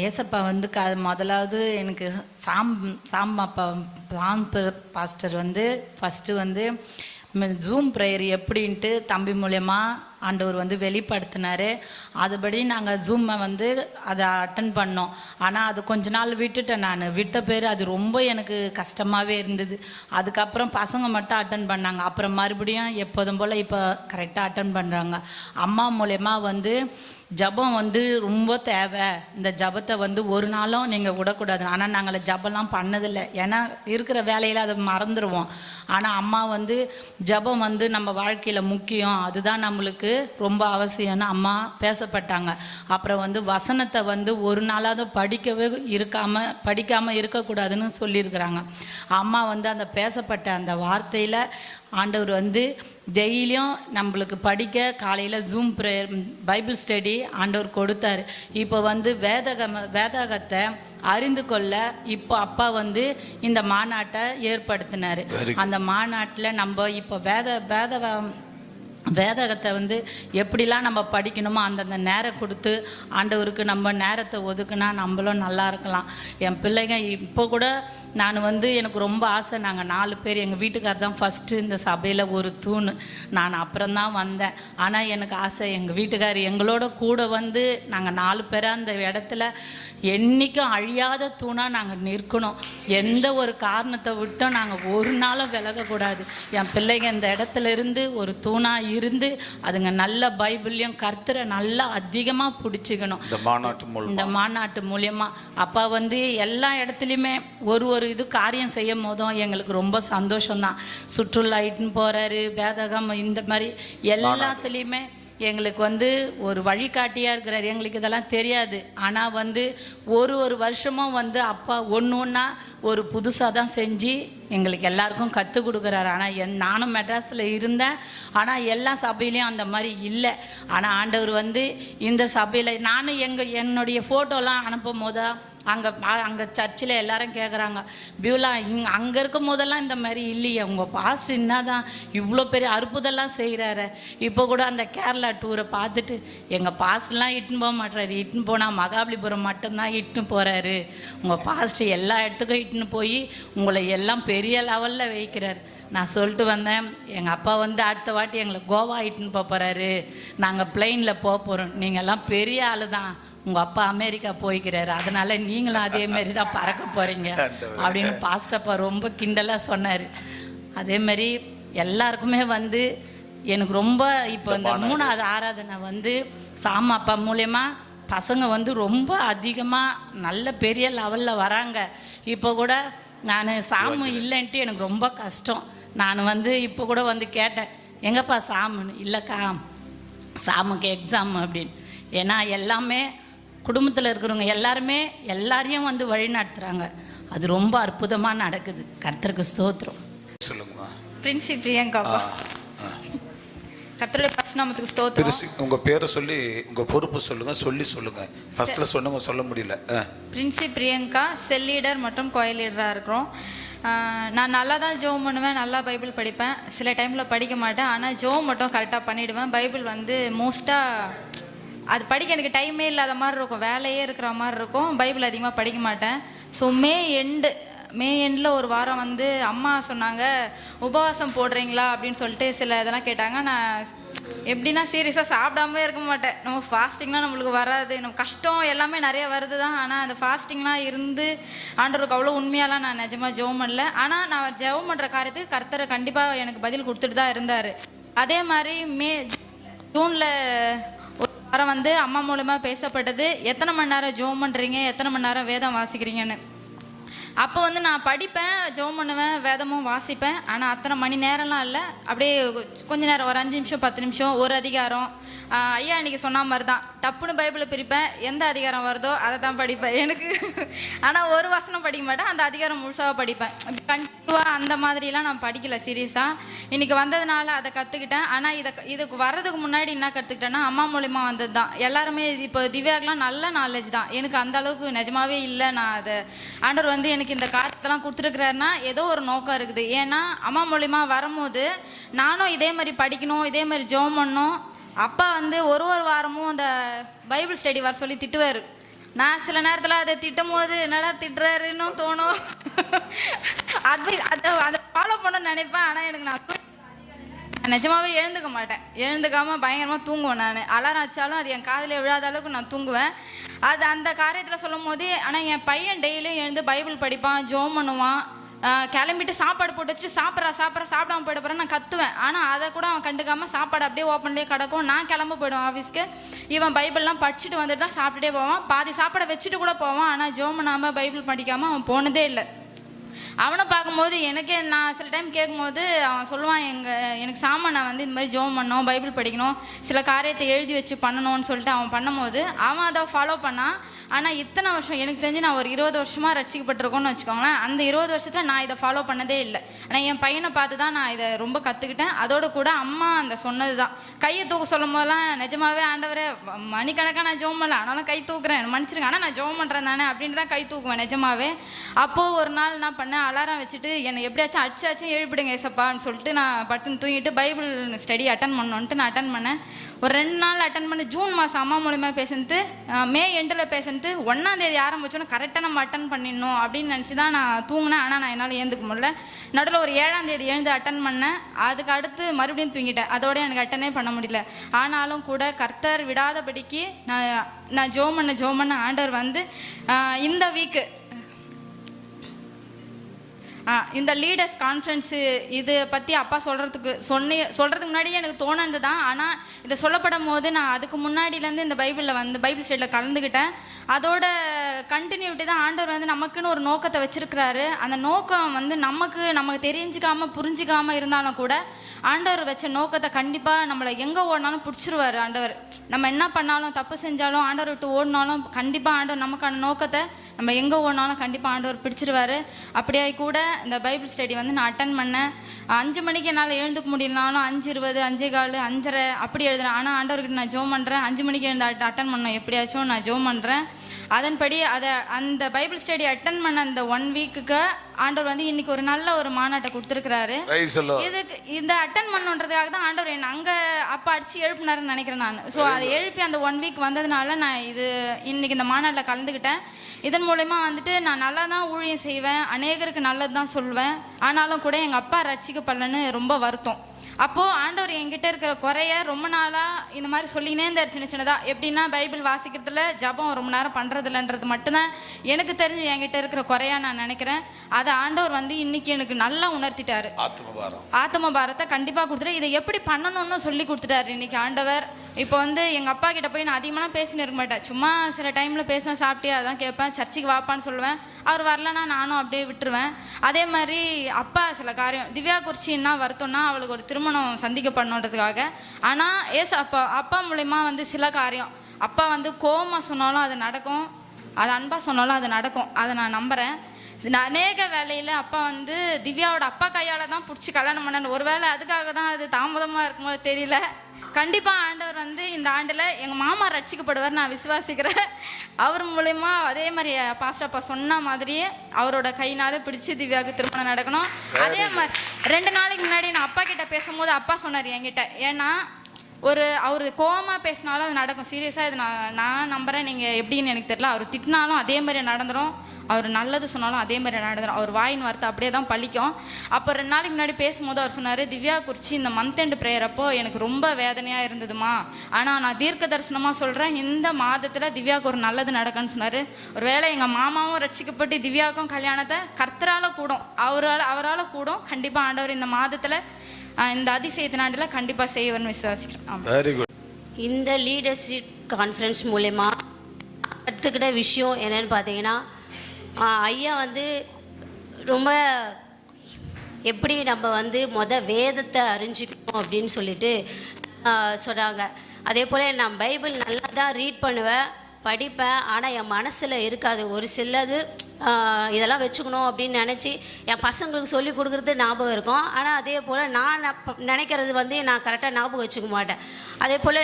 ஏசப்பா வந்து முதலாவது எனக்கு பாஸ்டர் வந்து ஃபஸ்ட்டு வந்து ஜூம் ப்ரேயர் எப்படின்ட்டு தம்பி மூலயமா ஆண்டவர் வந்து வெளிப்படுத்தினார். அதுபடி நாங்கள் ஜூமை வந்து அதை அட்டன் பண்ணோம். ஆனால் அது கொஞ்ச நாள் விட்டுட்டேன். நான் விட்ட பேர் அது ரொம்ப எனக்கு கஷ்டமாகவே இருந்தது. அதுக்கப்புறம் பசங்க மட்டும் அட்டன் பண்ணாங்க. அப்புறம் மறுபடியும் எப்போதும் போல் இப்போ கரெக்டாக அட்டன் பண்ணுறாங்க. அம்மா மூலயமா வந்து ஜபம் வந்து ரொம்ப தேவை. இந்த ஜபத்தை வந்து ஒரு நாளும் நீங்கள் விடக்கூடாது. ஆனால் நாங்கள் ஜபம்லாம் பண்ணதில்லை, ஏன்னா இருக்கிற வேலையில் அதை மறந்துடுவோம். ஆனால் அம்மா வந்து ஜபம் வந்து நம்ம வாழ்க்கையில் முக்கியம், அதுதான் நம்மளுக்கு ரொம்ப அவசியம்னு அம்மா பேசப்பட்டாங்க. அப்புறம் வந்து வசனத்தை வந்து ஒரு நாளாவது படிக்காமல் இருக்கக்கூடாதுன்னு சொல்லியிருக்கிறாங்க. அம்மா வந்து அந்த பேசப்பட்ட அந்த வார்த்தையில் ஆண்டவர் வந்து டெய்லியும் நம்மளுக்கு படிக்க காலையில் ஜூம் ப்ரேயர் பைபிள் ஸ்டடி ஆண்டவர் கொடுத்தாரு. இப்போ வந்து வேதகத்தை அறிந்து கொள்ள இப்போ அப்பா வந்து இந்த மாநாட்டை ஏற்படுத்தினார். அந்த மாநாட்டில் நம்ம இப்போ வேதகத்தை வந்து எப்படிலாம் நம்ம படிக்கணுமோ அந்தந்த நேரம் கொடுத்து ஆண்டவருக்கு நம்ம நேரத்தை ஒதுக்குனா நம்மளும் நல்லா இருக்கலாம். என் பிள்ளைங்க இப்போ கூட நான் வந்து எனக்கு ரொம்ப ஆசை. நாங்கள் 4 பேர், எங்கள் வீட்டுக்கார் தான் ஃபஸ்ட்டு இந்த சபையில் ஒரு தூண். நான் அப்புறம்தான் வந்தேன். ஆனால் எனக்கு ஆசை எங்கள் வீட்டுக்கார் எங்களோட கூட வந்து நாங்கள் 4 பேராக அந்த இடத்துல என்றைக்கும் அழியாத தூணாக நாங்கள் நிற்கணும். எந்த ஒரு காரணத்தை விட்டும் நாங்கள் ஒரு நாளும் விலகக்கூடாது. என் பிள்ளைங்க இந்த இடத்துல இருந்து ஒரு தூணாக இருந்து அதுங்க நல்ல பைபிளையும் கர்த்தரை நல்லா அதிகமாக பிடிச்சிக்கணும். இந்த மாநாட்டு மூலியமாக அப்பா வந்து எல்லா இடத்துலையுமே ஒரு இது காரியம் செய்யும் போதும் எங்களுக்கு ரொம்ப சந்தோஷம்தான். சுற்றுலா இட்டுன்னு போகிறாரு, வேதகம், இந்த மாதிரி எல்லாத்துலேயுமே எங்களுக்கு வந்து ஒரு வழிகாட்டியாக இருக்கிறார். எங்களுக்கு இதெல்லாம் தெரியாது. ஆனால் வந்து ஒரு வருஷமும் வந்து அப்பா ஒன்று ஒன்றா ஒரு புதுசாக தான் செஞ்சு எங்களுக்கு எல்லாருக்கும் கற்றுக் கொடுக்குறாரு. ஆனால் நானும் மெட்ராஸில் இருந்தேன், ஆனால் எல்லா சபையிலையும் அந்த மாதிரி இல்லை. ஆனால் ஆண்டவர் வந்து இந்த சபையில் நானும் என்னுடைய ஃபோட்டோலாம் அனுப்பும் போது அங்கே சர்ச்சில் எல்லாரும் கேட்குறாங்க, பியூலா அங்கே இருக்கும் போதெல்லாம் இந்த மாதிரி இல்லையே, உங்கள் பாஸ்டர் என்னதான் இவ்வளோ பெரிய அற்புதம்லாம் செய்கிறாரு. இப்போ கூட அந்த கேரளா டூரை பார்த்துட்டு எங்கள் பாஸ்டர்லாம் இட்டுன்னு போக மாட்டாரு, இட்டுன்னு போனால் மகாபலிபுரம் மட்டும்தான் இட்டுன்னு போகிறாரு, உங்கள் பாஸ்டர் எல்லா இடத்துக்கும் இட்டுன்னு போய் உங்களை எல்லாம் பெரிய லெவலில் வைக்கிறாரு. நான் சொல்லிட்டு வந்தேன், எங்கள் அப்பா வந்து அடுத்த வாட்டி எங்களை கோவா இட்டுன்னு போகிறாரு, நாங்கள் பிளெயினில் போக போகிறோம், நீங்கள்லாம் பெரிய ஆள் தான், உங்கள் அப்பா அமெரிக்கா போய்க்கிறாரு, அதனால் நீங்களும் அதேமாரி தான் பறக்க போகிறீங்க அப்படின்னு பாஸ்டப்பா ரொம்ப கிண்டலாக சொன்னார். அதேமாரி எல்லாருக்குமே வந்து எனக்கு ரொம்ப இப்போ இந்த 3வது ஆராதனை வந்து சாம அப்பா மூலயமா பசங்க வந்து ரொம்ப அதிகமாக நல்ல பெரிய லெவலில் வராங்க. இப்போ கூட நான் சாமு இல்லைன்ட்டு எனக்கு ரொம்ப கஷ்டம். நான் வந்து இப்போ கூட வந்து கேட்டேன், எங்கப்பா சாமுன்னு, இல்லைக்கா சாமுக்கு எக்ஸாம் அப்படின்னு. ஏன்னா எல்லாமே குடும்பத்தில் இருக்கிறவங்க எல்லாரையும் வந்து வழி நடத்துகிறாங்க. அது ரொம்ப அற்புதமாக நடக்குது. கர்த்தருக்கு ஸ்தோத்திரம். சொல்லுங்கம்மா. பிரின்சி பிரியங்கா. கர்த்தருடைய பரிசுநாமத்துக்கு ஸ்தோத்திரம். உங்கள் பேரை சொல்லி உங்கள் பொறுப்பு சொல்லுங்கள். ஃபர்ஸ்ட்டில் சொன்னவங்க சொல்ல முடியல. பிரின்சி பிரியங்கா, செல் லீடர் மற்றும் கோயில் லீடராக இருக்கிறோம். நான் நல்லா தான் ஜோம் பண்ணுவேன், நல்லா பைபிள் படிப்பேன், சில டைமில் படிக்க மாட்டேன், ஆனால் ஜோம் மட்டும் கரெக்டாக பண்ணிவிடுவேன். பைபிள் வந்து மோஸ்ட்டாக அது படிக்க எனக்கு டைமே இல்லாத மாதிரி இருக்கும், வேலையே இருக்கிற மாதிரி இருக்கும், பைபிள் அதிகமாக படிக்க மாட்டேன். ஸோ மே எண்டில் ஒரு வாரம் வந்து அம்மா சொன்னாங்க, உபவாசம் போடுறீங்களா அப்படின்னு சொல்லிட்டு சில இதெல்லாம் கேட்டாங்க. நான் எப்படின்னா சீரியஸாக சாப்பிடாமே இருக்க மாட்டேன். நம்ம ஃபாஸ்டிங்லாம் நம்மளுக்கு வராது, நம்ம கஷ்டம் எல்லாமே நிறைய வருது தான். ஆனால் அந்த ஃபாஸ்டிங்லாம் இருந்து ஆண்டவருக்கு அவ்வளோ உண்மையாலாம் நான் நிஜமாக ஜெபம் பண்ணல. ஆனால் நான் ஜெபம் பண்ணுற காரியத்துக்கு கர்த்தரை கண்டிப்பாக எனக்கு பதில் கொடுத்துட்டு தான் இருந்தார். அதே மாதிரி ஜூனில் வாரம் வந்து அம்மா மூலமாக பேசப்பட்டது, எத்தனை மணி நேரம் ஜெபம் பண்ணுறீங்க, எத்தனை மணி நேரம் வேதம் வாசிக்கிறீங்கன்னு. அப்போ வந்து நான் படிப்பேன், ஜெபம் பண்ணுவேன், வேதமும் வாசிப்பேன். ஆனால் அத்தனை மணி நேரம்லாம் இல்லை, அப்படியே கொஞ்ச நேரம், ஒரு 5 நிமிஷம் 10 நிமிஷம் ஒரு அதிகாரம். ஐயா அன்றைக்கி சொன்ன மாதிரி தான் டப்புன்னு பைபிளை பிரிப்பேன், எந்த அதிகாரம் வருதோ அதை தான் படிப்பேன். எனக்கு ஆனால் ஒரு வசனம் படிக்க மாட்டேன், அந்த அதிகாரம் முழுசாக படிப்பேன். கண்டிப்பாக அந்த மாதிரிலாம் நான் படிக்கல சீரியஸாக. இன்றைக்கி வந்ததுனால அதை கற்றுக்கிட்டேன். ஆனால் இதுக்கு வர்றதுக்கு முன்னாடி என்ன கற்றுக்கிட்டேன்னா அம்மா மூலிமா வந்தது தான். எல்லாருமே இப்போ திவ்யாக்கெலாம் நல்ல நாலேஜ் தான், எனக்கு அந்த அளவுக்கு நிஜமாவே இல்லை. நான் அதை ஆண்டவர் வந்து எனக்கு இந்த காரியத்தெல்லாம் கொடுத்துருக்குறாருன்னா ஏதோ ஒரு நோக்கம் இருக்குது. ஏன்னா அம்மா மூலிமா வரும்போது நானும் இதே மாதிரி படிக்கணும், இதே மாதிரி ஜெபம் பண்ணணும். அப்பா வந்து ஒரு வாரமும் அந்த பைபிள் ஸ்டடி வர சொல்லி திட்டுவார். நான் சில நேரத்தில் அதை திட்டும் போது என்னடா திட்டுறாருன்னு தோணும். அதை ஃபாலோ பண்ணணும்னு நினைப்பேன். ஆனால் எனக்கு நான் நிஜமாவே எழுந்துக்க மாட்டேன், எழுந்துக்காமல் பயங்கரமாக தூங்குவேன். நான் அலாரம் வச்சாலும் அது என் காதில் விழாத அளவுக்கு நான் தூங்குவேன். அது அந்த காரியத்தில் சொல்லும் போது. ஆனால் என் பையன் டெய்லியும் எழுந்து பைபிள் படிப்பான், ஜெபம் பண்ணுவான், கிளம்பிட்டு சாப்பாடு போட்டு வச்சுட்டு சாப்பிடாம போயிட போகிறேன் நான் கத்துவேன். ஆனால் அதை கூட அவன் கண்டுக்காமல் சாப்பாடு அப்படியே ஓப்பன்லேயே கிடக்கும். நான் கிளம்ப போயிடுவேன் ஆஃபீஸ்க்கு. இவன் பைபிள்லாம் படிச்சுட்டு வந்துட்டு தான் சாப்பிட்டுட்டே போவான், பாதி சாப்பாடை வச்சுட்டு கூட போவான். ஆனால் ஜெபம் பண்ணாமல் பைபிள் படிக்காமல் அவன் போனதே இல்லை. அவனை பார்க்கும்போது எனக்கே, நான் சில டைம் கேட்கும்போது அவன் சொல்லுவான், எனக்கு நான் வந்து இந்த மாதிரி ஜெபம் பண்ணணும், பைபிள் படிக்கணும், சில காரியத்தை எழுதி வச்சு பண்ணணும்னு சொல்லிட்டு அவன் பண்ணும்போது அவன் அதை ஃபாலோ பண்ணான். ஆனால் இத்தனை வருஷம் எனக்கு தெரிஞ்சு நான் ஒரு 20 வருஷமாக ரட்சிக்கப்பட்டிருக்கோன்னு வச்சுக்கோங்களேன். அந்த 20 வருஷத்தில் நான் இதை ஃபாலோ பண்ணதே இல்லை. ஆனால் என் பையனை பார்த்து தான் நான் இதை ரொம்ப கற்றுக்கிட்டேன். அதோடு கூட அம்மா அந்த சொன்னது தான். கையை தூக்க சொல்லும் போதெல்லாம் நிஜமாவே ஆண்டவரே மணிக்கணக்காக நான் ஜெபம் பண்ணல, ஆனாலும் கை தூக்குறேன், மன்னிச்சிருங்க, ஆனால் நான் ஜெபம் பண்ணுறேன் தானே அப்படின்ட்டு தான் கை தூக்குவேன் நிஜமாவே. அப்போது ஒரு நாள் என்ன பண்ணேன், அலாரம் வச்சுட்டு என்னை எப்படியாச்சும் அடிச்சாச்சும் எழுப்பிடுங்க ஏசப்பான்னு சொல்லிட்டு நான் பட்டுன்னு தூங்கிட்டு பைபிள் ஸ்டடி அட்டன் பண்ணணுன்ட்டு நான் அட்டன் பண்ணேன். ஒரு 2 நாள் அட்டன் பண்ணி ஜூன் மாதம் அம்மா மூலிமா பேசுனது, மே எண்டில் பேசுனது, 1ஆம் தேதி ஆரம்பிச்சோன்னு கரெக்டாக நம்ம அட்டன் பண்ணிடணும் அப்படின்னு நினச்சி தான் நான் தூங்கினேன். ஆனால் நான் என்னால் ஏந்துக்க முடியல. நடுவில் ஒரு 7ஆம் தேதி எழுந்து அட்டன் பண்ணேன். அதுக்கு அடுத்து மறுபடியும் தூங்கிட்டேன். அதோட எனக்கு அட்டனே பண்ண முடியல. ஆனாலும் கூட கர்த்தர் விடாதபடிக்கு நான் ஜெபம் பண்ண ஆண்டவர் வந்து இந்த வீக்கு இந்த லீடர்ஸ் கான்ஃபரன்ஸு இது பற்றி அப்பா சொல்கிறதுக்கு முன்னாடியே எனக்கு தோணுது தான். ஆனால் இதை சொல்லப்படும் போது நான் அதுக்கு முன்னாடியிலேருந்து இந்த பைபிள் ஸ்டடியில் கலந்துக்கிட்டேன். அதோட கண்டினியூட்டி தான் ஆண்டவர் வந்து நமக்குன்னு ஒரு நோக்கத்தை வச்சுருக்கிறாரு. அந்த நோக்கம் வந்து நமக்கு தெரிஞ்சுக்காமல் புரிஞ்சிக்காமல் இருந்தாலும் கூட ஆண்டவர் வச்ச நோக்கத்தை கண்டிப்பாக நம்மளை எங்கே ஓடினாலும் பிடிச்சிருவார் ஆண்டவர். நம்ம என்ன பண்ணாலும் தப்பு செஞ்சாலும் ஆண்டவர் விட்டு ஓடினாலும் கண்டிப்பாக ஆண்டவர் நமக்கான நோக்கத்தை நம்ம எங்கே ஓடினாலும் கண்டிப்பாக ஆண்டவர் பிடிச்சிருவார். அப்படியே கூட இந்த பைபிள் ஸ்டடி வந்து நான் அட்டன் பண்ணேன். 5 மணிக்கு என்னால் எழுந்துக்க முடியலனாலும் 5:20, 5:15, 5:30 அப்படி எழுதுறேன். ஆனால் ஆண்டவர்கிட்ட நான் ஜெபம் பண்ணுறேன். 5 மணிக்கு எழுந்து அட்டன் பண்ணேன், எப்படியாச்சும் நான் ஜெபம் பண்ணுறேன். அதன்படி அந்த பைபிள் ஸ்டடி அட்டன் பண்ண அந்த 1 வீக்குக்கு ஆண்டவர் வந்து இன்னைக்கு ஒரு நல்ல ஒரு மாநாட்டை கொடுத்துருக்கிறாரு. இதுக்கு இந்த அட்டன் பண்ணுன்றதுக்காக தான் ஆண்டவர் என்ன அங்கே அப்பா அடிச்சு எழுப்பினாருன்னு நினைக்கிறேன் நான். ஸோ அதை எழுப்பி அந்த 1 வீக் வந்ததுனால நான் இன்னைக்கு இந்த மாநாட்டில் கலந்துக்கிட்டேன். இதன் மூலயமா வந்துட்டு நான் நல்லா தான் ஊழியம் செய்வேன், அநேகருக்கு நல்லது தான் சொல்வேன். ஆனாலும் கூட எங்கள் அப்பா ரட்சிக்கப்படலன்னு ரொம்ப வருத்தம். அப்போது ஆண்டவர் என்கிட்ட இருக்கிற குறைய ரொம்ப நாளாக இந்த மாதிரி சொல்லினே இருந்தார் சின்ன சின்னதாக. எப்படின்னா பைபிள் வாசிக்கிறதுல ஜபம் ரொம்ப நேரம் பண்ணுறதில்லன்றது மட்டும்தான் எனக்கு தெரிஞ்சு என்கிட்ட இருக்கிற குறையா நான் நினைக்கிறேன். அதை ஆண்டவர் வந்து இன்னைக்கு எனக்கு நல்லா உணர்த்திட்டாரு. ஆத்ம பாரத்தை கண்டிப்பாக கொடுத்துட்டு இதை எப்படி பண்ணணும்னு சொல்லி கொடுத்துட்டாரு இன்னைக்கு ஆண்டவர். இப்போ வந்து எங்கள் அப்பா கிட்ட போய் நான் அதிகமாக பேசின்னு இருக்க மாட்டேன். சும்மா சில டைமில் பேசுவேன், சாப்பிட்டே அதான் கேட்பேன், சர்ச்சுக்கு வாப்பான்னு சொல்லுவேன். அவர் வரலன்னா நானும் அப்படியே விட்டுருவேன். அதே மாதிரி அப்பா சில காரியம் திவ்யா குறிச்சி என்ன வருத்தம்னா அவளுக்கு ஒரு திருமணம் சந்திக்கப்படணுன்றதுக்காக. ஆனால் அப்பா மூலயமா வந்து சில காரியம் அப்பா வந்து கோவமாக சொன்னாலும் அது நடக்கும், அது அன்பாக சொன்னாலும் அது நடக்கும். அதை நான் நம்புகிறேன். அநேக வேலையில் அப்பா வந்து திவ்யாவோட அப்பா கையால் தான் பிடிச்சி கல்யாணம் பண்ணேன். ஒரு வேளை அதுக்காக தான் அது தாமதமாக இருக்கும்போது தெரியல. கண்டிப்பாக ஆண்டவர் வந்து இந்த ஆண்டில் எங்கள் மாமா ரட்சிக்கப்படுவார் நான் விசுவாசிக்கிறேன். அவர் மூலயமா அதே மாதிரி பாஸ்டர் அப்பா சொன்ன மாதிரியே அவரோட கையினால பிடிச்சி திவ்யாவுக்கு திருமணம் நடக்கணும். அதே மாதிரி 2 நாளைக்கு முன்னாடி நான் அப்பா கிட்ட பேசும்போது அப்பா சொன்னார் என்கிட்ட, ஏன்னா அவர் கோவமாக பேசினாலும் அது நடக்கும். சீரியஸாக இது நான் நம்புகிறேன். நீங்கள் எப்படின்னு எனக்கு தெரியல. அவர் திட்டினாலும் அதே மாதிரி நடந்துடும், அவர் நல்லது சொன்னாலும் அதே மாதிரி நடந்துடும். அவர் வாயின் வார்த்தை அப்படியே தான் பழிக்கும். அப்போ 2 நாளைக்கு முன்னாடி பேசும்போது அவர் சொன்னார், திவ்யா குறிச்சி இந்த மந்த் எண்டு ப்ரேயர் அப்போ எனக்கு ரொம்ப வேதனையாக இருந்ததுமா, ஆனால் நான் தீர்க்க தரிசனமாக சொல்கிறேன் இந்த மாதத்தில் திவ்யாவுக்கு ஒரு நல்லது நடக்குன்னு சொன்னார். ஒரு வேளை எங்கள் மாமாவும் ரட்சிக்கப்பட்டு திவ்யாவுக்கும் கல்யாணத்தை கர்த்தரால் கூடும், அவரால் கூடும். கண்டிப்பாக ஆண்டவர் இந்த மாதத்தில் இந்த அதிசயத்தின் ஆண்டில் கண்டிப்பாக செய்வர்னு விசுவாசிக்கிறேன். Very good. இந்த லீடர்ஷிப் கான்ஃபரன்ஸ் மூலமா கற்றுக்கிட்ட விஷயம் என்னன்னு பார்த்தீங்கன்னா, ஐயா வந்து ரொம்ப எப்படி நம்ம வந்து வேதத்தை அறிஞ்சிக்கணும் அப்படின்னு சொல்லிட்டு சொன்னாங்க. அதே போல் நான் பைபிள் நல்லா தான் ரீட் பண்ணுவேன், படிப்பேன். ஆனால் என் மனசில் இருக்காது. ஒரு சிலது இதெல்லாம் வச்சுக்கணும் அப்படின்னு நினச்சி என் பசங்களுக்கு சொல்லி கொடுக்குறது ஞாபகம் இருக்கும். ஆனால் அதே போல் நான் நினைக்கிறது வந்து நான் கரெக்டாக ஞாபகம் வச்சுக்க மாட்டேன். அதே போல்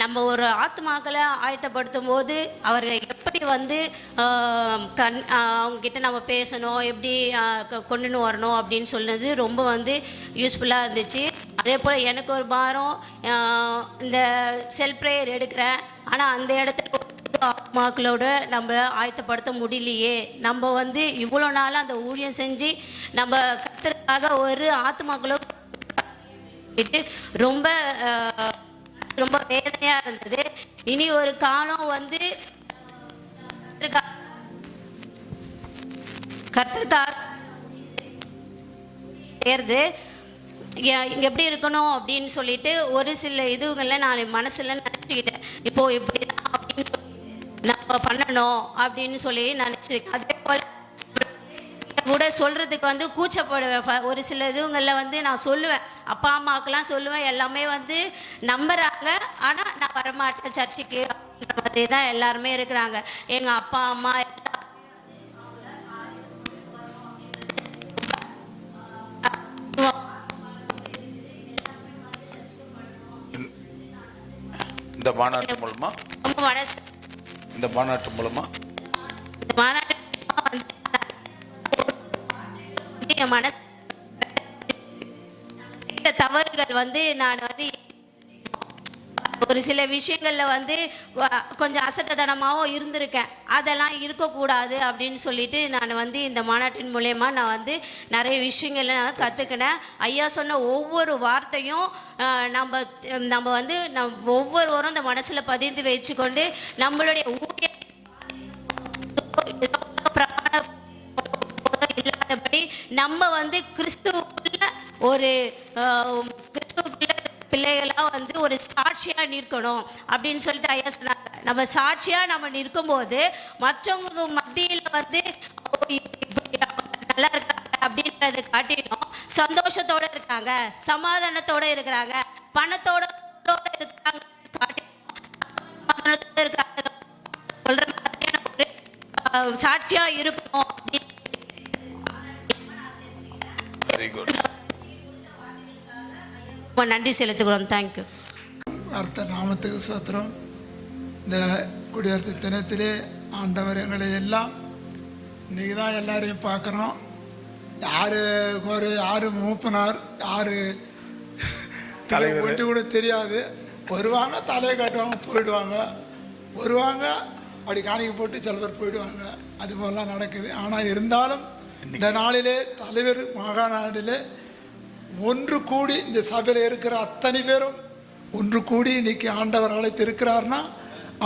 நம்ம ஒரு ஆத்மாக்களை ஆயத்தப்படுத்தும் போது அவர்கள் எப்படி வந்து அவங்கக்கிட்ட நம்ம பேசணும், எப்படி கொண்டுன்னு வரணும் அப்படின்னு சொன்னது ரொம்ப வந்து யூஸ்ஃபுல்லாக இருந்துச்சு. அதே போல் எனக்கு ஒரு வாரம் இந்த செல்ஃப் ப்ரேயர் எடுக்கிறேன். ஆனால் அந்த இடத்துல ஆத்மாக்களோட நம்ம ஆயத்தப்படுத்த முடியலையே. நம்ம வந்து இவ்வளோ நாள் அந்த ஊழியம் செஞ்சு நம்ம கர்த்தருக்காக ஒரு ஆத்மாக்களோ ரொம்ப ரொம்ப வேதனையாக இருந்தது. இனி ஒரு காலம் வந்து கர்த்தருக்காக சேர்ந்து இங்கே எப்படி இருக்கணும் அப்படின்னு சொல்லிட்டு ஒரு சில இதுகளில் நான் மனசில் நினச்சிக்கிட்டேன். இப்போது இப்படி தான் அப்படின்னு சொல்லி நம்ம பண்ணணும் அப்படின்னு சொல்லி நினச்சிருக்கேன். அதே போல் கூட சொல்கிறதுக்கு வந்து கூச்சப்படுவேன். ஒரு சில இதுங்களில் வந்து நான் சொல்லுவேன், அப்பா அம்மாவுக்கெல்லாம் சொல்லுவேன், எல்லாமே வந்து நம்புகிறாங்க. ஆனால் நான் வரமாட்டேன் சர்ச்சுக்கு அப்படின்ற மாதிரி தான் எல்லாருமே இருக்கிறாங்க. எங்கள் அப்பா அம்மா இந்த மாநாட்டு மூலமா தவறுகள் வந்து நான் வந்து ஒரு சில விஷயங்கள்ல வந்து கொஞ்சம் அசட்டத்தனமாகவும் இருந்திருக்கேன். அதெல்லாம் இருக்கக்கூடாது அப்படின்னு சொல்லிட்டு நான் வந்து இந்த மாநாட்டின் மூலயமா நான் வந்து நிறைய விஷயங்கள்ல நான் கற்றுக்கினேன். ஐயா சொன்ன ஒவ்வொரு வார்த்தையும் நம்ம வந்து ஒவ்வொருவரும் இந்த மனசில் பதிந்து வச்சுக்கொண்டு நம்மளுடைய இல்லாதபடி நம்ம வந்து கிறிஸ்துவுக்குள்ள ஒரு கிறிஸ்துவுக்குள்ள பிள்ளைகளாக வந்து ஒரு சாட்சியாக நிற்கணும் அப்படின்னு சொல்லிட்டு ஐயா சொன்னாங்க. நம்ம சாட்சியாக நம்ம நிற்கும்போது மற்றவங்க மத்தியில் வந்து நல்லா இருக்காங்க அப்படின்றத காட்டினோம் சந்தோஷத்தோட இருக்காங்க, சமாதானத்தோட இருக்கிறாங்க, பணத்தோட இருக்கிறாங்க, சமாதானத்தோட இருக்கிறாங்க சொல்ற மாதிரியான ஒரு சாட்சியா இருக்கணும். Very good. நன்றி செலுத்துகிறோம். தேங்க்யூ. கர்த்தர் நாமத்துக்கு ஸ்தோத்திரம். இந்த குடியரசு தினத்திலே ஆண்டவர் எங்களை எல்லாம் இன்றைக்கி தான் எல்லாரையும் பார்க்குறோம். யார் ஒரு யார் மூப்பனார் யார் தலைவர் ஒன்று கூட தெரியாது. வருவாங்க, தலையை காட்டுவாங்க, போயிடுவாங்க, வருவாங்க, அப்படி காணிக்க போட்டு சில பேர் போயிடுவாங்க. அதுபோலாம் நடக்குது. ஆனால் இருந்தாலும் இந்த நாளிலே தலைவர் மாகாணாடிலே ஒன்று கூடி இந்த சபையில் இருக்கிற அத்தனை பேரும் ஒன்று கூடி இன்னைக்கு ஆண்டவர் அழைத்து இருக்கிறார்னா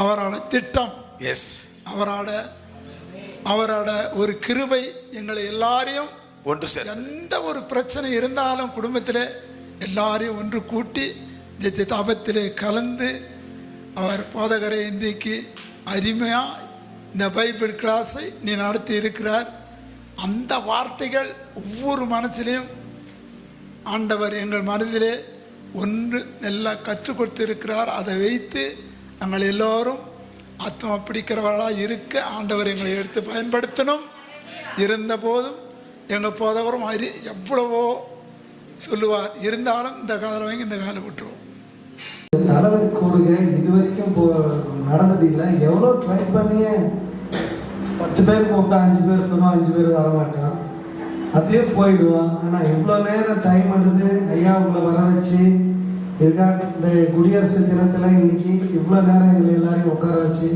அவரோட திட்டம், எஸ், அவரோட ஒரு கிருபை எங்களை எல்லாரையும் ஒன்று சேர்த்து எந்த ஒரு பிரச்சனை இருந்தாலும் குடும்பத்தில் எல்லாரையும் ஒன்று கூட்டி இந்த தாபத்திலே கலந்து அவர் போதகரை இன்றைக்கு அருமையாக இந்த பைபிள் கிளாஸை நீ நடத்தி இருக்கிறார். அந்த வார்த்தைகள் ஒவ்வொரு மனசிலையும் ஆண்டவர் எங்கள் மனதிலே ஒன்று நல்லா கற்றுக் கொடுத்து இருக்கிறார். அதை வைத்து நாங்கள் எல்லோரும் ஆத்மா பிடிக்கிறவர்களாக இருக்க ஆண்டவர் எங்களை எடுத்து பயன்படுத்தணும். இருந்த போதும் எங்கள் போதவரும் எவ்வளவோ சொல்லுவார். இருந்தாலும் இந்த காலம் வாங்கி இந்த காலம் விட்டுருவோம். தலைவர் கூடுக இது வரைக்கும் நடந்தது இல்லை. எவ்வளோ ட்ரை பண்ணியே 10 பேர் கூப்பிட்டா 5 பேர் இருக்கணும், 5 பேர் வரமாட்டான், அதுவே போயிடுவான். ஆனால் இவ்வளோ நேரம் டைம் எடுத்து ஐயா உங்களை வர வச்சு இதுக்காக இந்த குடியரசு தினத்தில் இன்னைக்கு இவ்வளோ நேரம் எங்களை எல்லாரையும் உட்கார வச்சு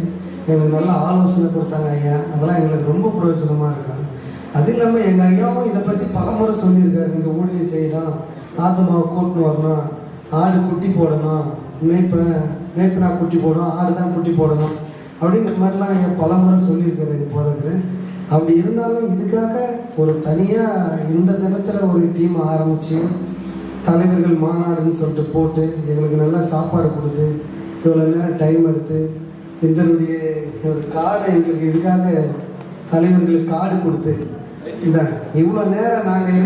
எங்களுக்கு நல்ல ஆலோசனை கொடுத்தாங்க ஐயா. அதெல்லாம் எங்களுக்கு ரொம்ப பிரயோஜனமாக இருக்காங்க. அது இல்லாமல் எங்கள் ஐயாவும் இதை பற்றி பலமுறை சொல்லியிருக்காரு. நீங்கள் ஊழியம் செய்யணும், ஆத்மாவை கூட்டின்னு வரணும், ஆடு குட்டி போடணும், மேய்ப்பனா குட்டி போடணும், ஆடு தான் குட்டி போடணும் அப்படிங்கிற மாதிரிலாம் என் பல முறை சொல்லியிருக்காரு எனக்கு போதகர். அப்படி இருந்தாலும் இதுக்காக ஒரு தனியாக இந்த தினத்தில் ஒரு டீம் ஆரம்பித்து தலைவர்கள் மாநாடுன்னு சொல்லிட்டு போட்டு எங்களுக்கு நல்லா சாப்பாடு கொடுத்து இவ்வளோ நேரம் டைம் எடுத்து இதனுடைய ஒரு கார்டை எங்களுக்கு இதுக்காக தலைவர்களுக்கு கார்டு கொடுத்து இந்த இவ்வளோ நேரம் நாங்கள்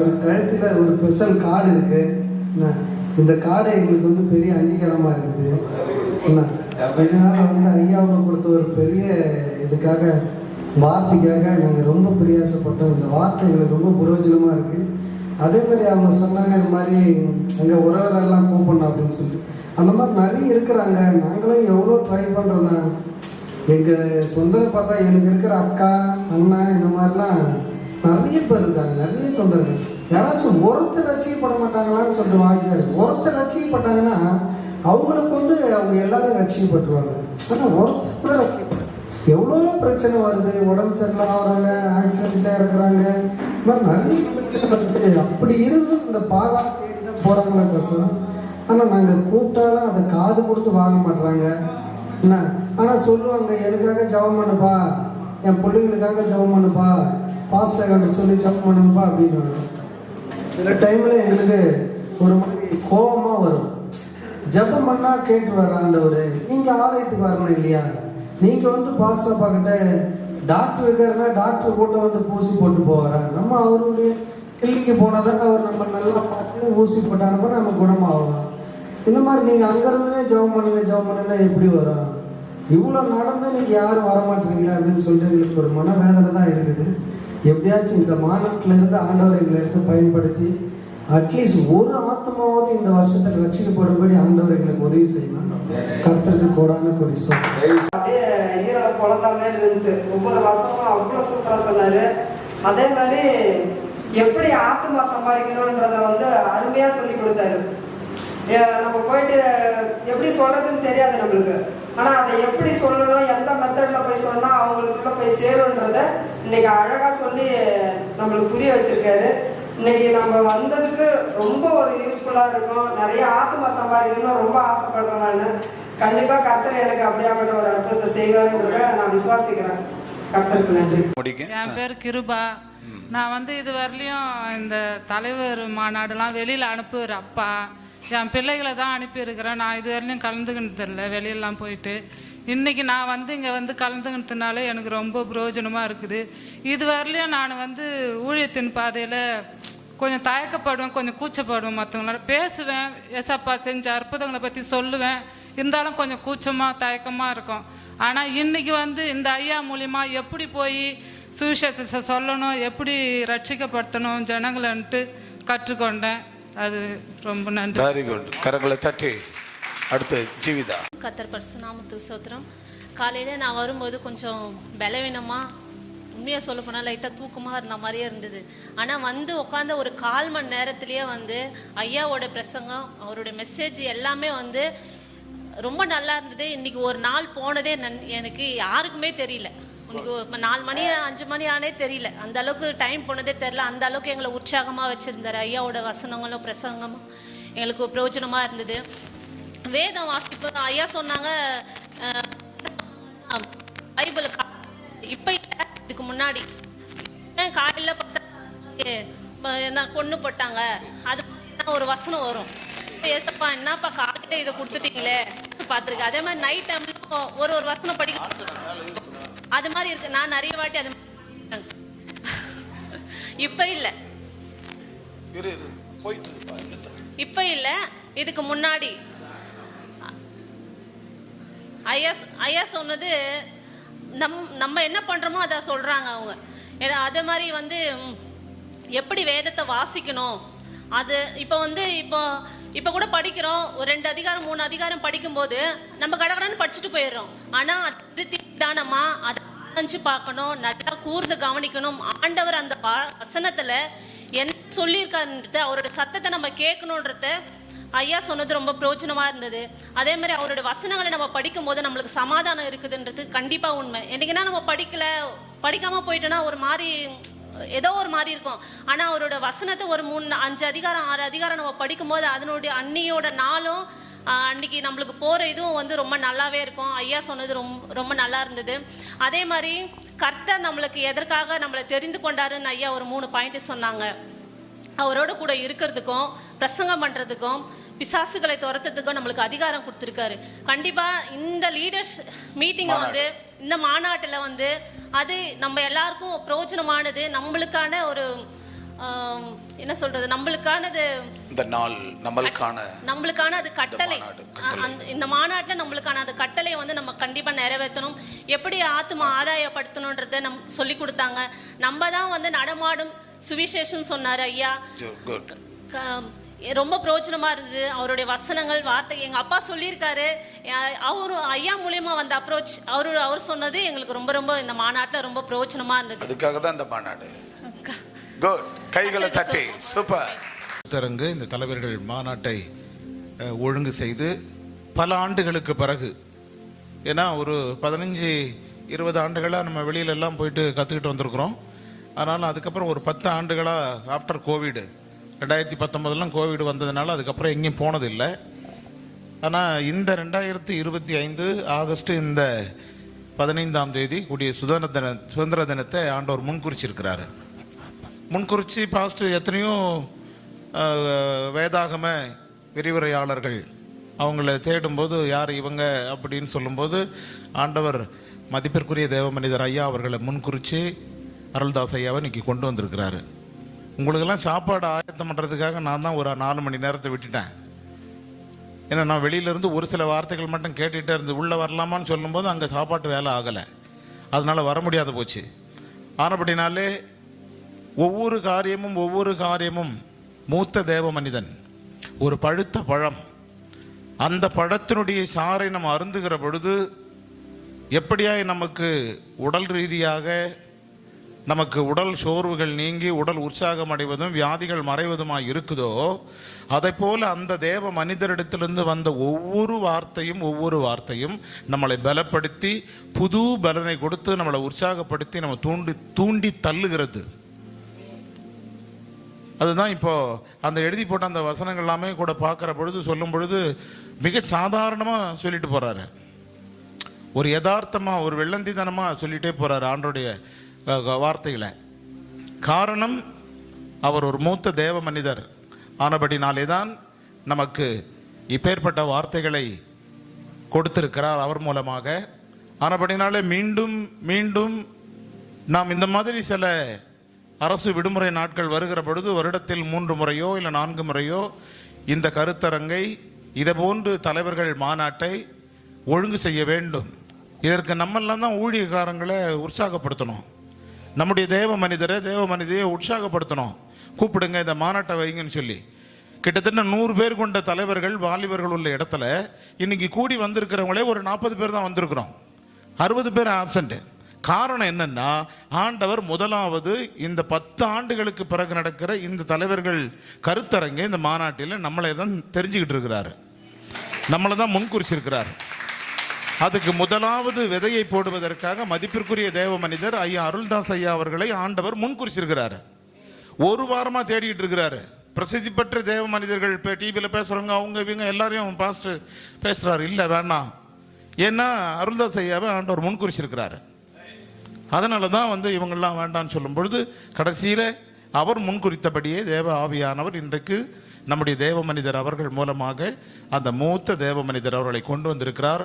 ஒரு கழுத்தில் ஒரு ஸ்பெஷல் கார்டு இருக்குது. இந்த கார்டை எங்களுக்கு வந்து பெரிய அங்கீகாரமாக இருக்குது. இதனால் வந்து ஐயாவுக்கு கொடுத்த ஒரு பெரிய இதுக்காக வார்த்தைக்காக நாங்கள் ரொம்ப பிரயாசப்பட்டோம். இந்த வார்த்தை எங்களுக்கு ரொம்ப பிரயோஜனமாக இருக்குது. அதே மாதிரி அவங்க சொன்னாங்க இது மாதிரி எங்கள் உறவினரெல்லாம் கூப்பிடணும் அப்படின்னு சொல்லிட்டு. அந்த மாதிரி நிறைய இருக்கிறாங்க. நாங்களும் எவ்வளோ ட்ரை பண்ணுறோன்னா எங்கள் சொந்தம் பார்த்தா எனக்கு இருக்கிற அக்கா அண்ணன் இந்த மாதிரிலாம் நிறைய பேர் இருக்காங்க, நிறைய சொந்தங்கள். யாராச்சும் ஒருத்தர் ரசிக்கப்பட மாட்டாங்களான்னு சொல்லிட்டு வாங்கிச்சாரு. ஒருத்தர் ரசிக்கப்பட்டாங்கன்னா அவங்கள கொண்டு அவங்க எல்லாரும் ரசிக்கப்பட்டுருவாங்க. ஆனால் ஒருத்தர் கூட ரசிக்கப்பட்ட எவ்வளோ பிரச்சனை வருது, உடம்பு சரியில்லாம ஆகிறாங்க, ஆக்சிடெண்ட்டாக இருக்கிறாங்க, இந்த மாதிரி நிறைய பிரச்சனை வருது. அப்படி இருந்து இந்த பாதாள தேடி தான் போகிறாங்களே கஷ்டம். ஆனால் நாங்கள் கூப்பிட்டாலும் அதை காது கொடுத்து வாங்க மாட்டுறாங்க என்ன. ஆனால் சொல்லுவாங்க எனக்காக ஜெபம் பண்ணுப்பா, என் பிள்ளைங்களுக்காக ஜெபம் பண்ணுப்பா, பாஸ்டர் சொல்லி ஜெபம் பண்ணுப்பா அப்படின்னு. சில டைமில் எங்களுக்கு ஒரு மாதிரி கோபமாக வரும். ஜெபம் பண்ணால் கேட்டுருவார் ஆண்டவர். நீங்கள் ஆலயத்துக்கு வரணும் இல்லையா, நீங்கள் வந்து பாஸ்டர் பார்க்கிட்ட டாக்டர் இருக்காருன்னா டாக்டர் கூட வந்து ஊசி போட்டு போவாரா? நம்ம அவருடைய கிளினிக்கு போனால் தான் அவர் நம்ம நல்லா பார்த்து ஊசி போட்டானப்போ நம்ம குணமாகலாம். இந்த மாதிரி நீங்கள் அங்கேருந்துனே ஜெபம் பண்ணுங்க எப்படி வரும்? இவ்வளோ நடந்து நீங்கள் யாரும் வரமாட்டீங்களா அப்படின்னு சொல்லிட்டு எங்களுக்கு ஒரு மனவேதனை தான் இருக்குது. எப்படியாச்சும் இந்த மாநாட்டிலேருந்து ஆண்டவர் எங்களை எடுத்து பயன்படுத்தி அட்லீஸ்ட் ஒரு ஆத்மாவது இந்த வருஷத்தில் ரட்சிக்கப்படும்படி ஆண்டவர் எங்களுக்கு உதவி செய்யலாம். கர்த்தருக்கு கோடான கொடி அப்படியே ஈரோட குழந்தை மாதிரி இருந்து ஒவ்வொரு வருஷமும் அவ்வளோ சூப்பராக சொன்னார். அதே மாதிரி எப்படி ஆத்மா சம்பாதிக்கணுன்றத வந்து அருமையாக சொல்லி கொடுத்தாரு. நம்ம போயிட்டு எப்படி சொல்கிறதுன்னு தெரியாது நம்மளுக்கு. ஆனால் அதை எப்படி சொல்லணும், எந்த மெத்தடில் போய் சொன்னால் அவங்களுக்குள்ள போய் சேருன்றதை இன்னைக்கு அழகாக சொல்லி நம்மளுக்கு புரிய வச்சுருக்காரு. இன்னைக்கு நம்ம வந்ததுக்கு ரொம்ப ஒரு யூஸ்ஃபுல்லாக இருக்கும். நிறைய ஆத்மா சம்பாதிக்கணும்னு ரொம்ப ஆசைப்படுறேன். நான் கண்டிப்பாக கர்த்தர் எனக்கு அப்படியாப்பட்ட ஒரு அற்புதத்தை செய்வாருன்றத நான் விசுவாசிக்கிறேன். கர்த்தருக்கு நன்றி. என் பேர் கிருபா. நான் வந்து இது வரலையும் இந்த தலைவர் மாநாடுலாம் வெளியில் அனுப்புகிற அப்பா என் பிள்ளைகளை தான் அனுப்பியிருக்கிறேன். நான் இது வரலையும் கலந்துக்கிட்டு தெரியல வெளியெல்லாம் போயிட்டு. இன்றைக்கி நான் வந்து இங்கே வந்து கலந்துக்கிட்டதுனால எனக்கு ரொம்ப பிரயோஜனமாக இருக்குது. இது வரலையும் நான் வந்து ஊழியத்தின் பாதையில் கொஞ்சம் தயக்கப்படுவேன், கொஞ்சம் கூச்சப்படுவேன். மற்றவங்களோட பேசுவேன், ஏசப்பா செஞ்ச அற்புதங்களை பற்றி சொல்லுவேன். இருந்தாலும் கொஞ்சம் கூச்சமாக தயக்கமாக இருக்கும். ஆனால் இன்றைக்கி வந்து இந்த ஐயா மூலிமா எப்படி போய் சுவிசேஷத்தை சொல்லணும், எப்படி ரட்சிக்கப்படுத்தணும் ஜனங்களன்ட்டு கற்றுக்கொண்டேன். அது ரொம்ப நன்றி. Very good. கரங்களை தட்டி. அடுத்து ஜீவிதா. கர்த்தர் பரிசுநாமத்துக்கு ஸ்தோத்திரம். காலையில் நான் வரும்போது கொஞ்சம் பலவீனமாக, உண்மையாக சொல்ல போனால் லைட்டாக தூக்கமாக இருந்த மாதிரியே இருந்தது. ஆனால் வந்து உட்காந்த ஒரு 1/4 மணி நேரத்துலேயே வந்து ஐயாவோட பிரசங்கம், அவருடைய மெசேஜ் எல்லாமே வந்து ரொம்ப நல்லா இருந்தது. இன்றைக்கி ஒரு நாள் போனதே எனக்கு யாருக்குமே தெரியல. இன்னைக்கு 4 மணி 5 மணி ஆனே தெரியல. அந்த அளவுக்கு டைம் போனதே தெரியல. அந்த அளவுக்கு எங்களை உற்சாகமாக வச்சுருந்தார். ஐயாவோட வசனங்களும் பிரசங்கமும் எங்களுக்கு பிரயோஜனமாக இருந்தது. வேதம் வாசிப்பு ஐயா சொன்னாங்க, பைபிள் இப்போ இல்லை, இதுக்கு முன்னாடி காலையில் பார்த்தா கொண்டு போட்டாங்க. அது ஒரு வசனம் வரும், ஏசப்பா என்னப்பா காலையில் இதை கொடுத்துட்டீங்களே பார்த்துருக்கேன். அதே மாதிரி நைட் டைம்ல ஒரு வசனம் படிக்க அது மாதிரி இருக்கு. நான் நிறைய வாட்டி அது இப்ப இல்லை, இப்ப இல்லை, இதுக்கு முன்னாடி ஐயா சொன்னது நம்ம என்ன பண்றோமோ அதை சொல்றாங்க அவங்க. அதே மாதிரி வந்து எப்படி வேதத்தை வாசிக்கணும், அது இப்போ கூட படிக்கிறோம். ஒரு 2 அதிகாரம் 3 அதிகாரம் படிக்கும்போது நம்ம கடகடன்னு படிச்சுட்டு போயிடுறோம். ஆனால் அது திதானமா அதை அஞ்சு பார்க்கணும், நல்லா கூர்ந்து கவனிக்கணும். ஆண்டவர் அந்த வசனத்தில் என்ன சொல்லியிருக்காருன்றது, அவரோட சத்தத்தை நம்ம கேட்கணுன்றத ஐயா சொன்னது ரொம்ப பிரயோஜனமாக இருந்தது. அதே மாதிரி அவரோட வசனங்களை நம்ம படிக்கும் போது நம்மளுக்கு சமாதானம் இருக்குதுன்றது கண்டிப்பாக உண்மை. என்னைக்குன்னா நம்ம படிக்காமல் போயிட்டோன்னா ஒரு மாதிரி ஏதோ ஒரு மாதிரி இருக்கும். ஆனால் அவரோட வசனத்தை ஒரு 3 5 அதிகாரம் 6 அதிகாரம் நம்ம படிக்கும்போது அதனுடைய அன்னியோட நாளும் அன்னைக்கு நம்மளுக்கு போகிற இதுவும் வந்து ரொம்ப நல்லாவே இருக்கும். ஐயா சொன்னது ரொம்ப நல்லா இருந்தது. அதே மாதிரி கர்த்தர் நம்மளுக்கு எதற்காக நம்மளை தெரிந்து கொண்டாருன்னு ஐயா ஒரு 3 பாயிண்ட் சொன்னாங்க. அவரோட கூட இருக்கிறதுக்கும் பிரசங்கம் பண்ணுறதுக்கும் பிசாசுகளை துரத்துறதுக்கும் நம்மளுக்கு அதிகாரம் கொடுத்துருக்காரு. கண்டிப்பாக இந்த லீடர்ஸ் மீட்டிங்கை வந்து இந்த மாநாட்டில் வந்து அது நம்ம எல்லாருக்கும் பிரயோஜனமானது. நம்மளுக்கான ஒரு என்ன சொல்றது, நம்மளுக்கானது இந்த நாள் நம்மளுக்கான அது கட்டளை. இந்த மாநாட்டில் நம்மளுக்கான அது கட்டளையை வந்து நம்ம கண்டிப்பாக நிறைவேற்றணும். எப்படி ஆத்மா ஆதாயப்படுத்தணுன்றதை சொல்லி கொடுத்தாங்க. நம்ம தான் வந்து நடமாடும் சுவிசேஷம் சொன்னார் ஐயா. ரொம்ப பிரயோஜனமாக இருந்தது அவருடைய வசனங்கள், வார்த்தை. எங்கள் அப்பா சொல்லியிருக்காரு, ஐயா மூலியமா வந்த அப்ரோச் அவர் சொன்னது எங்களுக்கு ரொம்ப இந்த மாநாட்டில் ரொம்ப பிரயோஜனமாக இருந்தது. அதுக்காக தான் இந்த மாநாடு. குட். கைகளை தட்டி. சூப்பர். தரங்கு இந்த தலைவர்கள் மாநாட்டை ஒழுங்கு செய்து பல ஆண்டுகளுக்கு பிறகு, ஏன்னா ஒரு 15-20 ஆண்டுகளாக நம்ம வெளியிலெல்லாம் போயிட்டு கற்றுக்கிட்டு வந்திருக்கிறோம். அதனால் அதுக்கப்புறம் ஒரு 10 ஆண்டுகளாக ஆஃப்டர் கோவிடு 2019 கோவிடு வந்ததுனால அதுக்கப்புறம் எங்கேயும் போனதில்லை. ஆனால் இந்த 2025 ஆகஸ்ட் இந்த 15ஆம் தேதி கூடிய சுதந்திர தினத்தை ஆண்டவர் முன்குறிச்சிருக்கிறாரு. முன்குறிச்சி பாஸ்டர் எத்தனையோ வேதாகம விரிவுரையாளர்கள் அவங்கள தேடும்போது யார் இவங்க அப்படின்னு சொல்லும்போது ஆண்டவர் மதிப்பிற்குரிய தேவ மனிதர் ஐயா அவர்களை முன்குறிச்சி அருள்தாஸ் ஐயாவை இன்னைக்கு கொண்டு வந்திருக்கிறாரு. உங்களுக்கெல்லாம் சாப்பாடு ஆயத்தம் பண்ணுறதுக்காக நான் தான் ஒரு 4 மணி நேரத்தை விட்டுட்டேன். ஏன்னா நான் வெளியிலேருந்து ஒரு சில வார்த்தைகள் மட்டும் கேட்டுகிட்டே இருந்து உள்ளே வரலாமான்னு சொல்லும்போது அங்கே சாப்பாட்டு வேலை ஆகலை, அதனால் வர முடியாத போச்சு. ஆனபடினாலே ஒவ்வொரு காரியமும் மூத்த தேவ மனிதன், ஒரு பழுத்த பழம், அந்த பழத்தினுடைய சாறை நம்ம அருந்துகிற பொழுது எப்படியாய் நமக்கு உடல் ரீதியாக நமக்கு உடல் சோர்வுகள் நீங்கி உடல் உற்சாகம் அடைவதும் வியாதிகள் மறைவதுமாய் இருக்குதோ, அதை போல அந்த தேவ மனிதரிடத்திலிருந்து வந்த ஒவ்வொரு வார்த்தையும் நம்மளை பலப்படுத்தி புது பலனை கொடுத்து நம்மளை உற்சாகப்படுத்தி நம்ம தூண்டி தள்ளுகிறது. அதுதான் இப்போ அந்த எழுதி போட்ட அந்த வசனங்கள் எல்லாமே கூட பார்க்குற பொழுது சொல்லும் பொழுது மிக சாதாரணமாக சொல்லிட்டு போகிறாரு. ஒரு யதார்த்தமாக ஒரு வெள்ளந்தித்தனமாக சொல்லிகிட்டே போகிறாரு ஆண்டோடைய வார்த்தைகளை. காரணம் அவர் ஒரு மூத்த தேவ மனிதர் ஆனபடினாலே தான் நமக்கு இப்பேற்பட்ட வார்த்தைகளை கொடுத்திருக்கிறார். அவர் மூலமாக ஆனபடினாலே மீண்டும் மீண்டும் நாம் இந்த மாதிரி சில அரசு விடுமுறை நாட்கள் வருகிற பொழுது வருடத்தில் 3 முறையோ இல்லை 4 முறையோ இந்த கருத்தரங்கை இதேபோன்று தலைவர்கள் மாநாட்டை ஒழுங்கு செய்ய வேண்டும். இதற்கு நம்மெல்லாம் தான் ஊழியக்காரங்களை உற்சாகப்படுத்தணும். நம்முடைய தேவ மனிதையை உற்சாகப்படுத்தணும். கூப்பிடுங்க, இந்த மாநாட்டை வைங்கன்னு சொல்லி. கிட்டத்தட்ட 100 பேர் கொண்ட தலைவர்கள் வாலிபர்கள் உள்ள இடத்துல இன்னைக்கு கூடி வந்திருக்கிறவங்களே ஒரு 40 பேர் தான் வந்திருக்கிறோம். 60 பேர் ஆப்சண்ட். காரணம் என்னன்னா, ஆண்டவர் முதலாவது இந்த 10 ஆண்டுகளுக்கு பிறகு நடக்கிற இந்த தலைவர்கள் கருத்தரங்கை இந்த மாநாட்டில் நம்மளை தான் தெரிஞ்சுக்கிட்டு இருக்கிறாரு, நம்மளை தான் முன்குறிச்சிருக்கிறார். அதுக்கு முதலாவது விதையை போடுவதற்காக மதிப்பிற்குரிய தேவ மனிதர் ஐயா அருள்தாஸ் ஐயா அவர்களை ஆண்டவர் முன்குறிச்சிருக்கிறாரு. 1 வாரமா தேடிட்டு இருக்கிறாரு. பிரசித்தி பெற்ற தேவ மனிதர்கள் இப்போ டிவியில் பேசுகிறவங்க அவங்க இவங்க எல்லாரையும் பாஸ்டர் பேசுகிறாரு. இல்லை வேணாம், ஏன்னா அருள்தாஸ் ஐயாவை ஆண்டவர் முன்குறிச்சிருக்கிறாரு. அதனால தான் இவங்கெல்லாம் வேண்டான்னு சொல்லும் பொழுது கடைசியில் அவர் முன்குறித்தபடியே தேவ ஆவியானவர் இன்றைக்கு நம்முடைய தேவ மனிதர் அவர்கள் மூலமாக அந்த மூத்த தேவ மனிதர் அவர்களை கொண்டு வந்திருக்கிறார்.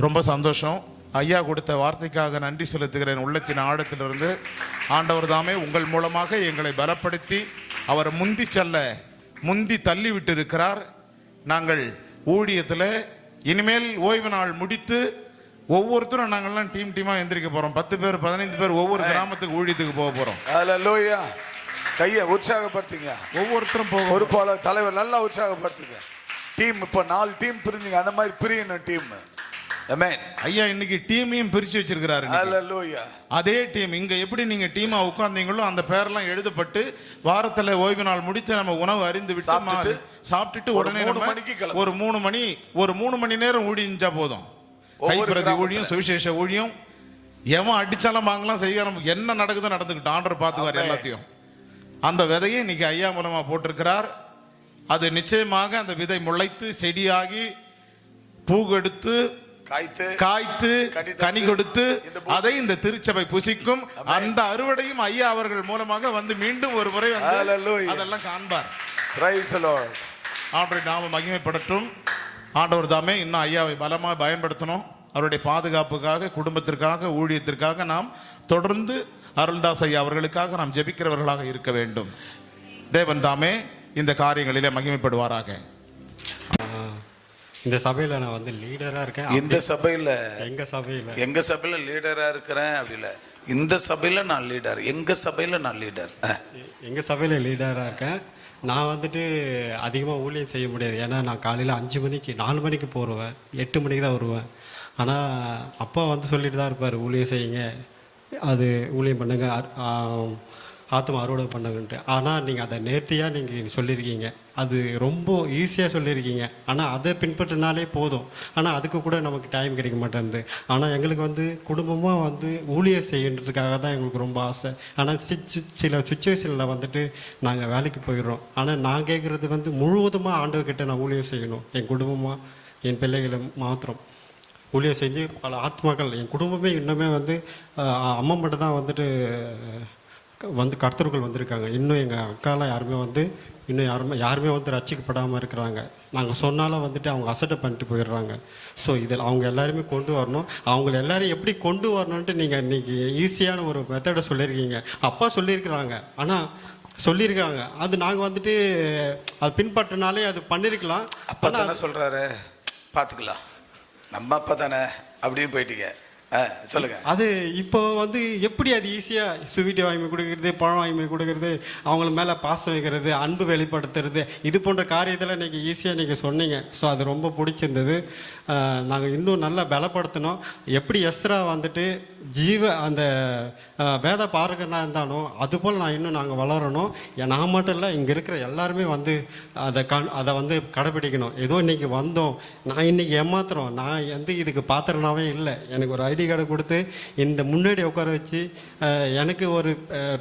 ரொம்ப சந்தோஷம். ஐயா கொடுத்த வார்த்தைக்காக நன்றி செலுத்துகிறேன் உள்ளத்தின் ஆழத்திலிருந்து. ஆண்டவர் தாமே உங்கள் மூலமாக எங்களை பலப்படுத்தி அவர் முந்தி தள்ளி விட்டு இருக்கிறார். நாங்கள் ஊழியத்தில் இனிமேல் ஓய்வு நாள் முடித்து ஒவ்வொருத்தரும் நாங்கள்லாம் டீமாக எந்திரிக்க போகிறோம். 10 பேர் 15 பேர் ஒவ்வொரு கிராமத்துக்கு ஊழியத்துக்கு போக போகிறோம். அல்லேலூயா. கையை உற்சாகப்படுத்துங்க. ஒவ்வொருத்தரும் போக ஒரு போல தலைவர் நல்லா உற்சாகப்படுத்துங்க. டீம் இப்போ 4 டீம் பிரிஞ்சுங்க, அந்த மாதிரி பிரியணும் டீம். ஆமென். ஐயா இன்னைக்கு டீமையும் பிரித்து வச்சிருக்கிறாரு. அல்லேலூயா. அதே டீம் இங்க எப்படி நீங்க டீமா உட்கார்ந்தீங்களோ அந்த பேரெல்லாம் எழுதப்பட்டு வாரத்தில் ஓய்வு நாள் முடித்து நம்ம உணவு அறிந்து விட்டு சாப்பிட்டுட்டு உடனே ஒரு 3 மணி நேரம் ஊழிஞ்சா போதும். கைப்பிரதி ஊழியம், சுவிசேஷ ஊழியம், எவன் அடிச்சாலும் வாங்கலாம் செய்யலாம், என்ன நடக்குதோ நடந்துக்கிட்டு ஆண்டவர் பார்த்துக்குவார் எல்லாத்தையும். அந்த விதையை இன்னைக்கு ஐயா மூலமா போட்டிருக்கிறார். அது நிச்சயமாக அந்த விதை முளைத்து செடியாகி பூகெடுத்து காய்த்து கனி கொடுத்து அதை இந்த திருச்சபை புசிக்கும். அந்த அறுவடையும் ஐயா அவர்கள் மூலமாக மீண்டும் ஒரு முறை அதெல்லாம் காண்பார். ஆண்டவருடைய நாமம் மகிமைப்படட்டும். ஆண்டவர் தாமே இன்னும் ஐயாவை பலமாக பயன்படுத்தணும். அவருடைய பாதுகாப்புக்காக, குடும்பத்திற்காக, ஊழியத்திற்காக நாம் தொடர்ந்து அருள்தாஸ் ஐயா அவர்களுக்காக நாம் ஜெபிக்கிறவர்களாக இருக்க வேண்டும். தேவன் தாமே இந்த காரியங்களிலே மகிமைப்படுவாராக. இந்த சபையில் நான் லீடராக இருக்கேன். இந்த சபையில் எங்கள் சபையில் லீடராக இருக்கிறேன். அப்படி இல்லை, இந்த சபையில் நான் லீடர், எங்கள் சபையில் நான் லீடர். எங்கள் சபையில் லீடராக இருக்கேன். நான் அதிகமாக ஊழியம் செய்ய முடியாது. ஏன்னா நான் காலையில் 4 மணிக்கு போடுவேன், 8 மணிக்கு தான் வருவேன். ஆனால் அப்பா சொல்லிட்டு தான் இருப்பார், ஊழியம் செய்யுங்க, அது ஊழியம் பண்ணுங்க, ஆத்மா அறுவடை பண்ணுங்கன்ட்டு. ஆனால் நீங்கள் அதை நேர்த்தியாக நீங்கள் சொல்லியிருக்கீங்க, அது ரொம்ப ஈஸியாக சொல்லியிருக்கீங்க. ஆனால் அதை பின்பற்றினாலே போதும். ஆனால் அதுக்கு கூட நமக்கு டைம் கிடைக்க மாட்டேங்குது. ஆனால் எங்களுக்கு குடும்பமாக ஊழியம் செய்யறதுக்காக தான் எங்களுக்கு ரொம்ப ஆசை. ஆனால் சில சுச்சுவேஷனில் நாங்கள் வேலைக்கு போயிடுறோம். ஆனால் நான் கேட்குறது முழுவதுமாக ஆண்டவர்கிட்ட நான் ஊழியம் செய்யணும். என் குடும்பமாக, என் பிள்ளைகளை மாத்திரம் ஊழியம் செஞ்சு பல ஆத்மாக்கள், என் குடும்பமே இன்னுமே அம்மா மட்டும் தான் கர்த்தர்கள் வந்திருக்காங்க. இன்னும் எங்கள் அக்காலாம் யாருமே ரட்சிக்கப்படாமல் இருக்கிறாங்க. நாங்கள் சொன்னாலும் அவங்க அசட்டை பண்ணிட்டு போயிடுறாங்க. ஸோ இதில் அவங்க எல்லாருமே கொண்டு வரணும். அவங்கள எல்லாரும் எப்படி கொண்டு வரணுன்ட்டு நீங்கள் இன்றைக்கி ஈஸியான ஒரு மெத்தடை சொல்லியிருக்கீங்க. அப்பா சொல்லியிருக்கிறாங்க, ஆனால் சொல்லியிருக்காங்க, அது நாங்கள் அது பின்பற்றினாலே அது பண்ணியிருக்கலாம். அப்பா தானே சொல்கிறாரு, பார்த்துக்கலாம், நம்ம அப்பா தானே அப்படின்னு போயிட்டீங்க. சொல்லுங்க. அது இப்போ எப்படி அது ஈஸியாக ஸ்வீட் வாங்கி கொடுக்கறது, பழம் வாங்கி கொடுக்கறது, அவங்கள மேலே பாசம் வைக்கிறது, அன்பு வெளிப்படுத்துறது, இது போன்ற காரியத்தில் நீங்கள் ஈஸியாக நீங்கள் சொன்னீங்க. ஸோ அது ரொம்ப பிடிச்சிருந்தது. நாங்கள் இன்னும் நல்லா பலப்படுத்தணும். எப்படி எஸ்ரா அந்த வேத பாரகனாக இருந்தாலும் அதுபோல் நாங்கள் வளரணும். நான் மட்டும் இல்லை, இங்கே இருக்கிற எல்லாருமே அதை கடைப்பிடிக்கணும். ஏதோ இன்றைக்கி வந்தோம், நான் இன்றைக்கி ஏமாத்துறோம், நான் இதுக்கு பாத்திரனாவே இல்லை, எனக்கு ஒரு ஐடி கார்டை கொடுத்து இந்த முன்னாடி உட்கார வச்சு எனக்கு ஒரு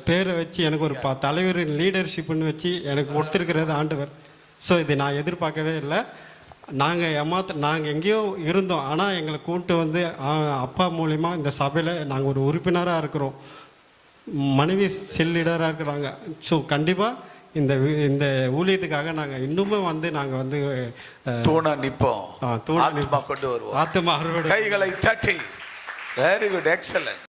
பேரை வச்சு எனக்கு ஒரு தலைவர் லீடர்ஷிப்னு வச்சு எனக்கு கொடுத்துருக்கிறது ஆண்டவர். ஸோ இது நான் எதிர்பார்க்கவே இல்லை. நாங்கள் எங்கேயோ இருந்தோம், ஆனால் எங்களை கூப்பிட்டு அப்பா மூலிமா இந்த சபையில் நாங்கள் ஒரு உறுப்பினராக இருக்கிறோம், மனைவி செல்லீடராக இருக்கிறாங்க. ஸோ கண்டிப்பாக இந்த ஊழியத்துக்காக நாங்கள் இன்னுமே நாங்கள் தூணா நிற்போம், ஆத்மா கொண்டு வருவோம். ஆத்மா அறுவடை. கைகளை தட்டி வெரி குட், எக்ஸலன்ட்.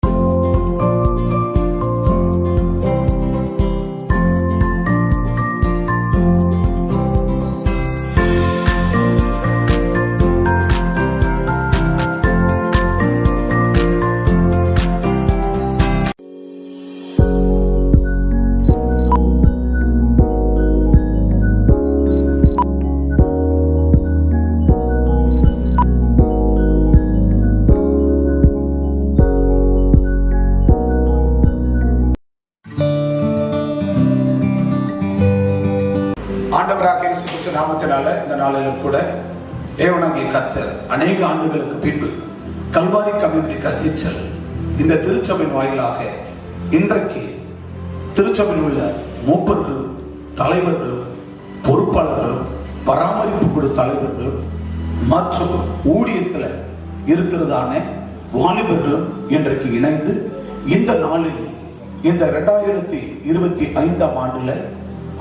ஆண்டவராகிய இயேசு கிறிஸ்து நாமத்தினால இந்த நாளிலும் கூட தேவனாகிய கர்த்தர் அநேக ஆண்டுகளுக்கு பின்பு கல்வாரி கம்யூனிட்டி கத்தீட்ரல் இந்த திருச்சபையின் வாயிலாக இன்றைக்கு திருச்சபையில் உள்ள மூப்பர்களும் தலைவர்களும் பொறுப்பாளர்களும் பராமரிப்பு குழு தலைவர்களும் மற்றும் ஊழியத்தில் இருக்கிறதான வாலிபர்களும் இன்றைக்கு இணைந்து இந்த நாளில் இந்த 2025ஆம் ஆண்டுல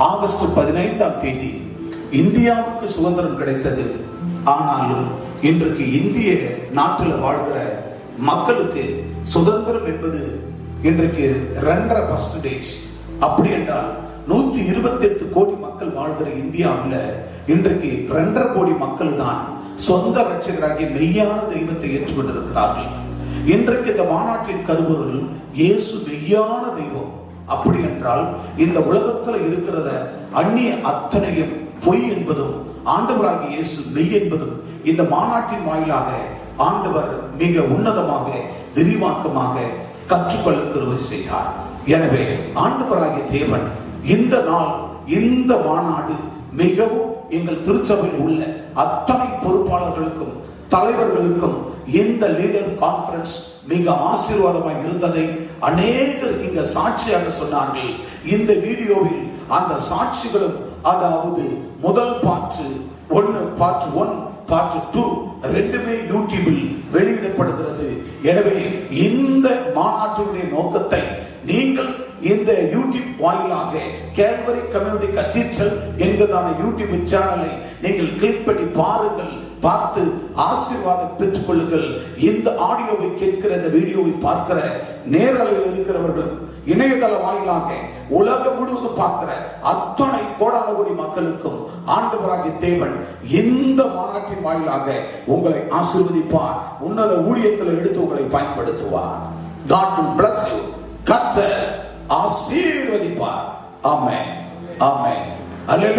ஆகஸ்ட் 15ஆம் தேதி இந்தியாவுக்கு சுதந்திரம் கிடைத்தது. ஆனாலும் இன்றைக்கு இந்திய நாட்டில் வாழ்கிற மக்களுக்கு சுதந்திரம் என்பது இன்றைக்கு 2.5%. அப்படி என்றால் 128 கோடி மக்கள் வாழ்கிற இந்தியாவில் இன்றைக்கு 2.5 கோடி மக்கள் தான் சொந்த ரட்சகராகிய மெய்யான தெய்வத்தை ஏற்றுக்கொண்டிருக்கிறார்கள். இன்றைக்கு இந்த மாநாட்டின் கருப்பொருள் இயேசு மெய்யான தெய்வம். அப்படி என்றால் இந்த உலகத்துல இருக்கிறத அந்நிய அத்தனையும் பொய் என்பதும் ஆண்டவராகிய இயேசு மெய் என்பதும் இந்த மாநாட்டின் வாயிலாக ஆண்டவர் மிக உன்னதமாக விரிவாக்கமாக கற்றுக்கொள்ள கிருபை செய்தார். எனவே ஆண்டவராகிய தேவன் இந்த நாள் இந்த மாநாடு மிகவும் எங்கள் திருச்சபையில் உள்ள அத்தனை பொறுப்பாளர்களுக்கும் தலைவர்களுக்கும் இந்த லீடர் கான்ஃபரன்ஸ் மிக ஆசீர்வாதமாக இருந்ததை அநேகர் இங்க சாட்சியாக சொன்னார்கள். இந்த வீடியோவில் அந்த சாட்சிகளும், அதாவது முதல் பார்ட் 1 பார்ட் 2 ரெண்டுமே யூடியூபில் வெளியிடப்படுகிறது. எனவே இந்த மாநாட்டினுடைய நோக்கத்தை நீங்கள் இந்த யூடியூப் வாயிலாக கேல்வரி கம்யூனிட்டி கத்தீட்ரல் என்கிறதான யூடியூப் சேனலை நீங்கள் கிளிக் பண்ணி பாருங்கள், பார்த்து ஆசீர்வாதம் பெற்றுக் கொள்ளுங்கள். இந்த ஆடியோவை கேட்கிற இந்த வீடியோவை பார்க்கிற நேரலையில் இருக்கிறவர்கள் இணையதள வாயிலாக உலகம் முழுவதும் பார்க்கிற அத்தனை கோடான கோடி மக்களுக்கும் ஆண்டவராகிய தேவன் இந்த மாநாட்டின் வாயிலாக உங்களை ஆசீர்வதிப்பார். உன்னத ஊழியத்தில் எடுத்து உங்களை பயன்படுத்துவார். God will bless you. கர்த்தர் ஆசீர்வதிப்பார். ஆமென், ஆமென். அல்லேலூயா.